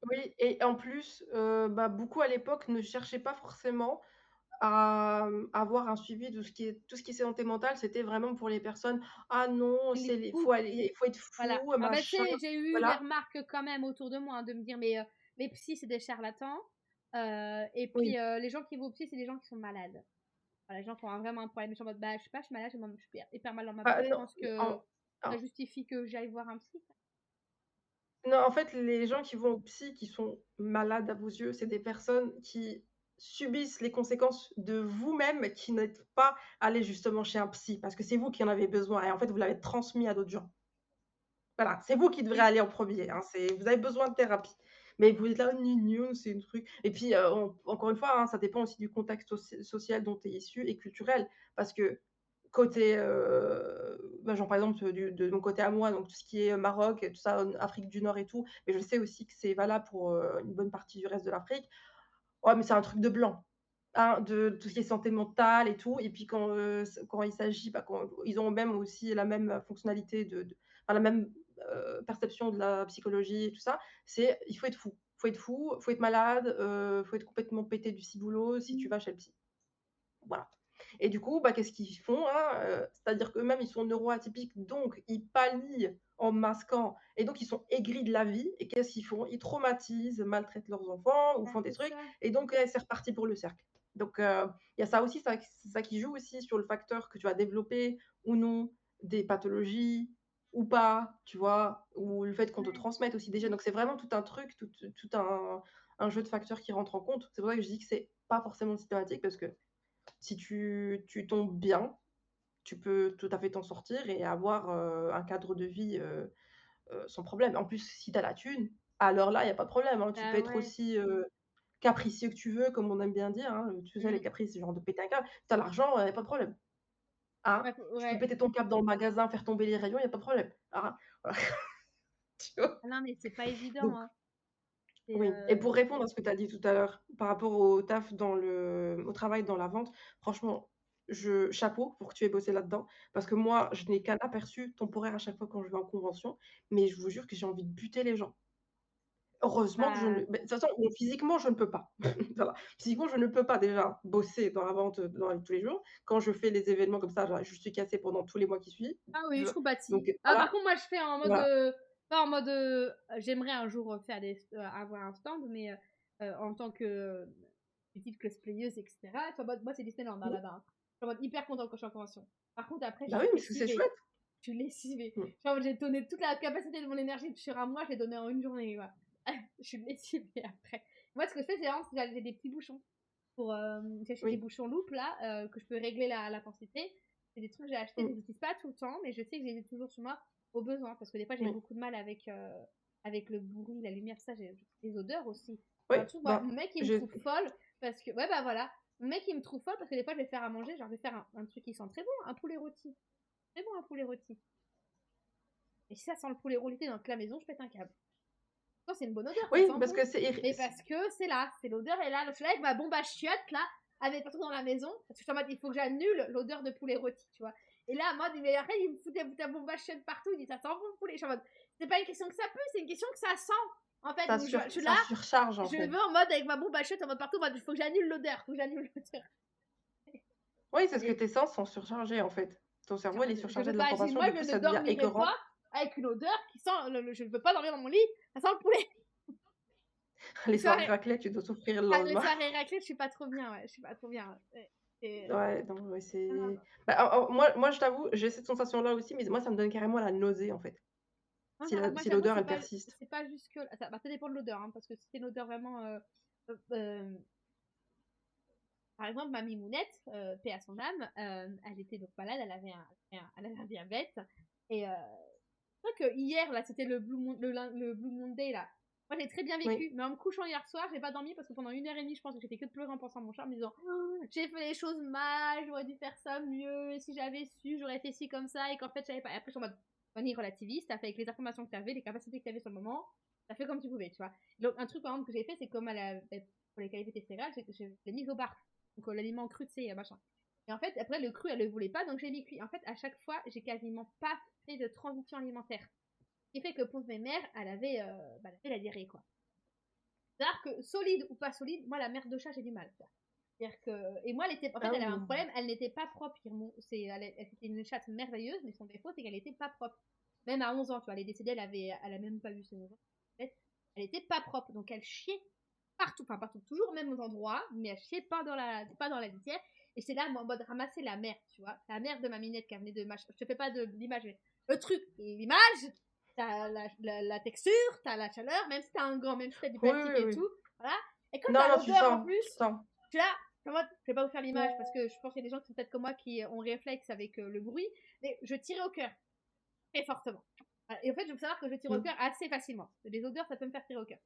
Oui et en plus, bah, beaucoup à l'époque ne cherchaient pas forcément à, avoir un suivi de tout ce qui est santé mentale, c'était vraiment pour les personnes: «Ah non, les c'est les fous. il faut être Voilà. fou, Alors, bah, tu machin». sais, j'ai eu des Voilà, remarques quand même autour de moi, hein, de me dire: «Mais, les psys, c'est des charlatans». Et oui. puis, les gens qui vont au psy, c'est des gens qui sont malades. Voilà, les gens qui ont vraiment un problème. Je suis en mode: «Bah, je sais pas, je suis malade, je suis hyper mal dans ma Bah, peau, je non, pense que en en ça justifie que j'aille voir un psy, quoi». non, en fait, les gens qui vont au psy, qui sont malades à vos yeux, c'est des personnes qui subissent les conséquences de vous-même, qui n'êtes pas allés justement chez un psy, parce que c'est vous qui en avez besoin et en fait, vous l'avez transmis à d'autres gens. Voilà, c'est vous qui devrez Oui. aller en premier, hein, c'est vous avez besoin de thérapie. Mais vous êtes là: «Gnignon, c'est un truc» et puis, encore une fois, hein, ça dépend aussi du contexte social dont tu es issu et culturel. Parce que côté, bah, genre, par exemple, de mon côté à moi, donc tout ce qui est Maroc et tout ça, Afrique du Nord et tout, mais je sais aussi que c'est valable pour, une bonne partie du reste de l'Afrique. Ouais, mais c'est un truc de blanc, hein, de tout ce qui est santé mentale et tout et puis quand il s'agit, bah, quand ils ont même aussi la même fonctionnalité enfin la même, perception de la psychologie et tout ça, c'est il faut être fou. Faut être fou, faut être malade, faut être complètement pété du ciboulot si tu Mmh. vas chez le psy. Voilà et du coup, bah, qu'est-ce qu'ils font, hein? C'est-à-dire qu'eux-mêmes, ils sont neuroatypiques, donc ils pallient en masquant et donc ils sont aigris de la vie et qu'est-ce qu'ils font? Ils traumatisent, maltraitent leurs enfants ou Bah, font des c'est trucs ça. et donc c'est reparti pour le cercle. Donc il y a ça aussi, c'est ça qui joue aussi sur le facteur que tu vas développer ou non des pathologies ou pas, tu vois? Ou le fait qu'on te Ouais. transmette aussi des gènes. Donc c'est vraiment tout un truc, tout un jeu de facteurs qui rentre en compte. C'est pour ça que je dis que c'est pas forcément systématique parce que si tu tombes bien, tu peux tout à fait t'en sortir et avoir, un cadre de vie, sans problème. En plus, si tu as la thune, alors là, il y a pas de problème, hein. Tu peux Bah, être ouais. aussi, capricieux que tu veux, comme on aime bien dire, hein, tu sais, les Mmh. caprices, c'est genre de péter un câble. Tu as l'argent, il y a pas de problème, hein. Ouais, Tu peux ouais. péter ton câble dans le magasin, faire tomber les rayons, il y a pas de problème, hein. Voilà, tu vois? Ah non, mais c'est pas évident, Donc hein. C'est, oui et pour répondre à ce que tu as dit tout à l'heure, par rapport au taf au travail dans la vente, franchement, chapeau pour que tu aies bossé là-dedans. Parce que moi, je n'ai qu'un aperçu temporaire à chaque fois quand je vais en convention, mais je vous jure que j'ai envie de buter les gens. Heureusement que je ne bah, beh, de toute façon, bon, physiquement, je ne peux pas. Voilà. Physiquement, je ne peux pas déjà bosser dans la vente, dans la vie de tous les jours. Quand je fais les événements comme ça, je suis cassée pendant tous les mois qui suivent. ah oui, je Donc compatis. Ah, voilà, par contre, moi, je fais en mode, voilà. pas en mode, j'aimerais un jour faire avoir un stand, mais en tant que petite cosplayeuse, etc. Tu vois, moi, c'est Disneyland hein, Mmh. là-bas, hein. Je suis en mode hyper contente quand je suis en convention. Par contre, après, je Bah oui, suis parce que c'est lessivée. chouette. Je suis lessivée. Mmh. Genre, j'ai donné toute la capacité de mon énergie sur un mois, je l'ai donné en une journée, quoi. je me lessive après. Moi, ce que je fais, c'est vraiment, j'ai des petits bouchons. J'achète des Oui. bouchons loupe là, que je peux régler l'intensité. C'est des trucs que j'ai achetés, je Mmh. les utilise pas tout le temps, mais je sais que je les ai toujours sur moi au besoin, parce que des fois j'ai Oui. beaucoup de mal avec le bruit, la lumière, ça, j'ai les odeurs aussi. Oui, Un truc, moi, ben, mon mec il me je trouve folle parce que, ouais, bah voilà, mon mec il me trouve folle parce que des fois je vais faire à manger, genre je vais faire un truc qui sent très bon, un poulet rôti, très bon un poulet rôti. Et si ça sent le poulet rôti dans toute la maison, je pète un câble. Non, c'est une bonne odeur, ça oui, sent parce bon. que c'est Mais parce que c'est là, c'est l'odeur est là. Donc je suis là avec ma bombe à chiottes là, avec partout dans la maison. Parce que je suis en mode, il faut que j'annule l'odeur de poulet rôti, tu vois. Et là, en mode, mais après, il me fout ta bombe à chiottes partout. Il dit, ça sent bon le poulet. Je suis en mode, c'est pas une question que ça pue, c'est une question que ça sent. En fait, donc je suis ça là, surcharge, en je fait. veux en mode avec ma bombe à chiottes en mode partout, en mode, il faut que j'annule l'odeur, faut que j'annule l'odeur. Oui, c'est ce que Et tes sens sont surchargés, en fait. Ton je suis cerveau, en il est mode, je surchargé veux de pas, l'information, moi, du je coup, ne ça devient dormirai pas écœurant. avec une odeur qui sent, je ne veux pas dormir dans mon lit, ça sent le poulet. Les Les soirées soirées, raclette, tu dois souffrir le les lendemain. soirées raclées, je suis pas trop bien, ouais, je suis pas trop bien. Ouais. Ouais, non, ouais, Non, non, c'est non. bah, moi, je t'avoue, j'ai cette sensation-là aussi, mais moi, ça me donne carrément la nausée, en fait, Non, non, moi si j'avoue, l'odeur, elle persiste. c'est pas juste que. Ça dépend de l'odeur, hein, parce que si c'est une odeur vraiment. Euh, euh, Par exemple, ma Mimounette, paix à son âme, elle était donc malade, elle avait un diabète. Et c'est vrai que hier, là, c'était le Blue Monday, là. Moi, j'ai très bien Oui, vécu, mais en me couchant hier soir, j'ai pas dormi parce que pendant 1 heure et demie, je pense que j'ai fait que de pleurer en pensant à mon chat, en me disant oh, j'ai fait les choses mal, j'aurais dû faire ça mieux, et si j'avais su, j'aurais fait ci comme ça, et qu'en fait, j'avais pas. Et après, je suis en mode, Fanny relativiste, t'as fait avec les informations que t'avais, les capacités que t'avais sur le moment, t'as fait comme tu pouvais, tu vois. Donc, un truc, par exemple, que j'ai fait, c'est comme pour les qualités céréales, je l'ai mise au bar. Donc, l'aliment cru, tu sais, machin. Et en fait, après, le cru, elle le voulait pas, donc j'ai mis cuit. En fait, à chaque fois, j'ai quasiment pas fait de transition alimentaire. Ce qui fait que pour mes mères, elle avait la diarrhée, quoi. C'est-à-dire que solide ou pas solide, moi, la merde de chat, j'ai du mal. C'est-à-dire que. Et moi, en fait, ah elle avait oui, un non. problème, elle n'était pas propre. Elle était une chatte merveilleuse, mais son défaut, c'est qu'elle n'était pas propre. Même à 11 ans, tu vois, elle est décédée, elle a même pas vu ses 11 ans. Elle était pas propre, donc elle chiait partout, enfin partout, toujours au même endroit, mais elle chiait pas dans la litière. Et c'est là, moi, en mode ramasser la merde, tu vois. La merde de ma minette qui venait de machin. Je te fais pas de l'image, mais le truc, l'image, t'as la texture, t'as la chaleur, même si t'as un gant, même si t'as du Oui, plastique oui, et oui. tout, voilà. Et quand Non, t'as non, l'odeur en tu plus, sens. tu là, en mode, je vais pas vous faire l'image parce que je pense qu'il y a des gens qui sont peut-être comme moi qui ont réflexe avec le bruit, mais je tirais au cœur très fortement. Voilà. Et en fait, je veux savoir que je tire au Mmh. cœur assez facilement. Les odeurs, ça peut me faire tirer au cœur.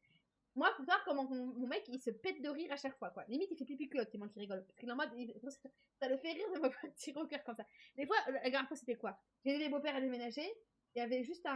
Moi, faut savoir comment mon mec, il se pète de rire à chaque fois, quoi. Limite, il fait pipi culotte tellement qu'il rigole. Parce qu'il est en mode, ça le fait rire de me faire tirer au cœur comme ça. Des fois, la dernière fois, c'était quoi? J'ai aidé mes beaux-pères à déménager. Il y avait juste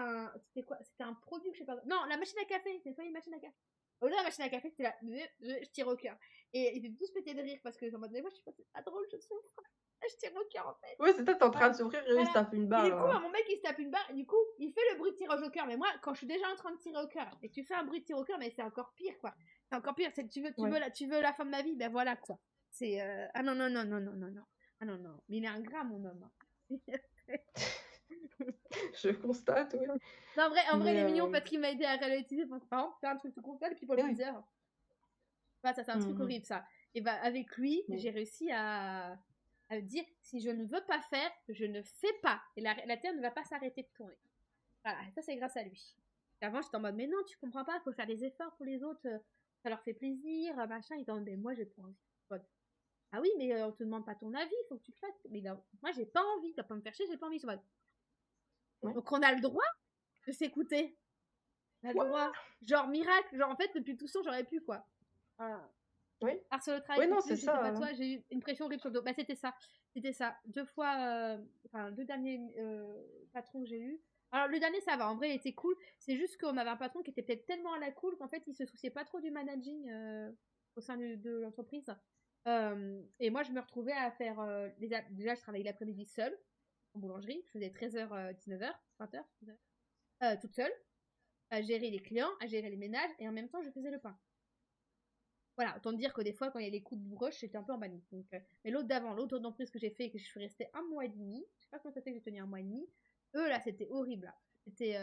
c'était quoi? C'était un produit que je sais pas. Non, la machine à café. C'était pas une machine à café. Au lieu de la machine à café, c'était là, je tire au cœur. Et ils étaient tous pétés de rire parce que, en mode, mais moi, je suis pas, c'est pas drôle, je souffre. Je tire au cœur, en fait. Oui, c'est toi, tu es en train Voilà. de souffrir et lui, il se Voilà. tape une Et barre, du coup, mon mec, il se tape une barre, et du coup, il fait le bruit de tirage au cœur. Mais moi, quand je suis déjà en train de tirer au cœur, et tu fais un bruit de tir au cœur, mais c'est encore pire, quoi. C'est encore pire. C'est que Ouais. tu veux la fin de ma vie, ben voilà, quoi. C'est, ah non, non, non, non, non, non, non. Ah non, non. Mais il est ingrat, mon homme. Je constate, oui. Non, en vrai, Mais il est mignon parce qu'il m'a aidé à relativiser. Donc, par exemple, c'est un truc tout con, et puis pour le eh oui. blizzard. Bah, ça, c'est un truc Mmh mh. horrible, ça. Et bah, avec lui, Oui. j'ai réussi à dire, si je ne veux pas faire, je ne fais pas. Et la Terre ne va pas s'arrêter de tourner. Voilà, ça c'est grâce à lui. Et avant j'étais en mode mais non tu comprends pas, faut faire des efforts pour les autres, ça leur fait plaisir, machin. Ils étaient en mode mais moi j'ai pas envie. Ah oui mais on te demande pas ton avis, faut que tu le fasses. Mais non, moi j'ai pas envie, t'as pas me faire chier, j'ai pas envie. Ouais. Donc on a le droit de s'écouter. On a le Quoi? droit. Genre miracle, genre en fait depuis tout ça j'aurais pu quoi. Voilà. Oui. Alors sur le travail Oui, non, continue, c'est je sais pas ça, hein. toi, j'ai eu une pression horrible sur le dos. Bah c'était ça. C'était ça. Deux fois, enfin deux derniers patrons que j'ai eu. Alors le dernier ça va, en vrai il était cool. C'est juste qu'on avait un patron qui était peut-être tellement à la cool qu'en fait il se souciait pas trop du managing au sein de l'entreprise. Et moi je me retrouvais à faire, déjà je travaillais l'après-midi seule en boulangerie. Je faisais 13h, 19h, 20h, 19h, toute seule, à gérer les clients, à gérer les ménages et en même temps je faisais le pain. Voilà, autant dire que des fois, quand il y a les coups de rush, j'étais un peu en panique. Donc, mais l'autre d'avant, l'autre entreprise que j'ai fait, que je suis restée 1 mois et demi, je sais pas comment ça fait que j'ai tenu 1 mois et demi, eux, là, c'était horrible. Là. C'était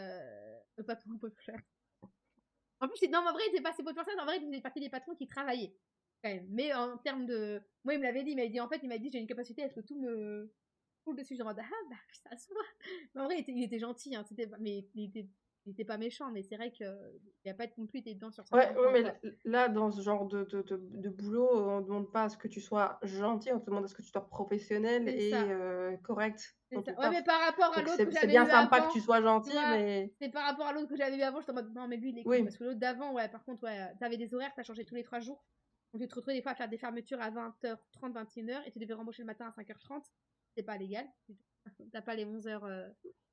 le patron populaire. En plus, non, mais en vrai, il était pas si beau de personne, en vrai, il faisait partie des patrons qui travaillaient, quand même. Mais en termes de. Moi, il me l'avait dit, en fait, il m'a dit, j'ai une capacité à ce que tout me coule dessus. Genre, ah, bah, ça se voit. Mais en vrai, il était gentil, hein, mais il était il était pas méchant, mais c'est vrai que il a pas non plus été dedans sur Ouais, 50 ouais, ans, mais quoi. là, dans ce genre de boulot, on demande pas à ce que tu sois gentil, on te demande à ce que tu sois professionnel C'est et ça, correct c'est dans ça. ton Ouais, mais taf. par rapport à Donc l'autre que c'est j'avais bien eu sympa que avant, tu sois tu gentil, vois? mais C'est par rapport à l'autre que j'avais eu avant, j'étais en mode: «Non, mais lui, il est cool». oui, Parce que l'autre d'avant, ouais, par contre, ouais, tu des horaires, tu changé tous les 3 jours. Donc tu te retrouvais des fois à faire des fermetures à 20h30, 21h et tu devais rembaucher le matin à 5h30. C'est pas légal du tout. Tu pas les 11 heures,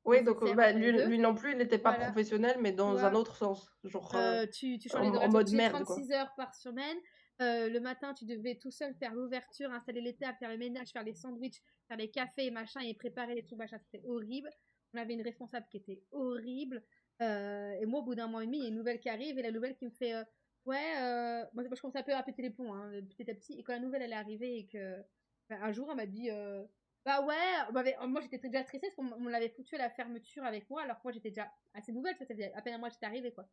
oui, donc nécessaires bah, entre les lui 2. lui non plus, il était pas Voilà, professionnel, mais tu dans un vois? autre sens, genre, Tu changeais en d'horaire, tu mode faisais merde, quoi. 36 heures par semaine. Le matin, tu devais tout seul faire l'ouverture, installer les tables, faire le ménage, faire les sandwichs, faire les cafés et machin, et préparer les trucs, machin. C'était horrible. On avait une responsable qui était horrible. Et moi, au bout d'un mois et demi, il y a une nouvelle qui arrive, et la nouvelle qui me fait ouais, moi, je commençais un peu à péter les plombs, hein, petit à petit. Et quand la nouvelle elle est arrivée, et que bah, un jour, elle m'a dit bah ouais, moi j'étais déjà stressée parce qu'on l'avait foutu à la fermeture avec moi, alors que moi j'étais déjà assez nouvelle, ça faisait à peine un mois que j'étais arrivée, quoi.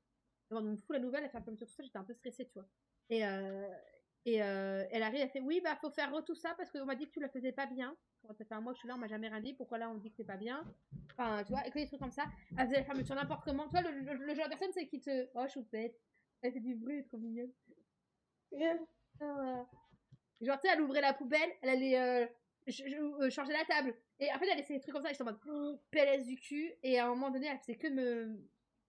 Avant de me foutre la nouvelle, elle fait un peu tout ça, j'étais un peu stressée, tu vois. Et, elle arrive, elle fait oui, bah faut faire tout ça parce qu'on m'a dit que tu la faisais pas bien. Bon, ça fait un mois que je suis là, on m'a jamais rien dit. Pourquoi là on me dit que c'est pas bien? Enfin, tu vois, et que des trucs comme ça. Elle faisait la fermeture n'importe comment. Tu vois, le genre de personne, c'est qui te. Oh, choupette. Elle fait du bruit, trop mignonne. Yeah. Genre, tu sais, elle ouvrait la poubelle, elle allait changer la table. Et après, elle laissait des trucs comme ça, et j'étais en mode PLS du cul. Et à un moment donné, elle faisait que me.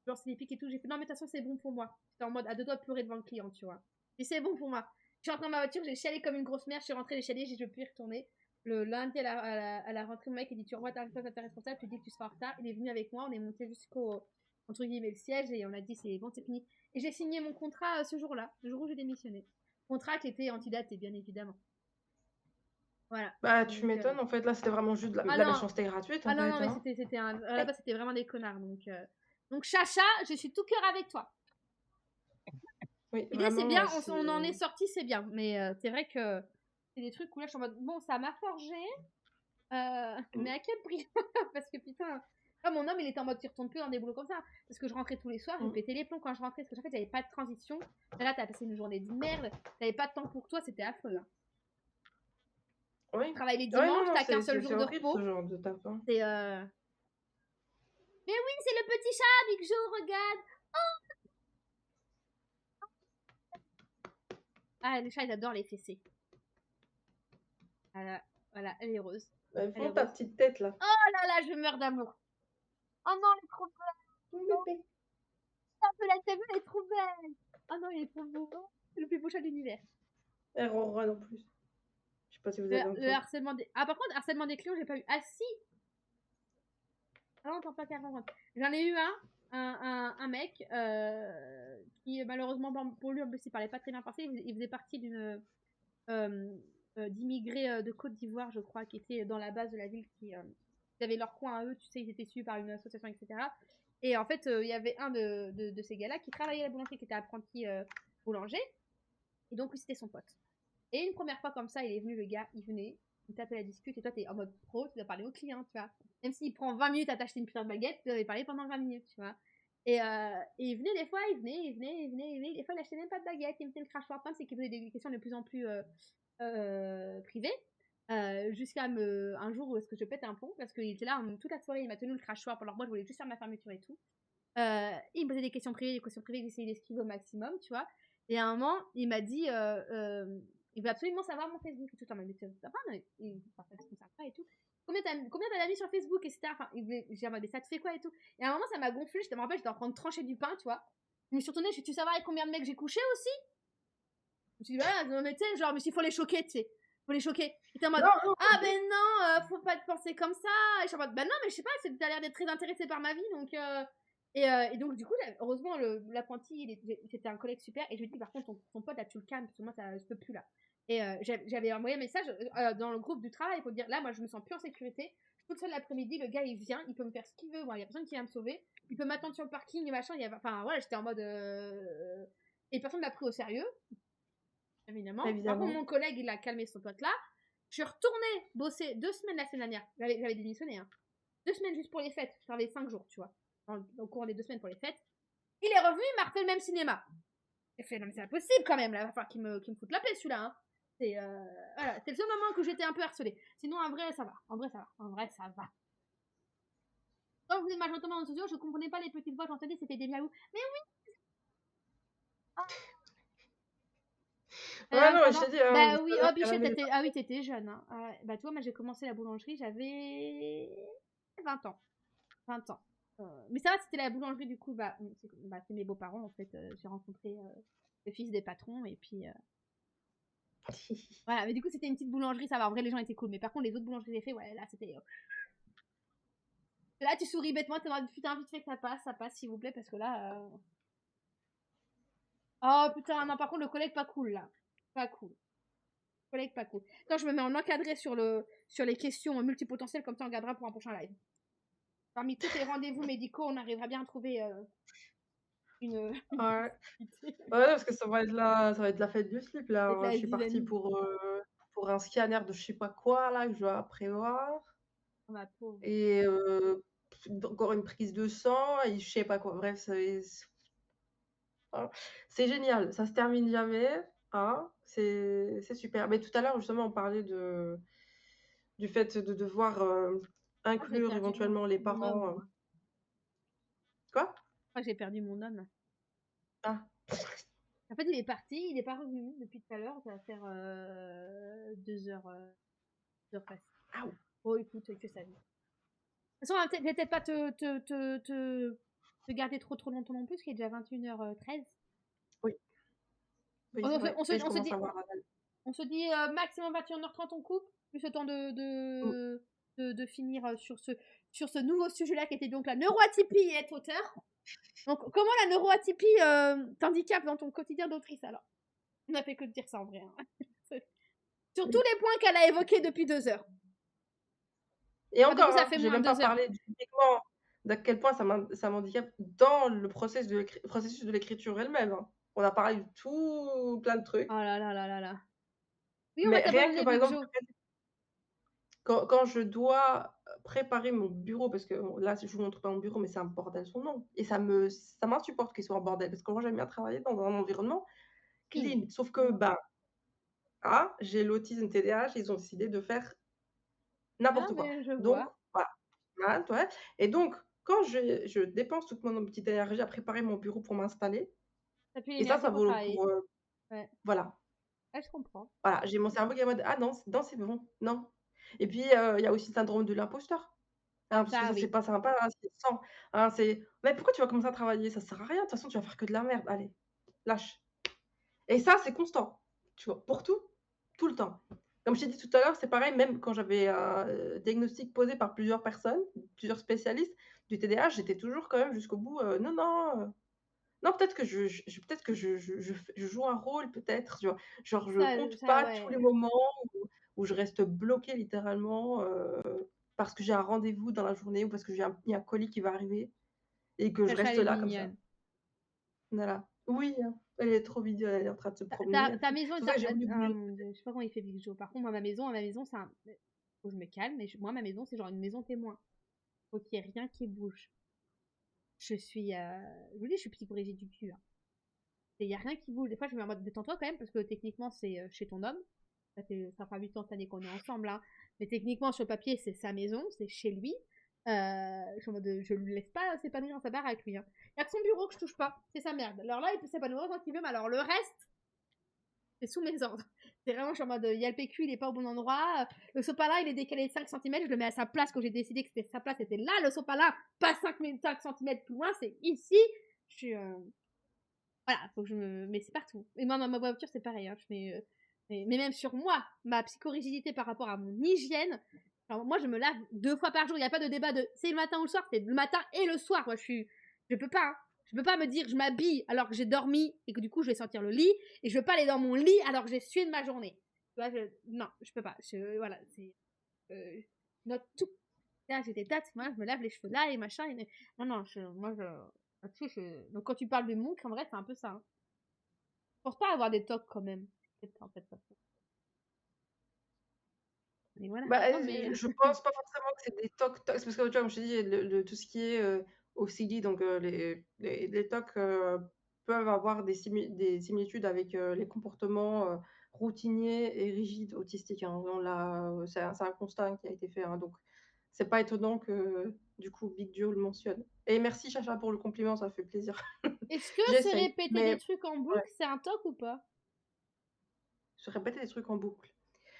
Genre, c'est des pics et tout. J'ai fait non, mais de toute façon, c'est bon pour moi. J'étais en mode à 2 doigts de pleurer devant le client, tu vois. Et c'est bon pour moi. Je suis rentrée dans ma voiture, j'ai chialé comme une grosse mère. Je suis rentrée, j'ai chialé, j'ai dit je peux y retourner. Le lundi, à la rentrée, mon mec, il dit tu renvoies ta place à ta responsable, tu dis que tu seras en retard. Il est venu avec moi, on est monté jusqu'au, entre guillemets, le siège, et on a dit c'est bon, c'est fini. Et j'ai signé mon contrat ce jour-là, le jour où j'ai démissionné. Contrat qui était antidaté, bien évidemment. Voilà. Bah, tu Donc, m'étonnes, en fait, là, c'était vraiment juste de ah la non, méchanceté gratuite, ah en non, fait, non, mais hein. c'était là-bas, c'était vraiment des connards. Donc Chacha, je suis tout cœur avec toi. Oui, L'idée, c'est bien, vraiment, on en est c'est sorti, c'est bien. Mais c'est vrai que c'est des trucs où là, je suis en mode, bon, ça m'a forgé, mais à quel prix? Parce que putain, ah, mon homme, il était en mode, tu retournes plus dans des boulots comme ça. Parce que je rentrais tous les soirs, je mmh. pétais les plombs quand je rentrais. Parce qu'en fait, j'avais pas de transition. Là, t'as passé une journée de merde, t'avais pas de temps pour toi, c'était affreux, hein. Oui. Travaille les Ouais, non, dimanches, non, t'as qu'un seul c'est jour de horrible, ce repos. genre de taf, hein. C'est mais oui, c'est le petit chat, Big Joe, regarde. Ah, les chats, ils adorent les fessées. Voilà, voilà, elle est heureuse. Bah, ils Elle est font ta heureuse. petite tête, là. Oh là là, je meurs d'amour. Oh non, elle est trop belle. Mon Oh, bébé. un peu la tête, elle est trop belle. Oh non, il est trop beau. Oh, c'est le plus beau chat de l'univers. Elle ronronne en plus. Je sais pas si vous Le, avez le entendu. harcèlement des... Ah, par contre, harcèlement des clients, j'ai pas eu. Ah si. Ah non, t'en pas 40. J'en ai eu un mec qui, malheureusement, pour lui, en plus, il parlait pas très bien français. Il faisait partie d'une d'immigrés de Côte d'Ivoire, je crois, qui étaient dans la base de la ville, qui avaient leur coin à eux, tu sais, ils étaient suivis par une association, etc. Et en fait, il y avait un de ces gars-là qui travaillait à la boulangerie, qui était apprenti boulanger, et donc lui, c'était son pote. Et une première fois comme ça, il est venu, le gars, il venait, il t'appelle la discute, et toi, t'es en mode pro, tu dois parler au client, tu vois. Même s'il prend 20 minutes à t'acheter une putain de baguette, tu dois parler pendant 20 minutes, tu vois. Et il venait des fois, il venait. Des fois, il achetait même pas de baguette, il me faisait le crachoir. Le problème, c'est qu'il posait des questions de plus en plus privées. Jusqu'à un jour où est-ce que je pète un pont, parce qu'il était là toute la soirée, il m'a tenu le crachoir, alors moi, je voulais juste faire ma fermeture et tout. Il me posait des questions privées, j'essayais d'esquiver au maximum, tu vois. Et à un moment, il m'a dit, il veut absolument savoir mon Facebook et tout. Mais tu sais pas, il partage son sympa et tout. Combien t'as d'amis sur Facebook, etc. Enfin, j'ai dit, ça te fait quoi et tout. Et à un moment, ça m'a gonflé. Je me rappelle, j'étais en train de trancher du pain, tu vois. Je me suis retournée, je suis, tu savoir avec combien de mecs j'ai couché aussi? Je me suis dit, voilà, non, mais tu sais, genre, mais il faut les choquer, tu sais. Faut les choquer. Et t'es en mode, Non, non, ah ben non, faut pas te penser comme ça. Et je suis en mode, ben non, mais je sais pas, t'as l'air d'être très intéressé par ma vie, donc. Et donc, du coup, heureusement, l'apprenti, c'était un collègue super. Et je lui ai dit, par contre, ton pote, là, tu le calmes, parce que moi, ça, je peux plus, là. Et j'avais envoyé un message dans le groupe du travail pour dire, là, moi, je me sens plus en sécurité. Je suis toute seule l'après-midi, le gars, il vient, il peut me faire ce qu'il veut. Bon, il y a personne qui vient me sauver. Il peut m'attendre sur le parking et machin. Enfin, voilà, j'étais en mode. Et personne m'a pris au sérieux, évidemment. Par contre, évidemment. mon collègue, il a calmé son pote là. Je suis retournée bosser 2 semaines la semaine dernière. J'avais démissionné, hein. 2 semaines juste pour les fêtes. Je travaillais 5 jours, tu vois. Au cours des 2 semaines pour les fêtes. Il est revenu, il m'a refait le même cinéma. J'ai fait, non mais c'est impossible quand même, là. Il va falloir qu'il me foute la paix, celui-là, hein. Voilà, c'était le seul moment que j'étais un peu harcelée. Sinon, en vrai, ça va. En vrai, ça va. Quand vous êtes majoritairement en sociaux, je comprenais pas les petites voix, j'entendais, c'était des miaou. Mais Ouais, non, mais je pendant t'ai dit, hein, bah oui, c'est-à-dire oh qu'elle bichette, avait tu ah oui, tu étais jeune, hein. Ah ouais. Bah, tu vois, moi, j'ai commencé la boulangerie, j'avais 20 ans, 20 ans. Mais ça va, c'était la boulangerie, du coup, c'est mes beaux-parents, en fait, j'ai rencontré, le fils des patrons et puis, voilà. Mais du coup, c'était une petite boulangerie, ça va, en vrai, les gens étaient cool. Mais par contre, les autres boulangeries que j'ai fait, ouais, là, c'était, là, tu souris bêtement, tu es en mode: «Putain, vite fait que ça passe, s'il vous plaît», parce que là, oh putain, non, par contre, le collègue pas cool, là. Pas cool. Collègue pas cool. Attends, je me mets en encadré sur les questions multipotentielles, comme ça on regardera pour un prochain live. Parmi tous tes rendez-vous médicaux, on arrivera bien à trouver une ouais. utilité. Ouais, parce que ça va être la fête du slip là, Avec je la suis partie zizanie. pour un scanner de je sais pas quoi là, que je dois prévoir Oh, ma pauvre. et encore une prise de sang et je sais pas quoi. Bref, c'est génial, ça se termine jamais, hein, c'est super. Mais tout à l'heure justement on parlait du fait de devoir, Moi, j'ai inclure perdu éventuellement les mon homme, parents, moi. quoi? Moi, j'ai perdu mon homme. Ah, En fait, il est parti, il est pas revenu depuis tout à l'heure. Ça va faire 2 heures, 2 heures passées. ah Oh, écoute, que ça vie. De toute façon, je vais peut-être pas te garder trop longtemps non plus, parce qu'il est déjà 21h13. oui, oui, c'est vrai On se, et je on se commence dit, à avoir la dalle. On se dit maximum 21h30 on coupe, plus le temps Mmh. de finir sur ce nouveau sujet-là qui était donc la neuroatypie et être auteur. Donc comment la neuroatypie t'handicape dans ton quotidien d'autrice alors? On n'a fait que de dire ça en vrai. Hein. Sur tous les points qu'elle a évoqués depuis 2 heures. Et Enfin, du encore, coup ça hein, fait j'ai moins de même pas 2 heures. parlé typiquement d'à quel point ça m'handicape dans le processus de l'écriture elle-même, hein. On a parlé de tout plein de Oh trucs, là là là là là. Oui, on va mais rien que t'abandonner par Big exemple, Joe. quand je dois, préparer mon bureau parce que là, je vous montre pas mon bureau, mais c'est un bordel sans nom et ça m'insupporte qu'il soit un bordel parce que moi, j'aime bien travailler dans un environnement Clean. clean. Sauf que, ben, j'ai l'autisme TDAH, ils ont décidé de faire Ah n'importe quoi. mais je Donc vois. voilà. Voilà, ouais et donc quand je dépense toute mon petite énergie à préparer mon bureau pour m'installer T'as plus et ça, l'énergie ça pour vaut travailler. pour, Ouais. voilà, Ouais, je comprends. voilà, j'ai mon cerveau qui est en mode: «Ah non, non, c'est bon, non» et puis, il y a aussi le syndrome de l'imposteur, hein, parce que Ça ça, c'est oui. pas sympa, hein, c'est sang, hein, c'est: «Mais pourquoi tu vas commencer à travailler? Ça sert à rien, de toute façon, tu vas faire que de la merde, allez, lâche» et ça, c'est constant, tu vois? Pour tout, tout le temps. Comme je t'ai dit tout à l'heure, c'est pareil, même quand j'avais un, diagnostic posé par plusieurs personnes, plusieurs spécialistes du TDAH, j'étais toujours quand même jusqu'au bout, «Non, non, non, peut-être que peut-être que je joue un rôle peut-être», tu vois? Genre je compte Ça pas tous ouais. les moments où je reste bloquée littéralement, parce que j'ai un rendez-vous dans la journée ou parce que il y a un colis qui va arriver et que je Sacha reste elle est là comme ça. mignonne. Voilà. Oui, hein, elle est trop mignonne, elle est en train de se Ta, promener, ta, ta maison c'est pour est ça que j'ai voulu ah bouger. mon Dieu, je sais pas comment il fait Big Joe. Par contre, ma maison, c'est un. Faut que je me calme, mais moi, ma maison, c'est genre une maison témoin. Faut qu'il y ait rien qui bouge. Je suis, je vous dis, je suis psychorigide du cul. Hein. Et il y a rien qui bouge. Des fois, je me mets en mode détends-toi quand même, parce que techniquement, c'est chez ton homme. Ça fera 8 ans cette année qu'on est ensemble, hein. Mais techniquement, sur le papier, c'est sa maison, c'est chez lui. Je suis en mode, je le laisse pas s'épanouir dans sa baraque, lui. Hein. Il y a que son bureau que je touche pas. C'est sa merde. Alors là, il peut s'épanouir quand il veut, mais alors le reste, c'est sous mes ordres. C'est vraiment, je suis en mode, il y a le PQ, il est pas au bon endroit. Le sopalin, il est décalé de 5 centimètres. Je le mets à sa place quand j'ai décidé que c'était sa place. C'était là, le sopalin. Pas 5 centimètres plus loin, c'est ici. Je suis, voilà, faut que je me, mais c'est partout. Et moi, ma voiture, c'est pareil, hein. Mais même sur moi, ma psychorigidité par rapport à mon hygiène. Alors, moi, je me lave 2 fois par jour. Il n'y a pas de débat de c'est le matin ou le soir, c'est le matin et le soir. Moi, je peux pas, hein. Je peux pas me dire je m'habille alors que j'ai dormi et que du coup je vais sentir le lit et je veux pas aller dans mon lit alors que j'ai sué de ma journée. Tu vois, non, je peux pas. Voilà, c'est note tout. Là, j'ai des dates, moi je me lave les cheveux là et machin. Non, non, là-dessus, donc quand tu parles de montre, en vrai, c'est un peu ça. Hein. Je pense pas avoir des tocs quand même. Peut-être en fait pas trop. Mais voilà. Bah, Non mais je pense pas forcément que c'est des tocs, parce que tu vois, comme je t'ai dit, tout ce qui est, OCD, donc les TOC, peuvent avoir des similitudes avec, les comportements, routiniers et rigides autistiques, hein. C'est un constat qui a été fait, hein, donc c'est pas étonnant que Du coup, Big Joe le mentionne et merci Chacha pour le compliment, ça fait plaisir. Est-ce que se J'essaye, répéter mais des trucs en ouais, boucle, c'est un toc ou pas? se répéter des trucs en boucle.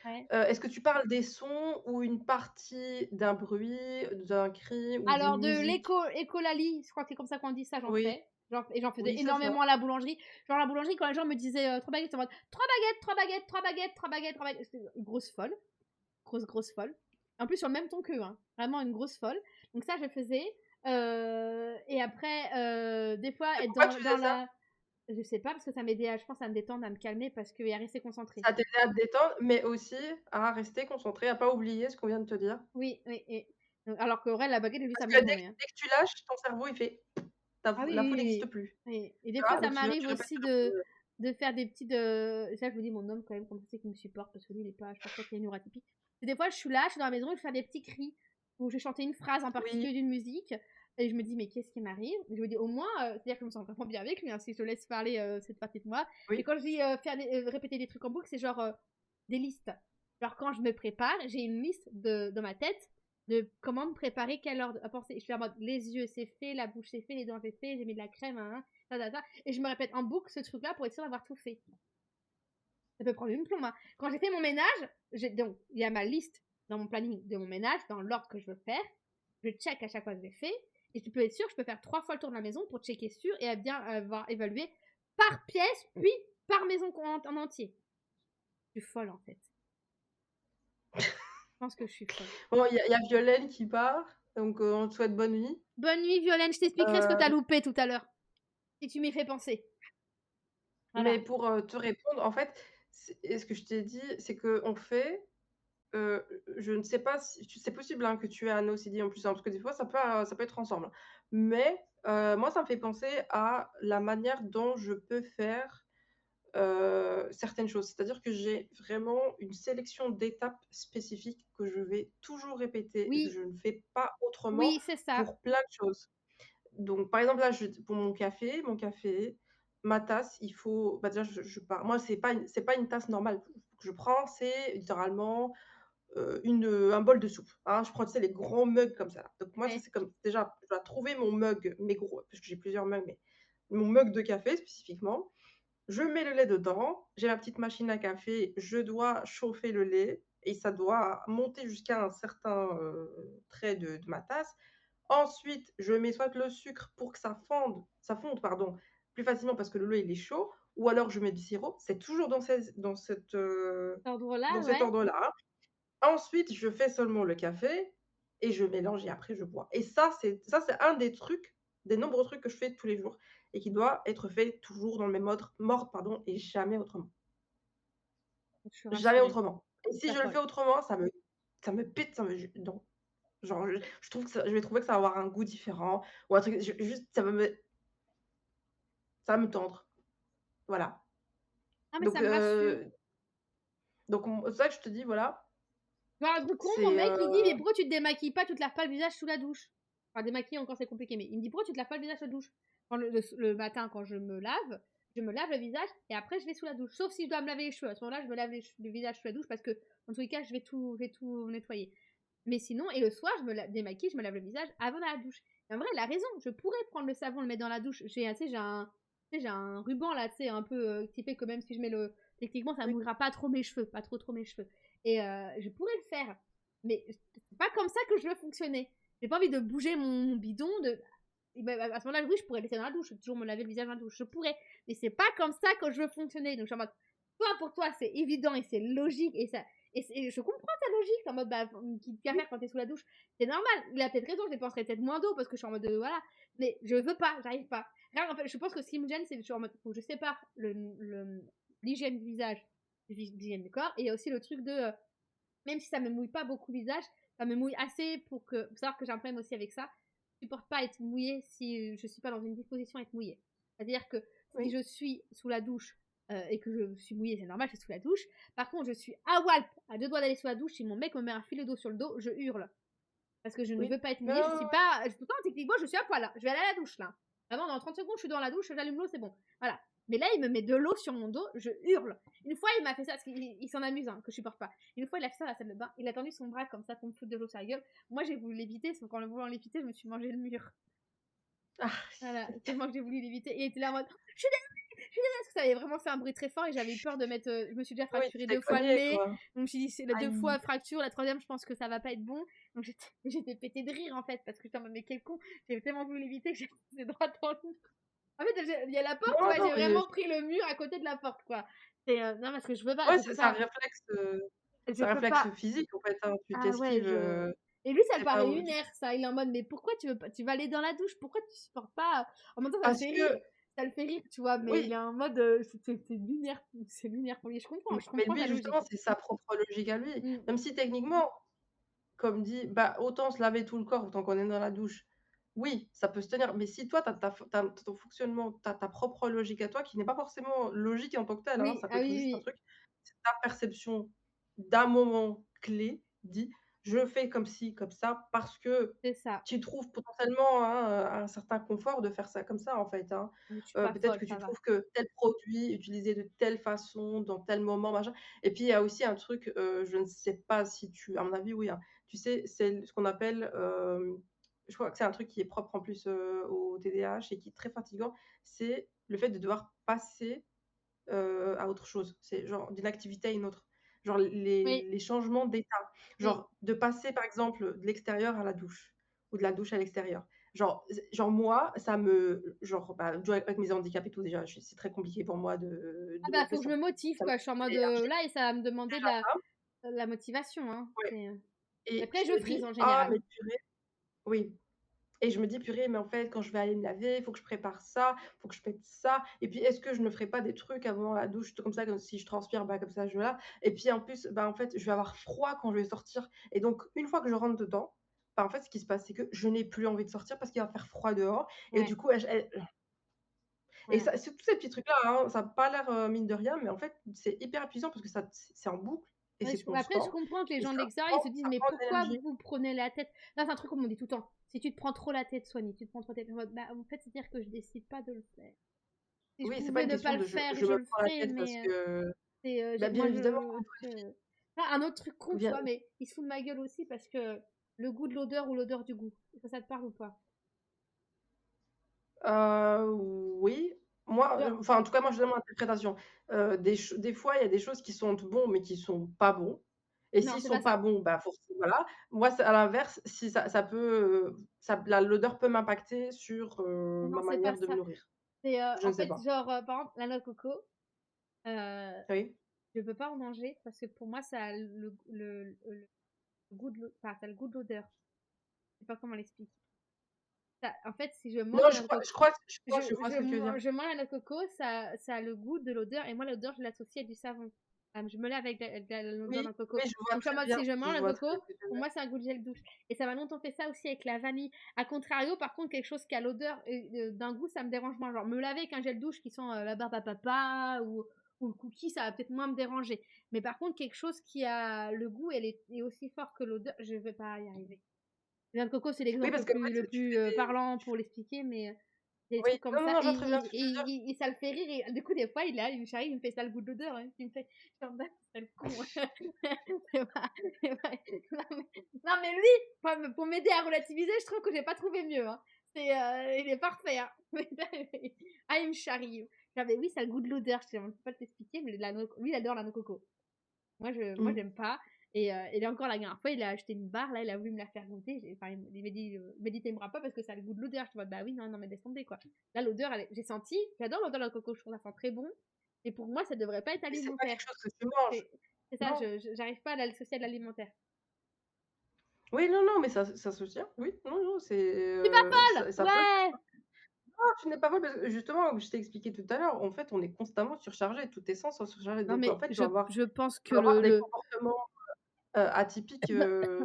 Ouais. Est-ce que tu parles des sons ou une partie d'un bruit, d'un cri ou d'une Alors de musique? l'écolalie, je crois que c'est comme ça qu'on dit ça, j'en Oui, fais. J'en faisais oui, ça. énormément à la boulangerie. Genre la boulangerie, quand les gens me disaient, 3 baguettes, j'étais en mode: 3 baguettes, 3 baguettes, 3 baguettes, 3 baguettes, 3 baguettes. J'étais une grosse folle, grosse folle. En plus sur le même ton qu'eux, hein, vraiment une grosse folle. Donc ça je faisais, et après, des fois Et être pourquoi tu dans faisais ça? la je sais pas parce que ça m'aidait à je pense à me détendre, à me calmer parce et à rester concentrée. Ça t'aidait à te détendre, mais aussi à rester concentré, à pas oublier ce qu'on vient de te dire. Oui, oui, oui. Alors qu'en vrai la baguette, j'ai vu ça Parce me que dès retourner, que hein. dès que tu lâches, ton cerveau il fait: Ah oui, la oui, faute oui, n'existe oui. plus». Oui et des Tu fois, vois? ça Donc m'arrive tu répètes aussi toujours de faire des petites, ça je me dis mon homme quand même, comment c'est qu'il me supporte parce que lui il est pas je pense pas qu'il est neuroatypique. Et des fois je suis là, je suis dans la maison et je fais des petits cris ou je vais chanter une phrase en oui, particulier d'une musique et je me dis: «Mais qu'est-ce qui m'arrive?» Je me dis: «Au moins, c'est-à-dire que je me sens vraiment bien avec lui, hein, si je te laisse parler, cette partie de moi». Et oui. quand je dis, faire des répéter des trucs en boucle, c'est genre, des listes. Genre quand je me prépare, j'ai une liste dans ma tête de comment me préparer, quelle heure à penser. Je suis en mode les yeux c'est fait, la bouche c'est fait, les dents c'est fait, j'ai mis de la crème, hein, ta, ta, ta. Et je me répète en boucle ce truc-là pour être sûre d'avoir tout fait. Ça peut prendre une plombe, hein. Quand j'ai fait mon ménage, donc il y a ma liste dans mon planning de mon ménage, dans l'ordre que je veux faire. Je check à chaque fois que j'ai fait. Et tu peux être sûr, je peux faire 3 fois le tour de la maison pour checker sûr et à bien avoir évalué par pièce, puis par maison en entier. Je suis folle en fait. Je pense que je suis folle. Bon, il y a Violaine qui part, donc on te souhaite bonne nuit. Bonne nuit, Violaine. Je t'expliquerai ce que t'as Heu, loupé tout à l'heure. Si tu m'y fais penser. mais Voilà. pour, te répondre, en fait, ce que je t'ai dit, c'est qu'on fait, je ne sais pas si c'est possible, hein, que tu aies un OCD en plus, hein, parce que des fois ça peut être ensemble. Mais, moi ça me fait penser à la manière dont je peux faire, certaines choses. C'est-à-dire que j'ai vraiment une sélection d'étapes spécifiques que je vais toujours répéter et que Oui, je ne fais pas autrement oui, c'est ça. pour plein de choses. Donc par exemple là, pour mon café, ma tasse, il faut bah, déjà je pars moi c'est pas une tasse normale que je prends, c'est littéralement, un bol de soupe, hein. Je prends, tu sais, les grands mugs comme ça là. Donc moi ça Ouais. c'est comme déjà, je dois trouver mon mug, mes gros parce que j'ai plusieurs mugs, mais mon mug de café spécifiquement. Je mets le lait dedans, j'ai ma petite machine à café, je dois chauffer le lait et ça doit monter jusqu'à un certain, trait de ma tasse. Ensuite, je mets soit le sucre pour que ça fonde, pardon, plus facilement parce que le lait il est chaud ou alors je mets du sirop. C'est toujours Cet ordre-là, dans cet ouais. ordre-là, hein. Ensuite, je fais seulement le café et je mélange et après je bois et ça c'est un des trucs, des nombreux trucs que je fais tous les jours et qui doit être fait toujours dans le même ordre, pardon, et jamais autrement. Je suis Jamais rassurée. autrement et si Ta je le fais folle. autrement, ça me pète, ça me non. Genre je trouve que je vais trouver que ça va avoir un goût différent ou un truc juste ça va me tendre. Voilà. Ah mais ça Donc me rassure. heu, donc c'est ça que je te dis, voilà, Genre un truc con, mon c'est, mec il dit: «Mais pourquoi tu te démaquilles pas, tu te laves pas le visage sous la douche?» Enfin démaquiller encore c'est compliqué, mais il me dit: «Pourquoi tu te laves pas le visage sous la douche?» Quand le matin quand je me lave le visage et après je vais sous la douche. Sauf si je dois me laver les cheveux. À ce moment-là, je me lave le visage sous la douche parce que dans tous les cas, je vais tout nettoyer. Mais sinon et le soir, je me démaquille, je me lave le visage avant la douche. Et en vrai, elle a raison, je pourrais prendre le savon, le mettre dans la douche. J'ai un ruban là, tu sais, un peu qui fait que même si je mets le. Techniquement, ça oui, mouillera pas trop mes cheveux, pas trop mes cheveux. Et je pourrais le faire. Mais c'est pas comme ça que je veux fonctionner. J'ai pas envie de bouger mon bidon. Et ben, à ce moment-là, oui, je pourrais laisser dans la douche, toujours me laver le visage dans la douche. Je pourrais. Mais c'est pas comme ça que je veux fonctionner. Donc je suis en mode, toi, pour toi, c'est évident et c'est logique. Et je comprends ta logique en mode, bah, qu'à oui, faire quand t'es sous la douche. C'est normal. Il a peut-être raison, je dépenserais peut-être moins d'eau parce que je suis en mode, voilà. Mais je veux pas, j'arrive pas. Là, en fait, je pense que ce qui me gêne, c'est que je suis en mode, faut que je sépare l'hygiène du visage de l'hygiène du corps. Et il y a aussi le truc de, même si ça me mouille pas beaucoup le visage, ça me mouille assez faut savoir que j'ai un problème aussi avec ça. Je supporte pas être mouillée si je suis pas dans une disposition à être mouillée. C'est-à-dire que si oui, je suis sous la douche et que je suis mouillée, c'est normal, je suis sous la douche. Par contre, je suis à Walp, à 2 doigts d'aller sous la douche, si mon mec me met un filet d'eau sur le dos, je hurle. Parce que je ne veux oui. pas être Ouais, mouillée, je ouais, suis ouais. pas. Pourtant, techniquement, je suis à poil, là. Je vais aller à la douche, là. Vraiment, dans 30 secondes, je suis dans la douche, j'allume l'eau, c'est bon. Voilà. Mais là, il me met de l'eau sur mon dos, je hurle. Une fois, il m'a fait ça, parce qu'il s'en amuse, hein, que je supporte pas. Une fois, il a fait ça à la salle de bain, il a tendu son bras comme ça pour me foutre de l'eau sur la gueule. Moi, j'ai voulu l'éviter, sauf qu'en le voulant l'éviter, je me suis mangé le mur. Ah, Voilà, tellement que j'ai voulu l'éviter. Et il était là en mode, je suis désolée, parce que ça avait vraiment fait un bruit très fort et j'avais eu peur de mettre. Je me suis déjà oui, tu fracturé t'es 2 fois le cogné, nez. quoi. Donc, je me suis dit, c'est la 2 fois Aïe. fracture, la troisième, je pense que ça va pas être bon. Donc, j'étais pété de rire en fait, parce que j'étais en mode, mais quel con. J'ai tellement voulu l'éviter que j'ai poussé droit dans le mur. En fait, il y a la porte, Non, ouais, non, j'ai mais vraiment pris le mur à côté de la porte, quoi. Non, parce que ouais, je peux c'est un pas, réflexe, je c'est un peux réflexe pas. physique, en fait, hein. Tu Ah ouais, t'esquives, et lui, ça le c'est pas paraît où tu lunaire, ça. Il est en mode, mais pourquoi tu veux pas, tu vas aller dans la douche, pourquoi tu supportes pas? En même temps, ça le parce fait rire. que Ça le fait rire, tu vois, mais il oui, est en mode, c'est lunaire pour lui. Je mais comprends lui, ta justement, logique. c'est sa propre logique à lui. Mm. Même si techniquement, comme dit, bah, autant se laver tout le corps tant qu'on est dans la douche. Oui, ça peut se tenir, mais si toi, tu as ton fonctionnement, tu as ta propre logique à toi qui n'est pas forcément logique en tant que telle, hein, Oui, ça peut ah être oui, juste un oui, truc, c'est ta perception d'un moment clé, dit: «Je fais comme ci, comme ça» parce que c'est ça. tu trouves potentiellement, hein, un certain confort de faire ça comme ça, en fait, hein. Mais je suis pas Peut-être folle, que tu ça va. trouves que tel produit utilisé de telle façon, dans tel moment, machin et puis il y a aussi un truc, je ne sais pas si tu à mon avis, oui, hein, tu sais, c'est ce qu'on appelle, je crois que c'est un truc qui est propre en plus, au TDAH et qui est très fatigant, c'est le fait de devoir passer, à autre chose. C'est genre d'une activité à une autre. Genre Oui, les changements d'état. oui. Genre de passer par exemple de l'extérieur à la douche ou de la douche à l'extérieur. Genre moi, ça me genre, bah, tu vois avec mes handicaps et tout déjà, je c'est très compliqué pour moi Ah de bah, même faut que je me motive, ça me quoi. Je suis en demande de mode, l'énergie là, et ça va me demander déjà ça, de la motivation, hein. ouais et Après, je je me frise dis: en «Ah général. mais purée» oui. Et je me dis: «Purée, mais en fait, quand je vais aller me laver, il faut que je prépare ça, il faut que je mette ça et puis est-ce que je ne ferai pas des trucs avant la douche?» comme ça, comme si je transpire, bah, comme ça je voilà et puis en plus, bah, en fait, je vais avoir froid quand je vais sortir et donc une fois que je rentre dedans, bah, en fait, ce qui se passe, c'est que je n'ai plus envie de sortir parce qu'il va faire froid dehors et Ouais, du coup, elle et ouais. ça c'est tous ces petits trucs-là, hein, ça a pas l'air, mine de rien, mais en fait, c'est hyper épuisant parce que ça c'est en boucle et Ouais, c'est après, je constant comprends que les et gens de l'extérieur, ils se disent: ça «Mais prend de pourquoi l'énergie. vous vous prenez la tête?» Là, c'est un truc comme on dit tout le temps: «Si tu te prends trop la tête, Swanny, tu te prends trop la tête». En mode, bah, en fait, c'est-à-dire que je décide pas de le faire. Si je Oui, c'est pas pouvais une ne question pas le de faire, je je me le prends la ferais, tête parce mais que bah, j'ai bien moi, évidemment, ah, un autre truc con, tu bien vois? Mais il se fout de ma gueule aussi parce que le goût de l'odeur ou l'odeur du goût, est-ce que ça te parle ou pas? Oui. Moi, Genre enfin, en tout cas, moi, je donne mon interprétation. Des fois, il y a des choses qui sentent bon, mais qui sont pas bons et non, s'ils c'est pas sont pas ça. bons, bah, voilà. Moi, c'est à l'inverse, si ça peut, ça la l'odeur peut m'impacter sur, Non, ma c'est pas manière de me ça. nourrir. C'est, Je en ne sais fait, pas. genre, par exemple, la noix de coco, heu, Oui? je peux pas en manger parce que pour moi, ça a le goût de ça a le goût de l'odeur. Je sais pas comment l'expliquer. Ça en fait, si je mange Non, la noix de coco, je vois ce que tu veux dire. je mange la noix de coco, ça a le goût de l'odeur et moi l'odeur je l'associe à du savon. Je me lave avec l'odeur Oui, de noix de coco. oui, je vois Donc je suis en très mode bien, si je je mange la noix vois de très bien coco, ce que tu veux pour dire. moi c'est un goût de gel douche et ça m'a longtemps fait ça aussi avec la vanille. A contrario, par contre, quelque chose qui a l'odeur, d'un goût, ça me dérange moins. Genre me laver avec un gel douche qui sent, la barbe à papa ou le cookie, ça va peut-être moins me déranger. Mais par contre, quelque chose qui a le goût est aussi fort que l'odeur, je vais pas y arriver. La noix de coco, c'est Oui, l'exemple parce qu'en le fait, tu plus, fais des parlant pour l'expliquer, mais des oui, trucs comme non, non, ça non, je et vois très bien ce que tu veux dire. ça le fait rire et du coup, des fois, il est là, il me charrie, il me fait ça le goût de l'odeur, hein. Il me fait je suis en mode: «C'est le con». Non mais lui, pour m'aider à relativiser, je trouve que j'ai pas trouvé mieux, hein. Il est parfait, hein. Ah, il me charrie. Genre: «Mais oui, ça a le goût de l'odeur». Je dis: «Je peux pas t'expliquer, mais la noix lui, il adore la noix de coco». Moi Mmh. j'aime pas et là encore la dernière fois, il a acheté une barre là, il a voulu me la faire goûter, enfin il m'a dit, «Tu aimeras pas parce que ça a le goût de l'odeur». Je suis en «Bah oui, non, non mais laisse tomber quoi». Là l'odeur elle est j'ai senti, j'adore l'odeur de la coco, je trouve ça sent très bon et pour moi ça devrait pas être Mais c'est pas alimentaire. quelque chose que tu manges. C'est c'est ça, Non. j'arrive pas à l'associer à de l'alimentaire. Oui, non, non, mais ça se tient. Oui, non, non, «Tu es pas folle!» ça peut «Ouais!» non, tu n'es pas folle parce que justement, comme je t'ai expliqué tout à l'heure, en fait, on est constamment surchargé, tous tes sens sont surchargés. Non Donc en mais fait, je pense tu que vas avoir des le comportements, atypiques,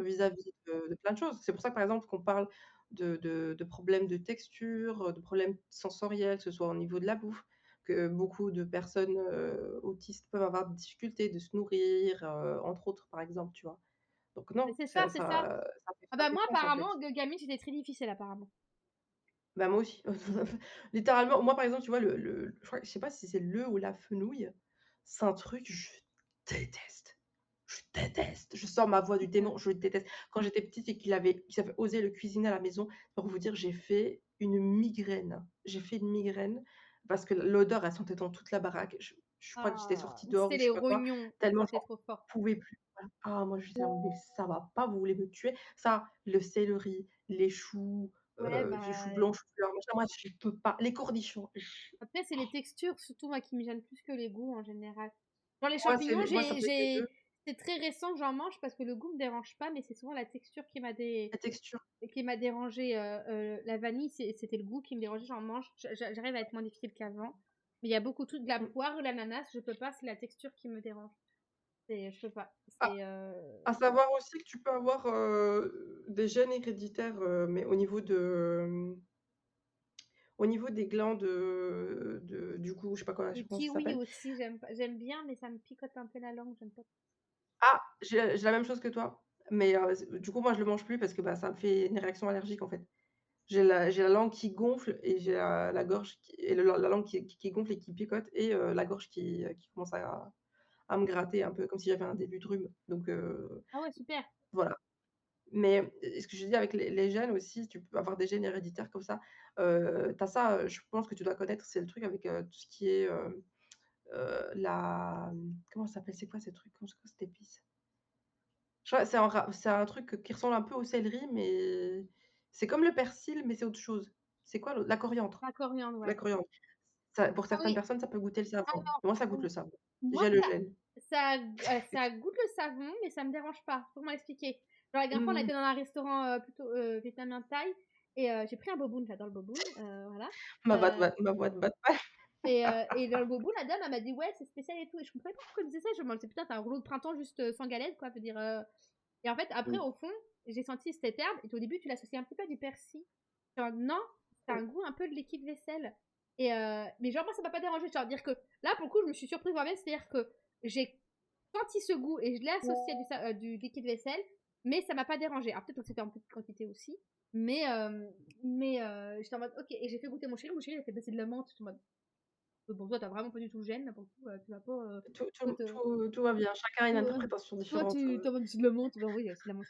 vis-à-vis de plein de choses. C'est pour ça que, par exemple, qu'on parle de problèmes de texture, de problèmes sensoriels, que ce soit au niveau de la bouffe, que beaucoup de personnes, autistes peuvent avoir des difficultés de se nourrir, entre autres, par exemple, tu vois? Donc mais non, c'est ça, c'est ça. ça fait Ah faire bah des moi sens, en fait. apparemment, gamine, j'étais très difficile apparemment. Bah, moi aussi. Littéralement, moi, par exemple, tu vois, je crois je sais pas si c'est le ou la fenouil, c'est un truc, je déteste. Je déteste. Je sors ma voix du Mmh. démon, je déteste. Quand j'étais petite et qu'ils avaient osé le cuisiner à la maison, pour vous dire, j'ai fait une migraine. J'ai fait une migraine parce que l'odeur, elle sentait dans toute la baraque. Je crois que j'étais Ah, sortie dehors c'était ou je les sais pas quoi, rognons, ça tellement sentait j'en trop fort. pouvais plus. Voilà. Ah moi, je disais: «Mais ça va pas, vous voulez me tuer?» Ça, le céleri, Ouais, les choux bah, blancs, choux fleurs, machin, moi je peux pas. Les cornichons, après c'est les textures surtout moi qui me gênent plus que les goûts en général. Genre les moi c'est champignons, les moi ça peut être les 2, c'est très récent que j'en mange parce que le goût me dérange pas, mais c'est souvent la texture la texture. qui m'a dérangée, la vanille, c'était le goût qui me dérangeait, j'en mange, j'arrive à être moins difficile qu'avant. Mais il y a beaucoup de trucs, de la Mmh. poire, l'ananas, je peux pas, c'est la texture qui me dérange. Je peux pas. À à savoir aussi que tu peux avoir, des gènes héréditaires, mais au niveau des glandes, du cou, je sais pas quoi, je Le sais pas comment ça kiwi s'appelle. aussi, j'aime pas, j'aime bien, mais ça me picote un peu la langue, j'aime pas. Ah! J'ai la même chose que toi, mais du coup, moi je le mange plus parce que, bah, ça me fait une réaction allergique, en fait. J'ai la langue qui gonfle et j'ai la gorge qui et le la langue qui gonfle et qui picote et la gorge qui commence à me gratter un peu comme si j'avais un début de rhume, donc Ah ouais, super. voilà. Mais ce que je dis avec les gènes aussi, tu peux avoir des gènes héréditaires comme ça. Tu as ça, je pense que tu dois connaître, c'est le truc avec, tout ce qui est, comment ça s'appelle? C'est quoi ces trucs? Comment c'est quoi cette épice? Je crois c'est un truc qui ressemble un peu au céleri, mais c'est comme le persil, mais c'est autre chose. C'est quoi l'autre? La coriandre. La coriandre, La ouais. coriandre. Ça pour Ah certaines oui, personnes, ça peut goûter le savon. alors, Moi, ça goûte le savon. moi J'ai le gène. ça goûte le savon, mais ça me dérange pas. Comment expliquer? Genre la dernière fois, on était Mmh. dans un restaurant, plutôt, vietnamien thaï et j'ai pris un boboon, j'adore le boboon, voilà. Heu Ma voix de bat. et dans le boboon, la dame, elle m'a dit: «Ouais, c'est spécial et tout» et je comprenais pas pourquoi elle disait ça. Je me disais: «Putain, tu un rouleau de printemps juste, sans galette, quoi». Je veux dire, et en fait, après, Mmh. au fond, j'ai senti cette herbe et au début, tu l'associes un petit peu à du persil. Genre, non, ça a Mmh. un goût un peu de liquide vaisselle. Mais genre, moi, ça m'a pas dérangé. Genre, dire que là, pour le coup, je me suis surprise moi-même. C'est-à-dire que j'ai senti ce goût et je l'ai associé à du liquide vaisselle, mais ça m'a pas dérangé. Alors, peut-être que c'était en petite quantité aussi. Mais, j'étais en mode, ok. Et j'ai fait goûter mon chéri. Mon chéri, il a fait passer de la menthe. J'étais en mode, bon, toi, t'as vraiment pas du tout le gène, là, pour le coup. Tu vas pas. Tout Toi, tout tout va bien. Chacun a une interprétation toi, différente, t'es en mode, c'est de la menthe. Ben oui, c'est de la menthe.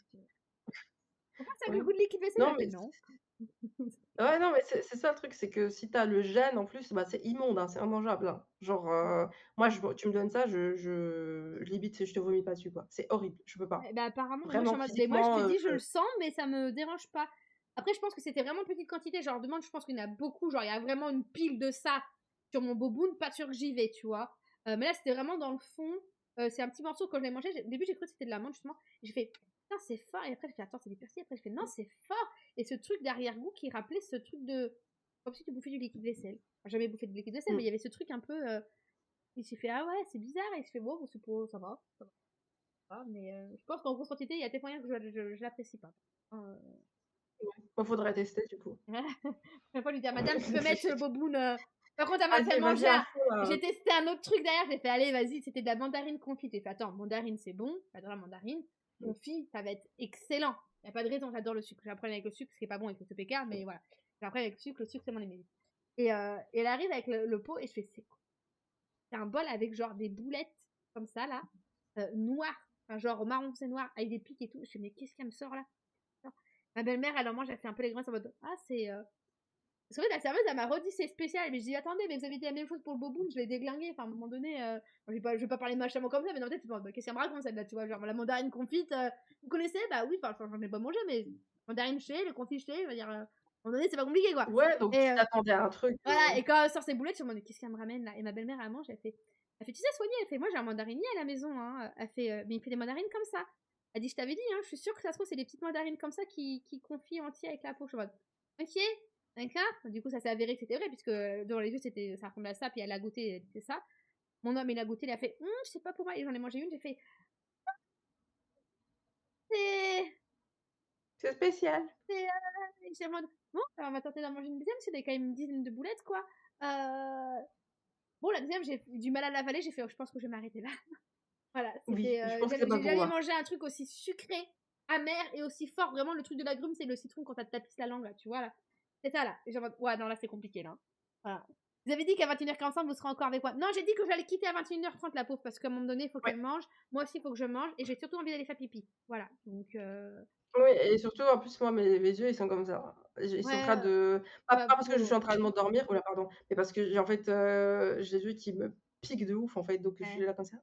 Pourquoi ça a le ouais. goût de liquide vaisselle? Non, Elle mais fait non. ouais, non, mais c'est ça le truc, c'est que si tu as le gène en plus, bah, c'est immonde, hein, c'est immangeable, hein. Genre, moi tu me donnes ça, je limite je te vomis pas dessus, quoi. C'est horrible, je peux pas. Ouais, bah, apparemment, moi, je suis Vraiment en mode, mais moi, je te physiquement, dis, je le sens, mais ça me dérange pas. Après, je pense que c'était vraiment petite quantité. Genre, demande, je pense qu'il y en a beaucoup. Genre, il y a vraiment une pile de ça sur mon boboon. Pas sûr que j'y vais, tu vois. Mais là, c'était vraiment dans le fond. C'est un petit morceau. Quand je l'ai mangé, au début, j'ai cru que c'était de la menthe, justement. Et j'ai fait, putain, c'est fort. Et après, j'ai fait, attends, c'est du persil. Après, j'ai fait, non, c'est fort. Et ce truc d'arrière-goût qui rappelait ce truc de. Comme si tu bouffais du liquide vaisselle. Enfin, jamais bouffé de liquide vaisselle, mais mmh, il y avait ce truc un peu. Et j'ai fait, ah ouais, c'est bizarre. Et je fais, wow, c'est pour, ça va. Ça va. Mais je pense qu'en grosse quantité, il y a des moyens que je l'apprécie pas. Euh, bah, faudrait tester du coup. Une fois, lui dire, madame, tu peux mettre le boboon. Par contre, elle m'a fait Vas-y, manger vas-y à fond là. J'ai testé un autre truc derrière, j'ai fait, allez, vas-y, c'était de la mandarine confite. J'ai fait, attends, mandarine, c'est bon, j'adore la mandarine. Mmh, Confit, ça va être excellent. Y a pas de raison, j'adore le sucre. J'ai un problème avec le sucre, ce qui est pas bon avec le pécard, mais voilà. J'ai un problème avec le sucre, c'est mon ennemi. Et elle arrive avec le pot et je fais, c'est quoi? C'est un bol avec genre des boulettes, comme ça, là, noires. Enfin, genre marron, c'est noir, avec des pics et tout. Je fais, mais qu'est-ce qu'elle me sort là? Ma belle-mère, elle en mange, elle fait un peu les grosses en mode, ah, c'est, parce qu'en fait, la serveuse, elle m'a redit c'est spécial. Mais je dis, attendez, mais vous avez dit la même chose pour le boboon, je l'ai déglingué. Enfin, à un moment donné, je vais pas parler machamment comme ça, mais dans ma tête, bah, qu'est-ce qu'elle me raconte celle-là, tu vois, genre la mandarine confite, vous connaissez? Bah oui, enfin, j'en ai pas mangé, mais mandarine chez, le confit chez, je veux dire, à un moment donné, c'est pas compliqué, quoi. ouais, donc Et tu t'attendais à un truc, voilà, et quand elle sort ses boulettes, je me dis, qu'est-ce qu'elle me ramène là? Et ma belle-mère, elle mange, tu sais, soigner, elle fait, moi j'ai un mandarinier à la maison, hein. Elle fait, mais il fait des mandarines comme ça. Elle dit, je t'avais dit, hein, je suis sûre que ça se trouve, c'est des petites mandarines comme ça qui confient entier avec la peau. Je suis en mode, ok, d'accord. Du coup, ça s'est avéré que c'était vrai, puisque devant les yeux, ça ressemblait à ça, puis elle a goûté, c'est ça. Mon homme, il a goûté, il a fait, je sais pas pour moi, et j'en ai mangé une, j'ai fait, c'est, c'est spécial. j'étais en mode, bon, on va tenter d'en manger une deuxième, parce qu'il y avait quand même une dizaine de boulettes, quoi. Bon, la deuxième, j'ai eu du mal à l'avaler, j'ai fait, oh, je pense que je vais m'arrêter là. Voilà, Oui, je pense que c'est pas j'ai pour jamais moi. mangé un truc aussi sucré, amer et aussi fort. Vraiment, le truc de l'agrume, c'est le citron quand ça te tapisse la langue, là, tu vois, là. C'est ça, là. Et genre, ouais, non, là, c'est compliqué, là. Voilà. Vous avez dit qu'à 21h45, vous serez encore avec moi. Non, j'ai dit que j'allais quitter à 21h30, la pauvre, parce qu'à un moment donné, il faut Ouais. qu'elle mange. Moi aussi, il faut que je mange. Et j'ai surtout envie d'aller faire pipi. Voilà. Donc, Oui et surtout, en plus, moi, mes yeux, ils sont comme ça. Ils sont en train ouais, de pas bah, parce que je suis pauvre. en train de m'endormir, oh là, pardon, mais parce que j'ai en fait, j'ai les yeux qui me piquent de ouf, en fait, donc je suis Ouais, là comme ça.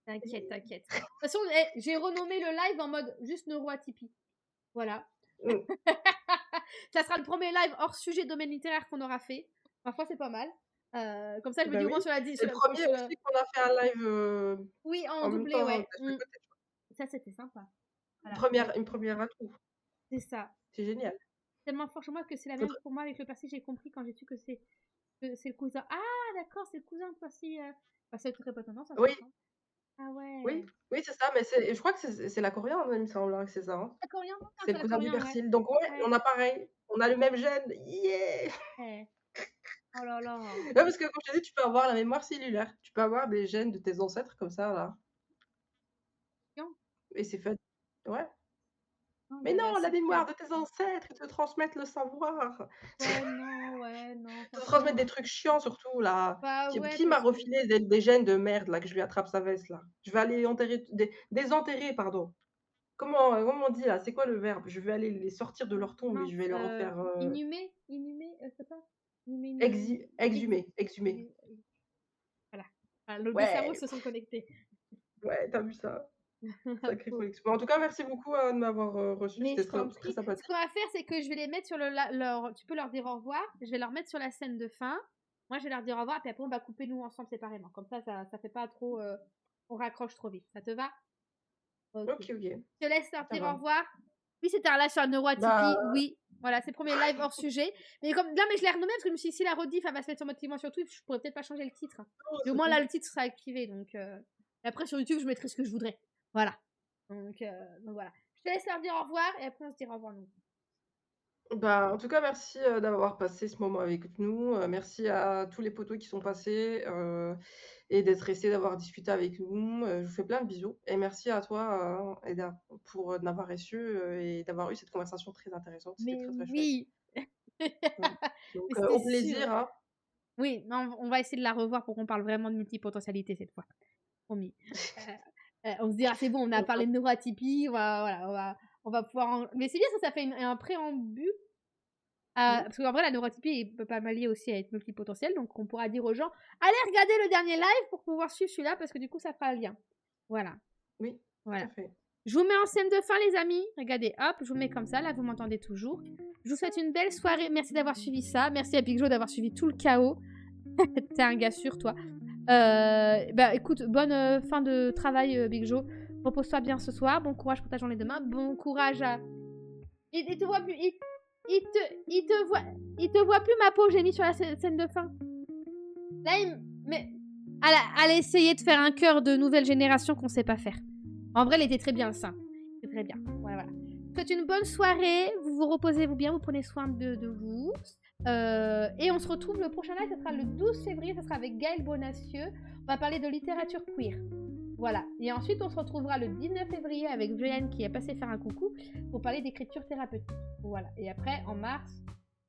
t'inquiète, t'inquiète. De toute façon, j'ai renommé le live en mode juste neuroatypie. Voilà. Mmh. Ça sera le premier live hors sujet domaine littéraire qu'on aura fait. Parfois, c'est pas mal. Comme ça, je me Bah dis au oui. moins sur la, C'est le premier aussi qu'on a fait un live, oui, en en même doublé, temps, ouais. de chaque côté. Ça, c'était sympa. Voilà. Une première atout. C'est ça. C'est génial. Tellement fort chez moi que c'est la même Faudrait pour moi avec le persil. J'ai compris quand j'ai su que c'est le cousin. Ah, d'accord, c'est le cousin de persil. Bah, ça ferait pas tendance, ça se oui, ressemble. Ah oui, ouais. oui, c'est ça, mais je crois que c'est la coriandre, il me semble, hein, que c'est ça, hein. La coriandre, non, C'est c'est le la cousin du coriandre, ouais. persil, donc ouais, Ouais. on a pareil, on a le même gène, yeah! Ouais. Oh là là. Ouais, parce que comme je t'ai dit, tu peux avoir la mémoire cellulaire. Tu peux avoir des gènes de tes ancêtres comme ça, là Non, et c'est fait ouais. non, Mais non, la c'est mémoire fou. de tes ancêtres, ils te transmettent le savoir. Ouais, non, Ils te transmettent des franchement. trucs chiants surtout là. Bah ouais, Qui m'a parce que. refilé des gènes de merde là, que je lui attrape sa veste là? Je vais aller enterrer désenterrer pardon. Comment on dit là? C'est quoi le verbe? Je vais aller les sortir de leur tombe et je Mince, vais leur en faire, inhumé, c'est pas? Inhumé, exhumer. voilà. Ah, nos 2 cerveaux Ouais, se sont connectés. ouais, tu as vu ça? Sacrée Pauvre. collection. En tout cas, merci beaucoup, de m'avoir, reçue, Mais c'était je très t'en très prie. Ce qu'on sympathique. va faire, c'est que je vais les mettre sur tu peux leur dire au revoir. Je vais leur mettre sur la scène de fin. Moi, je vais leur dire au revoir, puis après, on va couper nous ensemble séparément. Comme ça fait pas trop, on raccroche trop vite. Ça te va? Ok. OK, OK, Je te laisse leur ça dire au va. revoir. Oui, c'était un live sur la Bah, neuroatypie. Oui. Voilà, c'est le premier live hors sujet. Mais comme là, mais je l'ai renommé parce que je me suis dit, si la rediff, elle va se mettre motivement sur Twitch, je pourrais peut-être pas changer le titre. non, Mais au c'est moins, là, tout. le titre sera activé. Donc, et après, sur YouTube, je mettrai ce que je voudrais. Voilà. Donc voilà. Je te laisse leur dire au revoir et après, on se dira au revoir nous. Bah, en tout cas, merci, d'avoir passé ce moment avec nous, merci à tous les potos qui sont passés, et d'être restés, d'avoir discuté avec nous, je vous fais plein de bisous et merci à toi, Eda, pour, de m'avoir reçue, et d'avoir eu cette conversation très intéressante. C'était Mais très, très chouette. oui. Ouais. Donc, Mais c'était au sûr. plaisir, hein. Oui, non, on va essayer de la revoir pour qu'on parle vraiment de multipotentialité cette fois. Promis. On se dira, c'est bon, on a parlé de neuroatypie, on va pouvoir. Mais c'est bien ça fait un préambule. Mmh. Parce qu'en vrai, la neuroatypie est pas mal liée aussi à être multipotentielle, donc on pourra dire aux gens, allez regarder le dernier live pour pouvoir suivre celui-là, parce que du coup, ça fera le lien. Voilà. Oui, tout Voilà. à fait. Je vous mets en scène de fin, les amis. Regardez, hop, je vous mets comme ça. Là, vous m'entendez toujours. Je vous souhaite une belle soirée. Merci d'avoir suivi ça. Merci à Big Joe d'avoir suivi tout le chaos. T'es un gars sûr, toi. Bah, écoute, bonne fin de travail, Big Joe. Repose-toi bien ce soir. Bon courage pour ta journée demain. Bon courage à. Il te voit plus. Il te voit plus, ma peau. J'ai mis sur la scène de fin. Là, mais. Elle a essayé de faire un cœur de nouvelle génération qu'on sait pas faire. En vrai, il était très bien, le sein. C'est très bien. Ouais, voilà. Je vous souhaite une bonne soirée. Vous vous reposez-vous bien. Vous prenez soin de vous. Et on se retrouve le prochain live. Ça sera le 12 février. Ça sera avec Gaël Bonacieux. On va parler de littérature queer. Voilà. Et ensuite, on se retrouvera le 19 février avec Joanne qui est passée faire un coucou pour parler d'écriture thérapeutique. Voilà. Et après, en mars,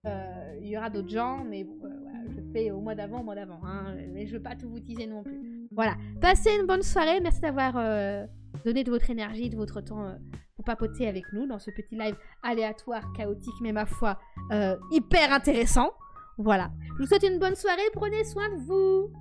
il y aura d'autres gens. Mais bon, voilà, je fais au mois d'avant. Hein, mais je ne veux pas tout vous teaser non plus. Voilà. Passez une bonne soirée. Merci d'avoir donné de votre énergie, de votre temps pour papoter avec nous dans ce petit live aléatoire, chaotique, mais ma foi, hyper intéressant. Voilà. Je vous souhaite une bonne soirée. Prenez soin de vous.